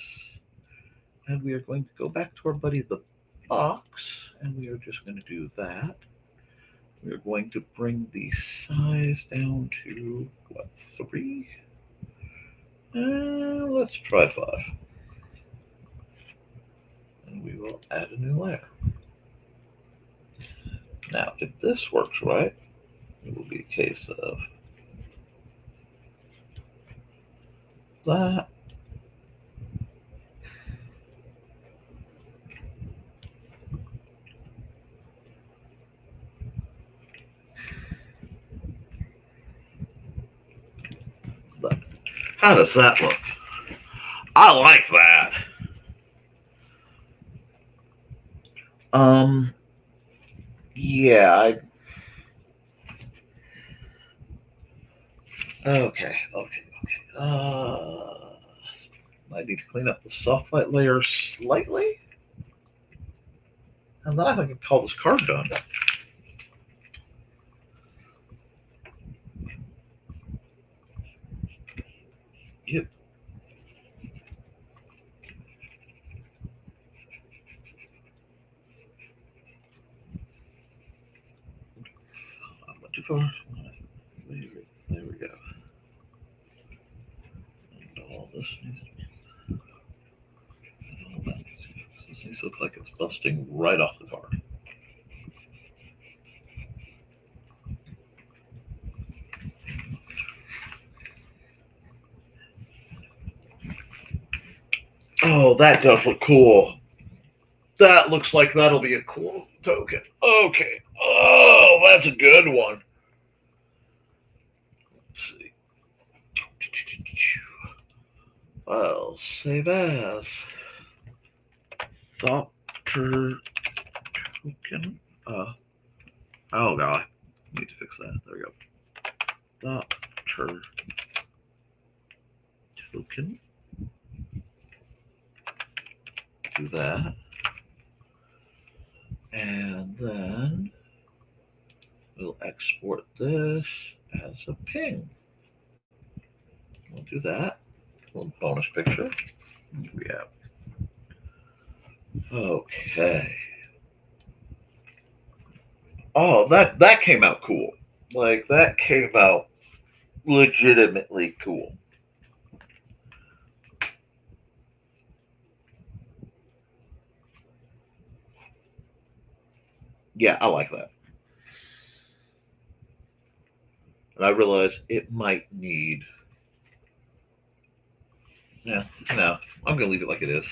and we are going to go back to our buddy the box, and we are just going to do that. We are going to bring the size down to, what, 3? Let's try 5. And we will add a new layer. Now, if this works right, it will be a case of that. That. How does that look? I like that. Yeah, okay. I need to clean up the soft light layer slightly. And then I can call this card done. Yep. I went too far. There we go. And all this needs to be. All that needs to be. This needs to look like it's busting right off the card. Oh, that does look cool. That looks like that'll be a cool token. Okay. Oh, that's a good one. Let's see. Well, save as Tockert token. Oh god, need to fix that. There we go. Tockert token. Do that, and then we'll export this as a ping. We'll do that. A little bonus picture. What do we have? Okay. Oh, that came out cool. Like that came out legitimately cool. Yeah, I like that. And I realized it might need. Yeah, no, I'm going to leave it like it is.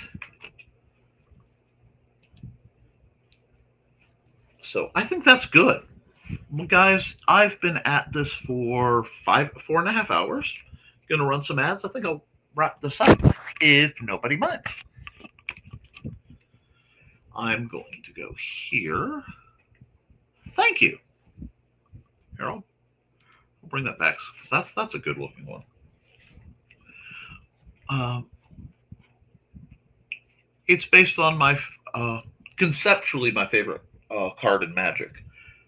So I think that's good. Well, guys, I've been at this for 4.5 hours. Gonna run some ads. I think I'll wrap this up if nobody minds. I'm going to go here. Thank you. Here, I'll bring that back because that's a good looking one. It's based on my conceptually my favorite card in Magic.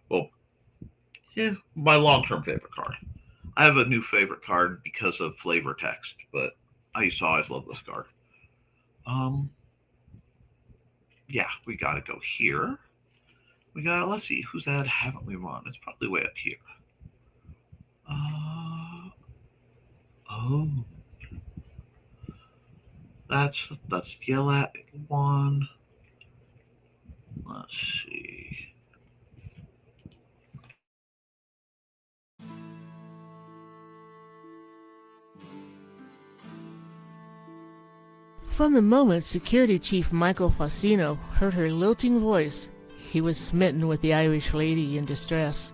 Well, yeah, my long-term favorite card. I have a new favorite card because of flavor text, but I used to always love this card. Yeah, we got to go here. Let's see, whose ad haven't we run? It's probably way up here. Oh, that's yell at one. Let's see. From the moment Security Chief Michael Fassino heard her lilting voice, he was smitten with the Irish lady in distress.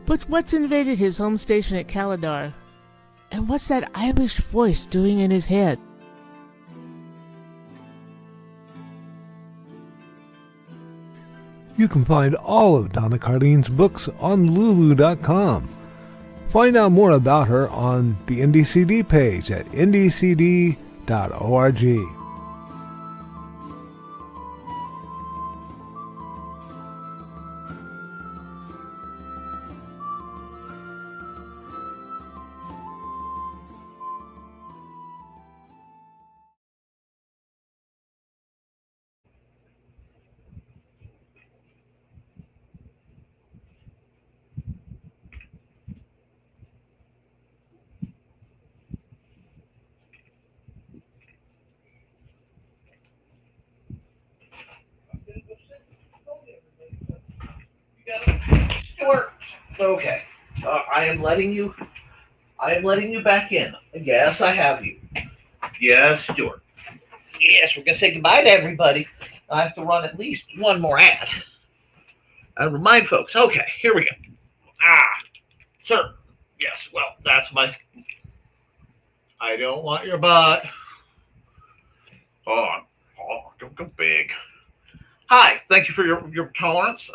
But what's invaded his home station at Caladar? And what's that Irish voice doing in his head? You can find all of Donna Carlene's books on Lulu.com. Find out more about her on the NDCD page at ndcd.org. Stuart. Okay. I am letting you back in. Yes, I have you. Yes, Stuart. Yes, we're gonna say goodbye to everybody. I have to run at least one more ad. I remind folks. Okay, here we go. Sir. Yes. Well, that's my. I don't want your butt. Oh, don't go big. Hi. Thank you for your tolerance.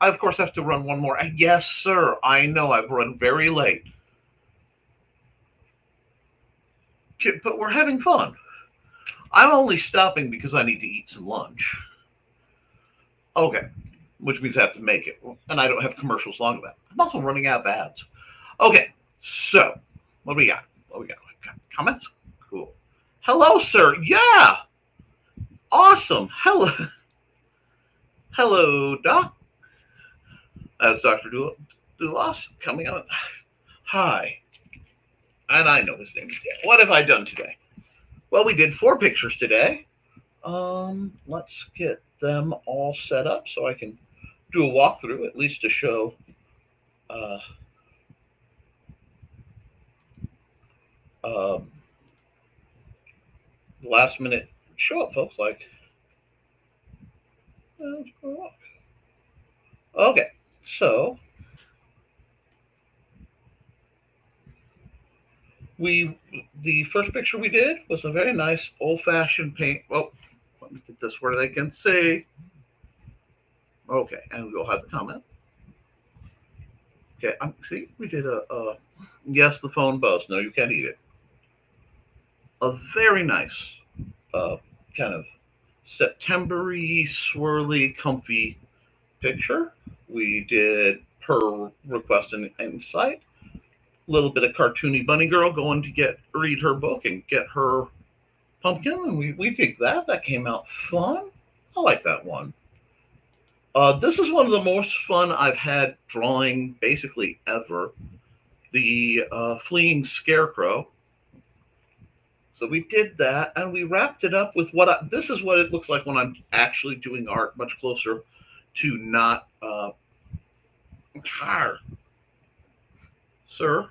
I, of course, have to run one more. Yes, sir. I know I've run very late. But we're having fun. I'm only stopping because I need to eat some lunch. Okay. Which means I have to make it. And I don't have commercials long enough. I'm also running out of ads. Okay. So, what do we got? Comments? Cool. Hello, sir. Yeah. Awesome. Hello, Doc. That's Dr. Dulas coming out. Hi. And I know his name is Dan. What have I done today? Well, we did 4 pictures today. Let's get them all set up so I can do a walkthrough, at least to show last minute show up, folks. Like, okay, so the first picture we did was a very nice old-fashioned paint. Well, let me get this where they can see. Okay, and we'll have the comment. Okay, see, we did a yes, the phone buzz. No, you can't eat it. A very nice kind of September-y, swirly, comfy picture. We did her request and insight. A little bit of cartoony bunny girl going to read her book and get her pumpkin, and we picked that. That came out fun. I like that one. This is one of the most fun I've had drawing basically ever. The fleeing scarecrow. So we did that, and we wrapped it up with this is what it looks like when I'm actually doing art, much closer to not Sir?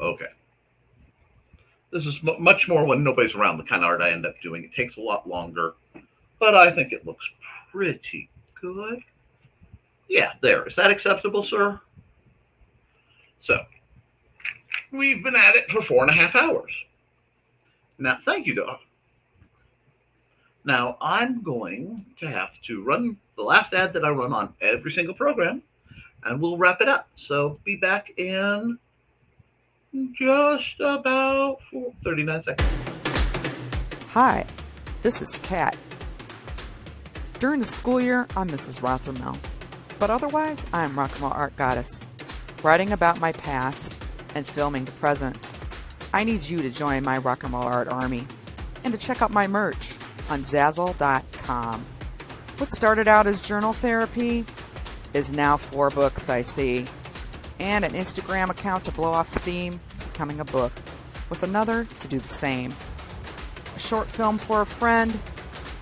Okay. This is much more when nobody's around, the kind of art I end up doing. It takes a lot longer, but I think it looks pretty good. Yeah, there. Is that acceptable, sir? So, we've been at it for 4.5 hours. Now, thank you, Doc. Now, I'm going to have to run the last ad that I run on every single program, and we'll wrap it up. So, be back in just about 39 seconds. Hi, this is Kat. During the school year, I'm Mrs. Rothermel, but otherwise, I'm Rock and Roll Art Goddess, writing about my past and filming the present. I need you to join my Rock and Roll Art army and to check out my merch on Zazzle.com. What started out as journal therapy is now 4 books, I see, and an Instagram account to blow off steam, becoming a book, with another to do the same. A short film for a friend.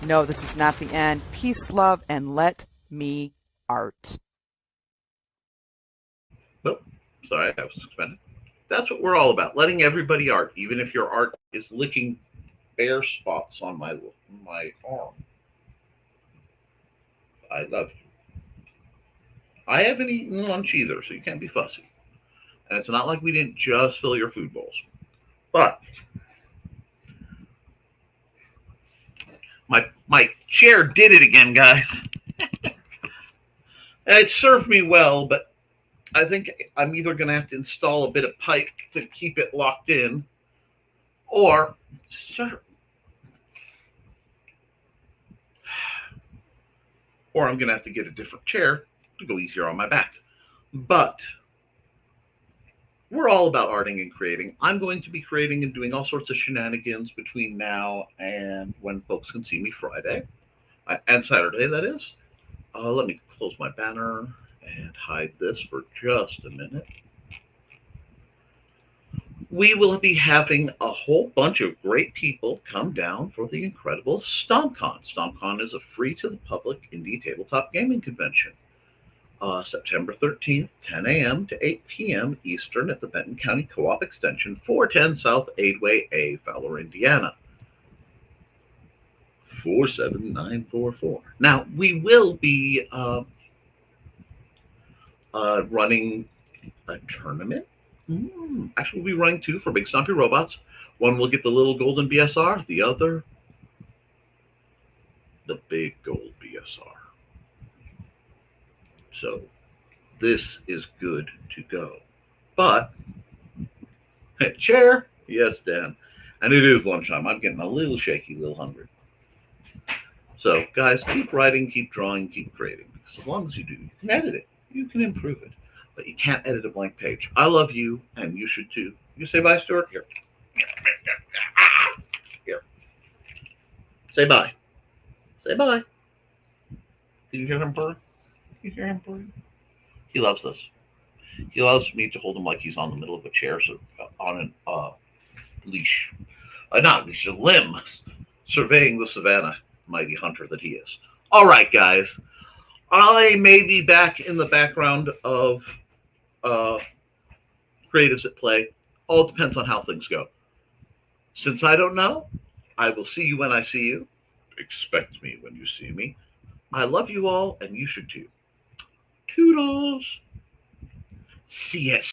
No, this is not the end. Peace, love, and let me art. Oh, sorry, I was suspended. That's what we're all about, letting everybody art, even if your art is licking bare spots on my arm. I love you. I haven't eaten lunch either, so you can't be fussy. And it's not like we didn't just fill your food bowls. But my chair did it again, guys. And it served me well, but I think I'm either going to have to install a bit of pipe to keep it locked in, or I'm going to have to get a different chair to go easier on my back. But we're all about arting and creating. I'm going to be creating and doing all sorts of shenanigans between now and when folks can see me Friday and Saturday, that is. Let me close my banner and hide this for just a minute. We will be having a whole bunch of great people come down for the incredible StompCon. StompCon is a free to the public indie tabletop gaming convention. September 13th, 10 a.m. to 8 p.m. Eastern at the Benton County Co-op Extension, 410 South Aidway A, Fowler, Indiana. 47944. Now, we will be running a tournament. Actually, we'll be running 2 for Big Stompy Robots. One will get the little golden BSR, the other, the big gold BSR. So this is good to go. But, chair? Yes, Dan. And it is lunchtime. I'm getting a little shaky, a little hungry. So, guys, keep writing, keep drawing, keep creating. Because as long as you do, you can edit it. You can improve it. But you can't edit a blank page. I love you, and you should too. You say bye, Stuart? Here. Here. Say bye. Say bye. Did you hear him purr? You hear him purr? He loves this. He loves me to hold him like he's on the middle of a chair, so on an leash. Not leash, a limb, surveying the savannah, mighty hunter that he is. All right, guys. I may be back in the background of creatives at play. All depends on how things go. Since I don't know, I will see you when I see you. Expect me when you see me. I love you all, and you should too. Toodles. CS.